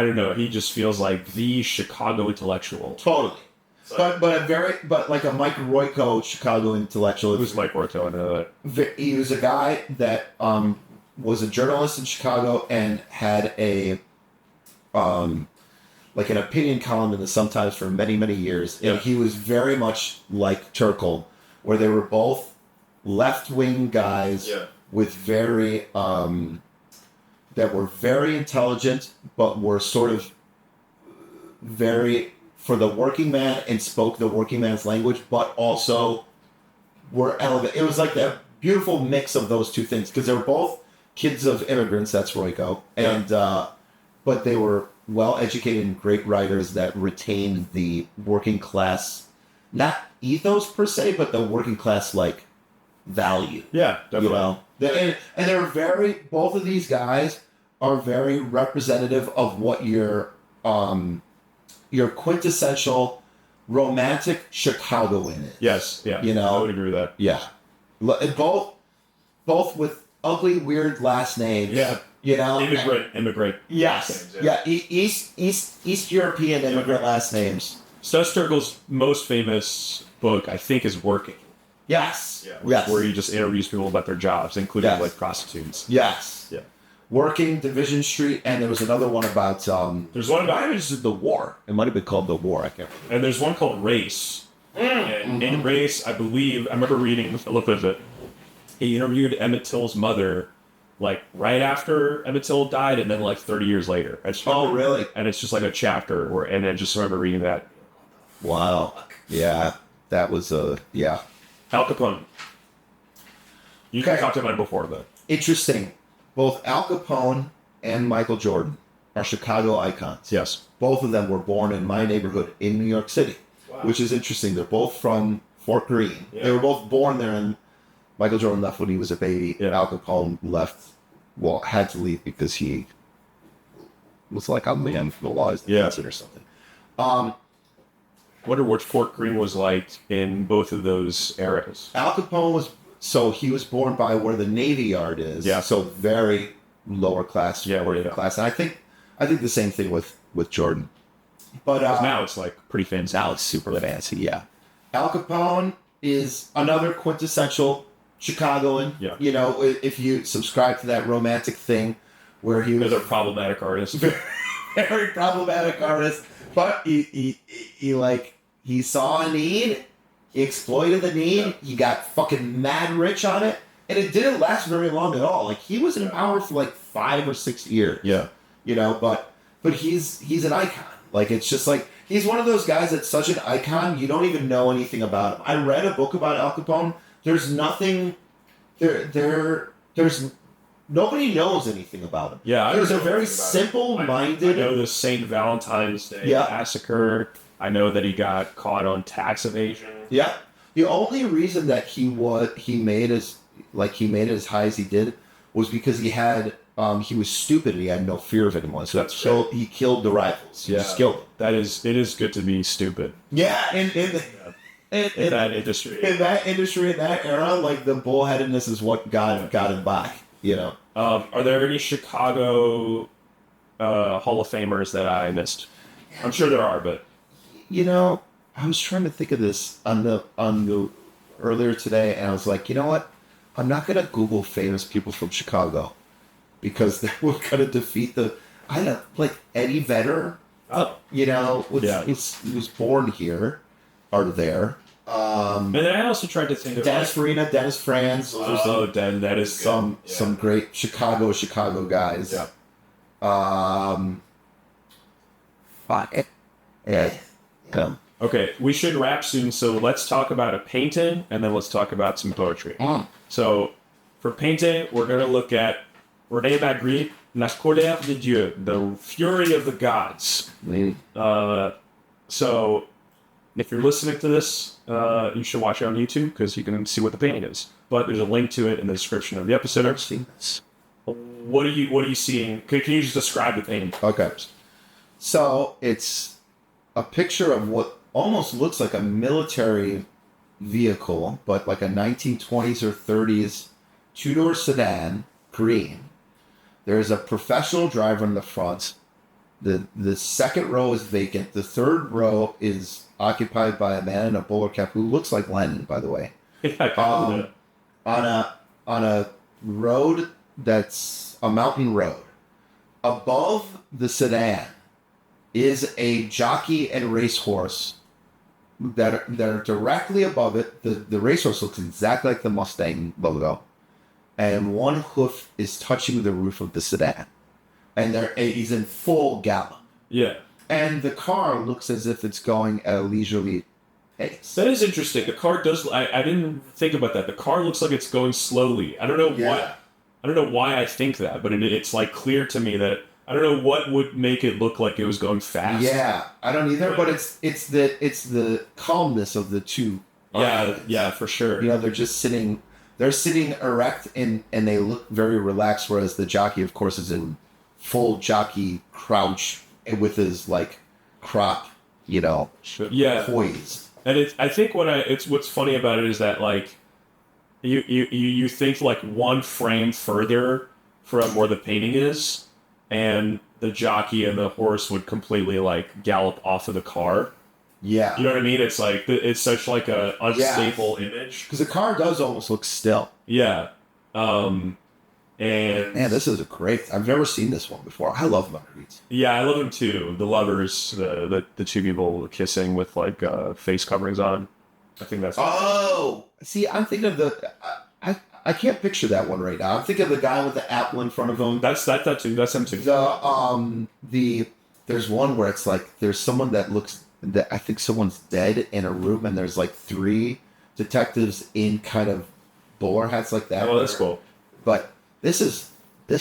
don't know, he just feels like the Chicago intellectual. Totally. So, but like a Mike Royko Chicago intellectual. Who's Mike Royko? I know that. He was a guy that was a journalist in Chicago and had a like an opinion column in the Sun-Times for many, many years. And he was very much like Terkel, where they were both left-wing guys with very that were very intelligent, but were sort of very for the working man and spoke the working man's language, but also were elevated. It was like that beautiful mix of those two things because they were both kids of immigrants. That's Royko, and but they were well-educated and great writers that retained the working class, not ethos per se, but the working class like value. Yeah, definitely. You know, and they're both of these guys are very representative of what your quintessential romantic Chicagoan is. Yes, yeah. You know, I would agree with that. Yeah, both with ugly, weird last names. Yeah. You know, immigrant. Yes. Yeah. East European immigrant last names. Stustergle's most famous book, I think, is Working. Yes. Yeah. Yes. Where he just interviews people about their jobs, including like prostitutes. Yes. Yeah. Working, Division Street, and there was another one about. There's one about The War. It might have been called The War. I can't remember. And there's one called Race. And in Race, I remember reading a little bit of it. He interviewed Emmett Till's mother, like right after Emmett Till died, and then like 30 years later. Really? And it's just like a chapter and I just remember reading that. Wow. Yeah, that was yeah. Al Capone. You talked about it before, but interesting. Both Al Capone and Michael Jordan are Chicago icons. yes, Both of them were born in my neighborhood in New York City, which is interesting. They're both from Fort Greene. Yeah. They were both born there, and Michael Jordan left when he was a baby. Yeah. Al Capone left, had to leave because he was like, I'm the end for the laws or something. Wonder what Fort Greene was like in both of those eras. Al Capone he was born by where the Navy Yard is. Yeah. So very lower class. Yeah, class. And I think the same thing with Jordan. But now it's like pretty fancy. Now it's super fancy. Yeah. Al Capone is another quintessential Chicagoan. Yeah. You know, if you subscribe to that romantic thing, where he was a problematic artist. Very problematic artist, but he saw a need. He exploited the need. He got fucking mad rich on it. And it didn't last very long at all. Like, he was in power for like 5 or 6 years. Yeah. You know, but he's an icon. Like, it's just like, he's one of those guys that's such an icon, you don't even know anything about him. I read a book about Al Capone. There's nothing, there's nobody knows anything about him. Yeah. There's a very simple-minded. I know the St. Valentine's Day massacre. I know that he got caught on tax evasion. Yeah. The only reason that he made as high as he did was because he was stupid and he had no fear of anyone. So he killed the rivals. He just killed them. It is good to be stupid. Yeah, in that industry. In that industry, in that era, like, the bullheadedness is what got him by, you know. Are there any Chicago Hall of Famers that I missed? I'm sure there are, but you know, I was trying to think of this on the earlier today, and I was like, you know what? I'm not gonna Google famous people from Chicago because they were gonna defeat Eddie Vedder. Oh, you know, he was born here or there. And then I also tried to think of Dennis Farina, Dennis Franz. That is some great Chicago guys. Yeah. Okay, we should wrap soon, so let's talk about a painting, and then let's talk about some poetry. So, for painting, we're going to look at René Magritte, La Colère de Dieu, the fury of the gods. So, if you're listening to this, you should watch it on YouTube, because you can see what the painting is. But there's a link to it in the description of the episode. I've seen this. What are you seeing? Can you just describe the painting? Okay. So, it's a picture of what almost looks like a military vehicle, but like a 1920s or 30s two-door sedan, green. There's a professional driver in the front. The second row is vacant. The third row is occupied by a man in a bowler cap who looks like Lenin, by the way. On a road that's a mountain road. Above the sedan is a jockey and racehorse that are directly above it. The racehorse looks exactly like the Mustang logo, and one hoof is touching the roof of the sedan, and he's in full gallop. Yeah. And the car looks as if it's going at a leisurely pace. That is interesting. The car does. I didn't think about that. The car looks like it's going slowly. I don't know what. I don't know why I think that, but it's like clear to me that I don't know what would make it look like it was going fast. Yeah, I don't either. But it's the calmness of the two. Yeah, for sure. You know, they're just sitting. They're sitting erect and they look very relaxed. Whereas the jockey, of course, is in full jockey crouch with his like crop, poised. And I think what's funny about it is that like you think like one frame further from where the painting is, and the jockey and the horse would completely like gallop off of the car. Yeah. You know what I mean? It's like, it's such like a unstable image. Because the car does almost look still. Yeah. And man, this is great. I've never seen this one before. I love Marguerite. Yeah, I love them too. The lovers, the two people kissing with like face coverings on. I think that's. Oh, see, I'm thinking of the. I can't picture that one right now. I'm thinking of the guy with the apple in front of him. That too. That's him too. There's one where it's like there's someone that looks that I think someone's dead in a room, and there's like 3 detectives in kind of bowler hats like that. Oh, that's cool. But this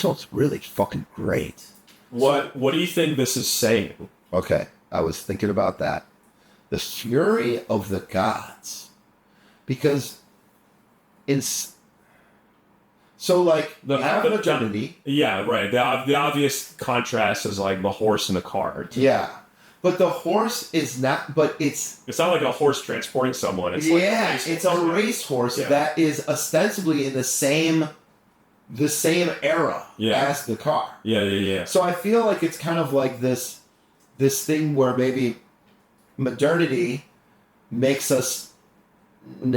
one's really fucking great. What do you think this is saying? Okay, I was thinking about that. The fury of the gods, because so like the modernity. Yeah, right. The obvious contrast is like the horse in the car. Yeah. But the horse is not. But it's not like a horse transporting someone. It's it's a racehorse that is ostensibly in the same era as the car. Yeah. So I feel like it's kind of like this thing where maybe modernity makes us not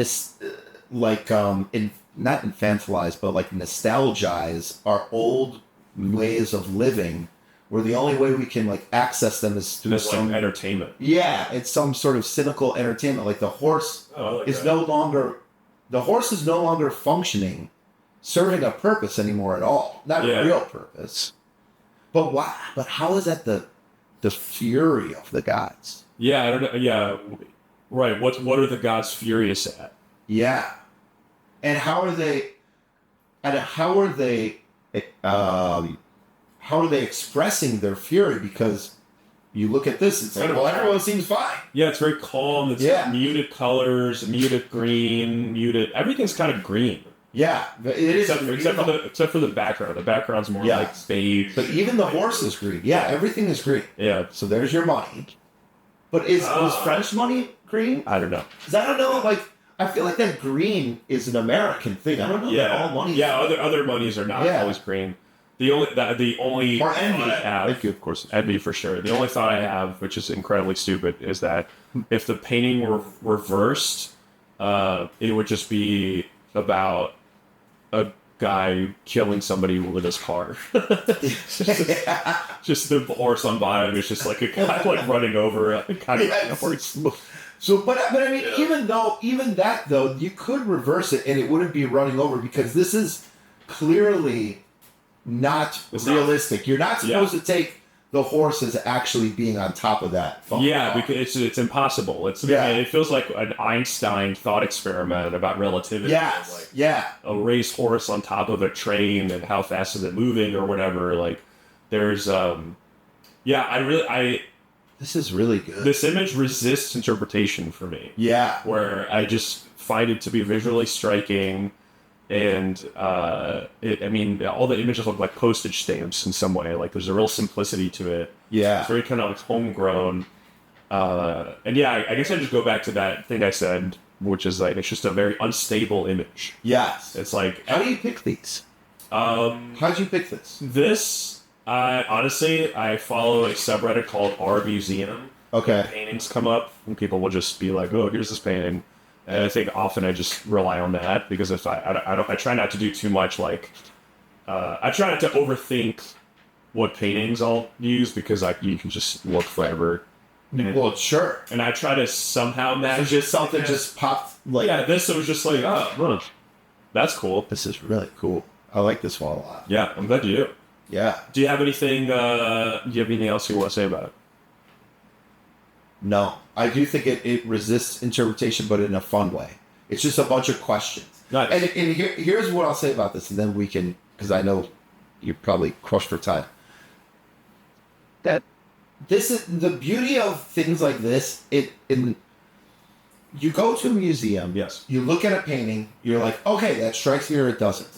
infantilize, but like nostalgize our old ways of living. Where the only way we can like access them is through some entertainment. Yeah, it's some sort of cynical entertainment. Like the horse is no longer functioning, serving a purpose anymore at all. Not a real purpose. But why? But how is that the fury of the gods? Yeah, I don't know. Yeah, right. What are the gods furious at? Yeah, and how are they? And how are they? How are they expressing their fury? Because you look at this, it's like, well, everyone seems fine. Yeah, it's very calm. It's got muted colors, muted green, everything's kind of green. Yeah, it is. Except for the background. The background's more like beige. But even the horse is green. Yeah, everything is green. Yeah. So there's your money. But was French money green? I don't know. Because I don't know, like, I feel like that green is an American thing. I don't know. Yeah, all money. Yeah, other monies are not always green. The only or envy. I have, thank you, of course, envy for sure. The only thought I have, which is incredibly stupid, is that if the painting were reversed, it would just be about a guy killing somebody with his car. Just the horse on bottom is just like a guy like running over a kind of horse. So, but I mean, even that though, you could reverse it and it wouldn't be running over because this is clearly not realistic. You're not supposed to take the horse as actually being on top of that. Yeah, because it's impossible. It feels like an Einstein thought experiment about relativity. A race horse on top of a train and how fast is it moving or whatever. Like, there's this is really good. This image resists interpretation for me. Yeah, where I just find it to be visually striking. And all the images look like postage stamps in some way. Like there's a real simplicity to it. Yeah, it's very kind of like homegrown. I guess I just go back to that thing I said, which is like it's just a very unstable image. Yes, it's like how do you pick these? How'd you pick this? This, honestly, I follow a subreddit called R Museum. Okay, paintings come up and people will just be like, "Oh, here's this painting." And I think often I just rely on that because if I try not to do too much like I try not to overthink what paintings I'll use because you can just look forever. Well, sure. And I try to somehow match. So just something just popped like this was just like that's cool. This is really cool. I like this one a lot. Yeah, I'm glad you do. Yeah. Do you have anything? Do you have anything else you want to say about it? No. I do think it resists interpretation, but in a fun way. It's just a bunch of questions. Nice. And here's what I'll say about this, and then we can, because I know you're probably crushed for time. That this is the beauty of things like this. You go to a museum, yes. You look at a painting, you're like, okay, that strikes me or it doesn't.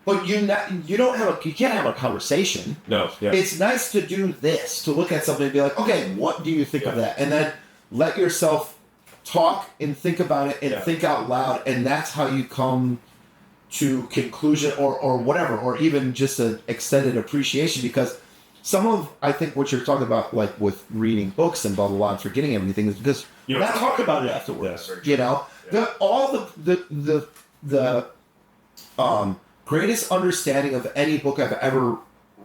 But you can't have a conversation. No, yeah. It's nice to do this, to look at something and be like, okay, what do you think of that? And then let yourself talk and think about it and think out loud, and that's how you come to conclusion or whatever, or even just an extended appreciation, because some of, I think, what you're talking about, like with reading books and blah blah blah and forgetting everything, is because you're not talking about it afterwards. You know, all the greatest understanding of any book I've ever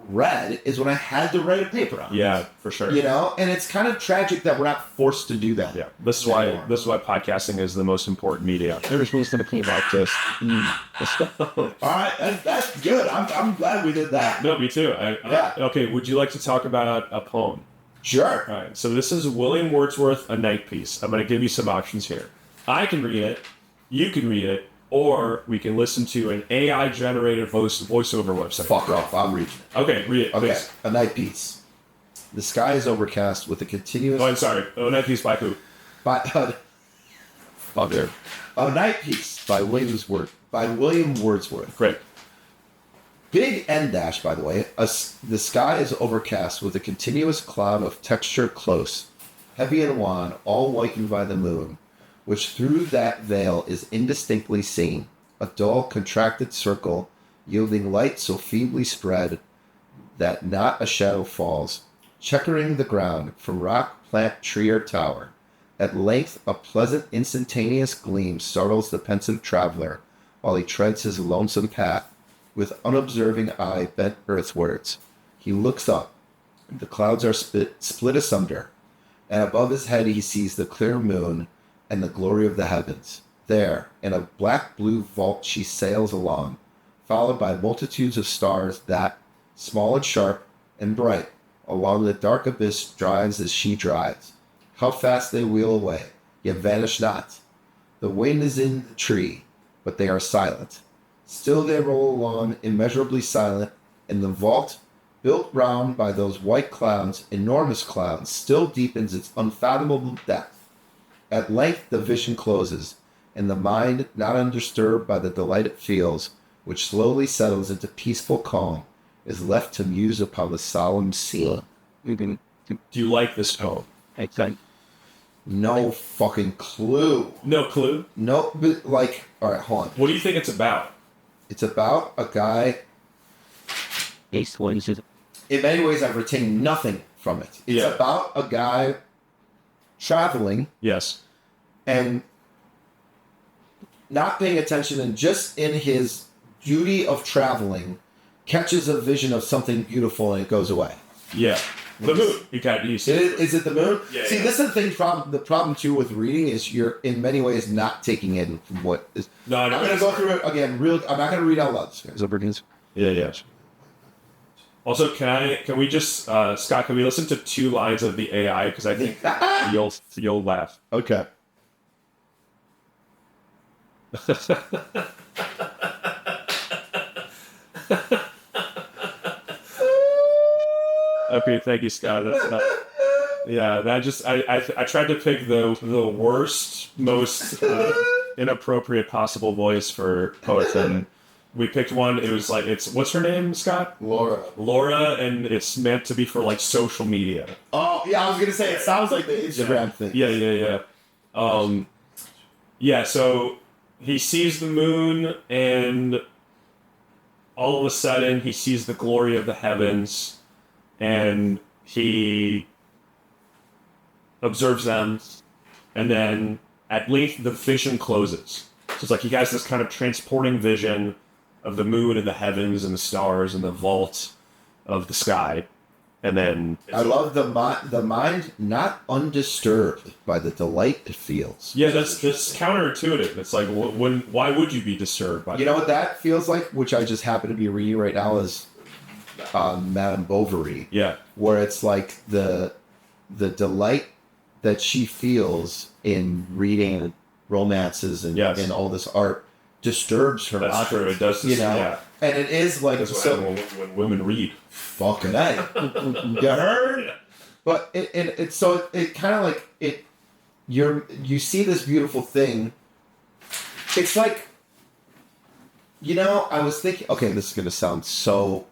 read is when I had to write a paper on it. Yeah, for sure. You know, and it's kind of tragic that we're not forced to do that. Yeah, this is why podcasting is the most important media. There's reason to think about this. All right, that's good. I'm glad we did that. No, me too. Okay, would you like to talk about a poem? Sure. All right, so this is William Wordsworth, A Night Piece. I'm going to give you some options here. I can read it, you can read it, or we can listen to an AI-generated voiceover website. Fuck off, I'm reading it. Okay, read it, okay. Please. A Night Piece. The sky is overcast with a continuous... Oh, I'm sorry. A Night Piece by who? There. A Night Piece by William Wordsworth. Great. Big N dash, by the way. The sky is overcast with a continuous cloud of texture close, heavy and wan, all whitened by the moon, which through that veil is indistinctly seen, a dull, contracted circle, yielding light so feebly spread that not a shadow falls, checkering the ground from rock, plant, tree, or tower. At length, a pleasant, instantaneous gleam startles the pensive traveler, while he treads his lonesome path, with unobserving eye bent earthwards. He looks up. The clouds are split asunder, and above his head he sees the clear moon and the glory of the heavens. There, in a black-blue vault she sails along, followed by multitudes of stars that, small and sharp and bright, along the dark abyss drives as she drives. How fast they wheel away, yet vanish not. The wind is in the tree, but they are silent. Still they roll along, immeasurably silent, and the vault, built round by those white clouds, enormous clouds, still deepens its unfathomable depth. At length the vision closes, and the mind, not undisturbed by the delight it feels, which slowly settles into peaceful calm, is left to muse upon the solemn scene. Do you like this poem? No fucking clue. No clue? No, but like, all right, hold on. What do you think it's about? It's about a guy. In many ways, I've retained nothing from it. It's about a guy traveling. Yes. And not paying attention, and just in his duty of traveling, catches a vision of something beautiful and it goes away. Yeah. The moon. You see it. Is it the moon? Yeah, see, this is the thing. The problem too with reading is you're in many ways not taking in from what is. No, I'm going to go through it again. I'm not going to read out loud. Yeah. Also, can we just Scott? Can we listen to 2 lines of the AI, because I think you'll laugh. Okay. Okay, thank you, Scott. I tried to pick the worst, most inappropriate possible voice for poets, and we picked one. It was like, what's her name, Scott? Laura, and it's meant to be for like social media. Oh yeah, I was gonna say it sounds like the Instagram thing. Yeah. So he sees the moon, and all of a sudden he sees the glory of the heavens, and he observes them, and then at length the vision closes. So it's like he has this kind of transporting vision of the moon and the heavens and the stars and the vault of the sky. And then I love the mind not undisturbed by the delight it feels. Yeah, that's counterintuitive. It's like, why would you be disturbed by that? You know what that feels like, which I just happen to be reading right now, is Madame Bovary. Yeah. Where it's like the delight that she feels in reading romances and all this art disturbs her. That's true. It does. You know, and it is like that's so. When women read, fucking A. You heard? But it kind of like it. You see this beautiful thing. It's like, you know, I was thinking. Okay, this is gonna sound so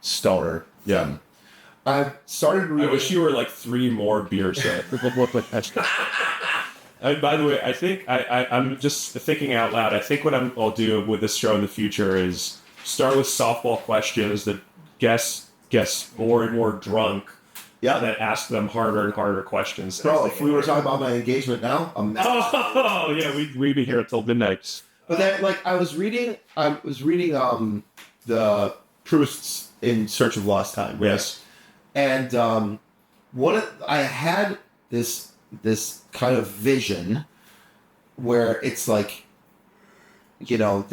stoner. Yeah. I started reading. I wish you were like 3 more beers in. And by the way, I think I'm just thinking out loud. I think what I'll do with this show in the future is start with softball questions that guests more and more drunk. Yeah. And then ask them harder and harder questions. Bro, if we were talking about my engagement now, oh yeah, we'd be here until midnight. But then, like, I was reading the Proust's In Search of Lost Time. Right? Yes. And I had this kind of vision where it's like, you know,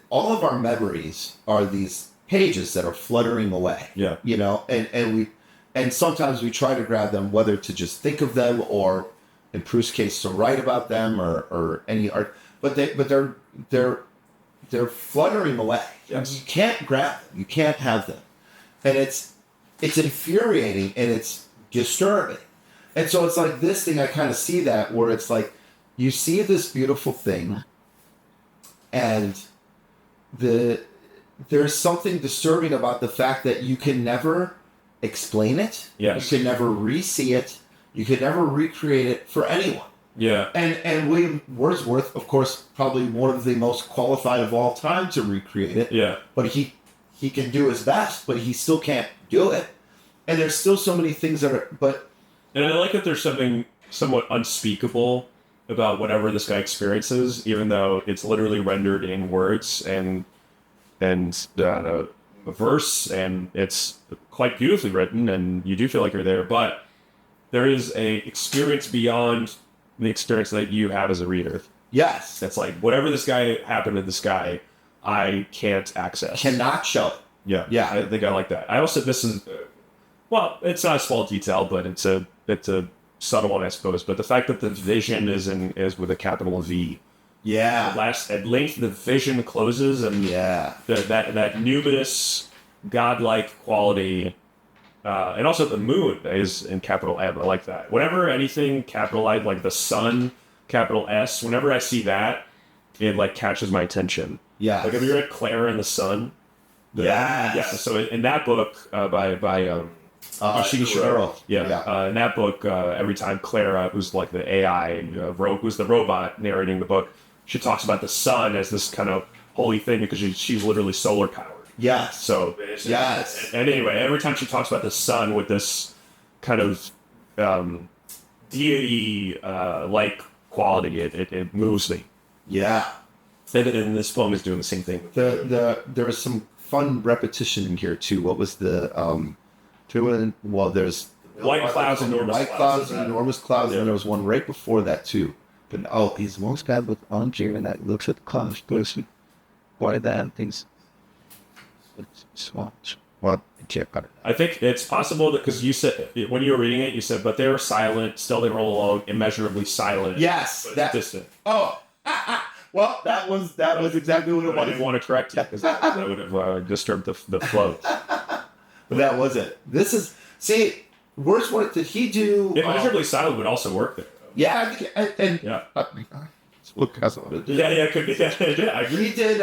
all of our memories are these pages that are fluttering away. Yeah. You know, and sometimes we try to grab them, whether to just think of them or, in Proust's case, to write about them or any art. But they're fluttering away. Yes. You can't grab them. You can't have them, and it's infuriating and it's disturbing. And so it's like this thing. I kind of see that where it's like you see this beautiful thing, and there's something disturbing about the fact that you can never explain it. Yes. You can never re-see it. You can never recreate it for anyone. Yeah. And William Wordsworth, of course, probably one of the most qualified of all time to recreate it. Yeah. But he can do his best, but he still can't do it. And there's still so many things that are, And I like that there's something somewhat unspeakable about whatever this guy experiences, even though it's literally rendered in words and a verse, and it's quite beautifully written, and you do feel like you're there. But there is a experience beyond the experience that you have as a reader. yes, That's like whatever this guy happened to this guy, I can't access. cannot show it. Yeah, Yeah. I think I like that. I also this is well, it's not a small detail, but it's a subtle one, I suppose. But the fact that the vision is with a capital V. Yeah. At length, the vision closes, and that numinous, godlike quality, and also the moon is in capital M. I like that. Whenever anything capitalized, like the sun, capital S, whenever I see that, it like catches my attention. Yeah. Like, have you read Clara and the Sun? Yes. Yeah. So in that book by Shinichiro. in that book, every time Clara, who's like the AI, who's the robot narrating the book, she talks about the sun as this kind of holy thing because she's literally solar powered. Yes. So yes. And anyway, every time she talks about the sun with this kind of deity like quality, it moves me. Yeah. And this poem is doing the same thing. There was some fun repetition in here too. What was the there's White clouds, enormous clouds. enormous clouds, and there was one right before that too. But he's most bad with armchair and that looks at the clouds, goes why that things. What? I think it's possible that because you said when you were reading it, you said, but they were silent, still they roll along, immeasurably silent. Yes, that distant. Oh, well, that was exactly what it was. I didn't want to correct you because that would have disturbed the flow. But that was it. This is Wordsworth. Did he do? Immeasurably silent would also work there. Yeah, and yeah. Look, Yeah, could be. Yeah, I agree. He did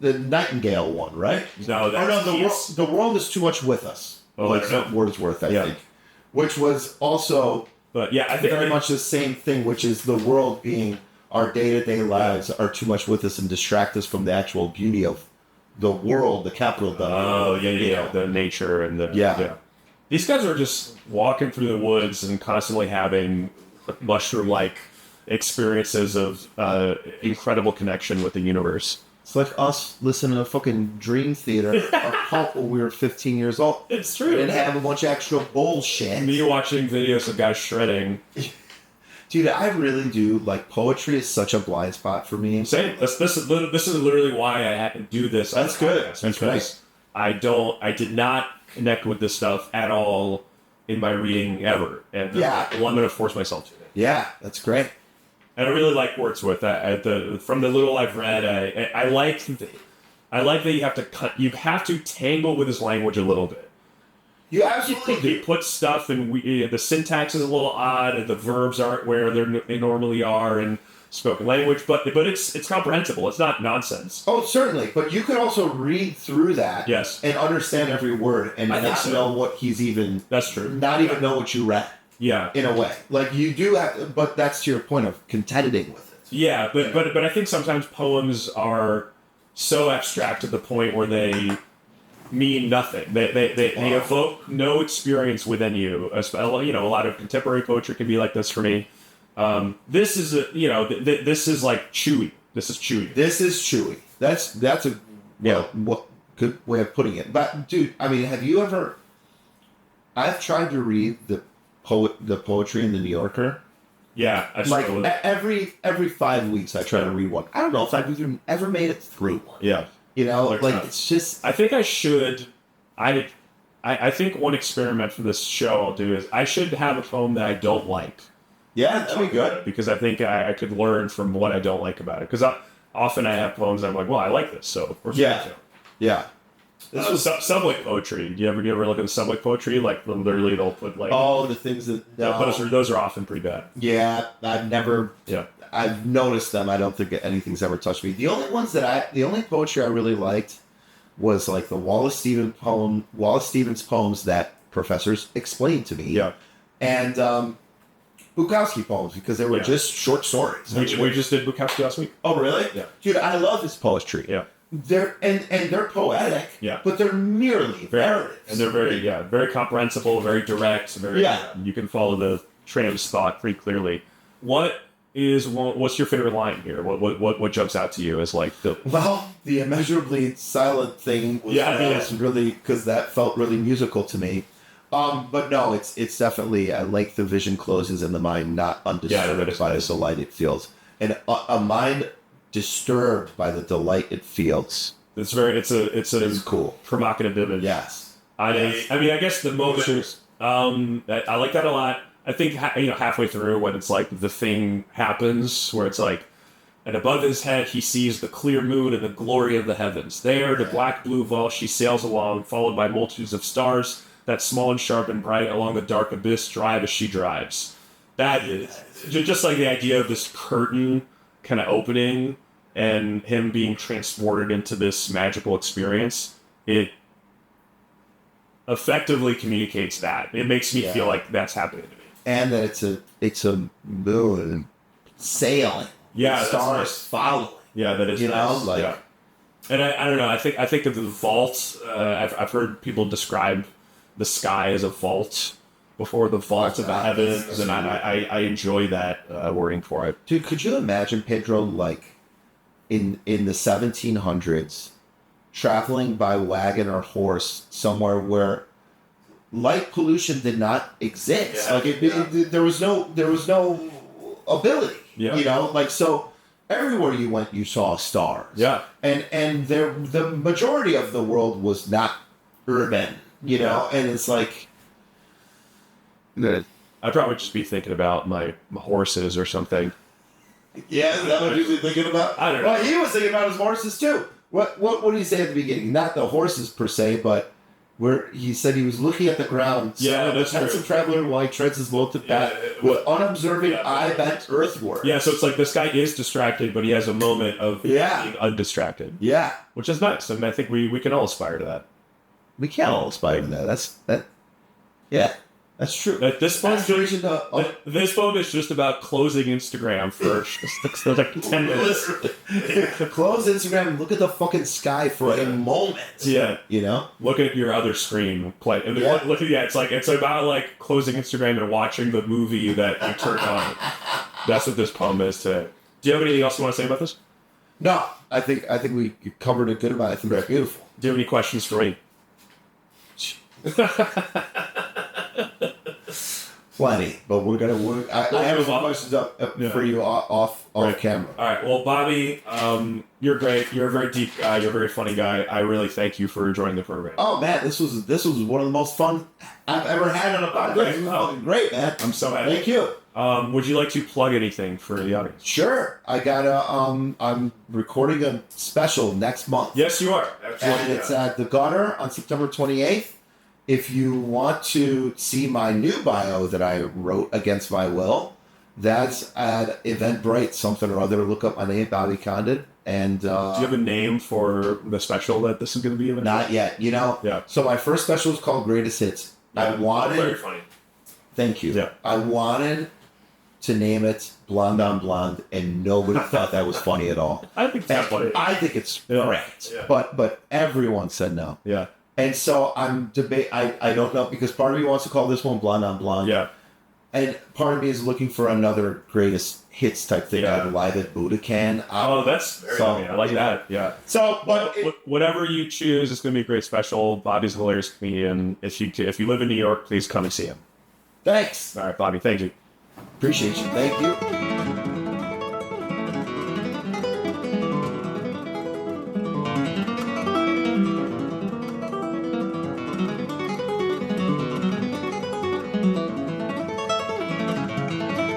the Nightingale one, right? No, the world is too much with us. Oh, like Wordsworth, I think, which was also, but yeah, I think very much the same thing, which is the world being our day-to-day lives are too much with us and distract us from the actual beauty of the world, the capital W. Oh yeah, the nature and the yeah. These guys are just walking through the woods and constantly having mushroom-like experiences of incredible connection with the universe. It's like us listening to fucking Dream Theater or Pulp when we were 15 years old. It's true. And have a bunch of extra bullshit. Me watching videos of guys shredding. Dude, I really do. Like, poetry is such a blind spot for me. Same. This is literally why I had to do this. That's good. That's because I did not connect with this stuff at all in my reading ever, and well, I'm going to force myself to. Yeah, that's great. And I really like Wordsworth. From the little I've read, I like that you have to tangle with his language a little bit. You absolutely do. He puts stuff, and the syntax is a little odd, and the verbs aren't where they normally are in spoken language, but it's comprehensible. It's not nonsense. Oh, certainly. But you could also read through that, yes, and understand every word, and not know what he's even. That's true. Not even know what you read. Yeah, in a way, like you do have, but that's to your point of contending with it. Yeah, but I think sometimes poems are so abstract to the point where they mean nothing. They evoke no experience within you. You know, a lot of contemporary poetry can be like this for me. This is this is like chewy. This is chewy. This is chewy. That's a what good way of putting it. But dude, I mean, have you ever? I've tried to read the poetry in the New Yorker. Yeah, I like every 5 weeks I try to read one. I don't know if I've even ever made it through one. Yeah, you know, like it's just. I think I should. I think one experiment for this show I'll do is I should have a poem that I don't like. Yeah, that'd be good. Because I think I could learn from what I don't like about it. Because often I have poems I'm like, well, I like this, so of course. Yeah. This was subway poetry. Do you ever look at the subway poetry? Like literally, they'll put like the things that those are often pretty bad. Yeah, I've never. Yeah, I've noticed them. I don't think anything's ever touched me. The only poetry I really liked was like the Wallace Stevens poems that professors explained to me. Yeah, and Bukowski poems because they were just short stories. We just did Bukowski last week. Oh, really? Yeah, dude, I love his poetry. Yeah. They're poetic, yeah, but they're merely narratives. And they're very comprehensible, very direct, you can follow the train of thought pretty clearly. What's your favorite line here? What jumps out to you as like the immeasurably silent thing was really, because that felt really musical to me. But no, it's definitely like the vision closes and the mind not undisturbed by the delight it feels, and a mind disturbed by the delight it feels. It's cool, provocative image. Yes, I mean, I guess the moment. I like that a lot. I think halfway through when it's like the thing happens where it's like, and above his head he sees the clear moon and the glory of the heavens. There, the black blue vault she sails along, followed by multitudes of stars that small and sharp and bright along the dark abyss drive as she drives. That is just like the idea of this curtain kind of opening and him being transported into this magical experience. It effectively communicates that. It makes me feel like that's happening to me. And that it's a moon sailing. Yeah, stars following. Yeah, that is nice. And I don't know. I think of the vault. I've heard people describe the sky as a vault before, the vault of the heavens, and I enjoy that wording for it. Dude, could you imagine, Pedro, like in the 1700s, traveling by wagon or horse somewhere where light pollution did not exist? There was no ability. Yeah. You know, like, so everywhere you went, you saw stars. Yeah. And the majority of the world was not urban, you know, and it's like, I'd probably just be thinking about my horses or something. Yeah, is that what you were thinking about? I don't know. Well, he was thinking about his horses too. What did he say at the beginning? Not the horses per se, but where he said he was looking at the ground. Yeah, that's true. Handsome traveler while he treads his loathsome path with unobserving eye bent earthward. Yeah, so it's like this guy is distracted, but he has a moment of being undistracted. Yeah. Which is nice, and I think we can all aspire to that. We can all aspire to that. That's true. This poem is just about closing Instagram for just like 10 minutes. Close Instagram and look at the fucking sky for a moment. Yeah. You know? Look at your other screen. Look at it's about like closing Instagram and watching the movie that you turned on. That's what this poem is today. Do you have anything else you want to say about this? No. I think we covered a good amount. I think that's beautiful. Do you have any questions for me? Plenty, but I have some questions up for you off camera. All right. Well, Bobby, you're great. You're a very deep guy. You're a very funny guy. I really thank you for joining the program. Oh man, this was one of the most fun I've ever had on a podcast. Great, man. I'm so happy. Thank you. Would you like to plug anything for the audience? Sure. I got I'm recording a special next month. Yes, you are. And it's at the Gutter on September 28th. If you want to see my new bio that I wrote against my will, that's at Eventbrite, something or other. Look up my name, Bobby Condon. And do you have a name for the special that this is going to be? Not yet. Yeah. So my first special is called Greatest Hits. Yeah, very funny. Thank you. Yeah. I wanted to name it Blonde on Blonde, and nobody thought that was funny at all. I think it's funny. I think it's great. Yeah. But everyone said no. Yeah. And so I'm I don't know, because part of me wants to call this one Blonde on Blonde. Yeah. And part of me is looking for another Greatest Hits type thing. Yeah. Live at Budokan. That's very funny. I like that. Yeah. So, but whatever you choose, it's going to be a great special. Bobby's a hilarious comedian. If you live in New York, please come and see him. Thanks. All right, Bobby. Thank you. Appreciate you. Thank you.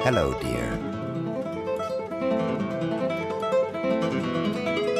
Hello, dear.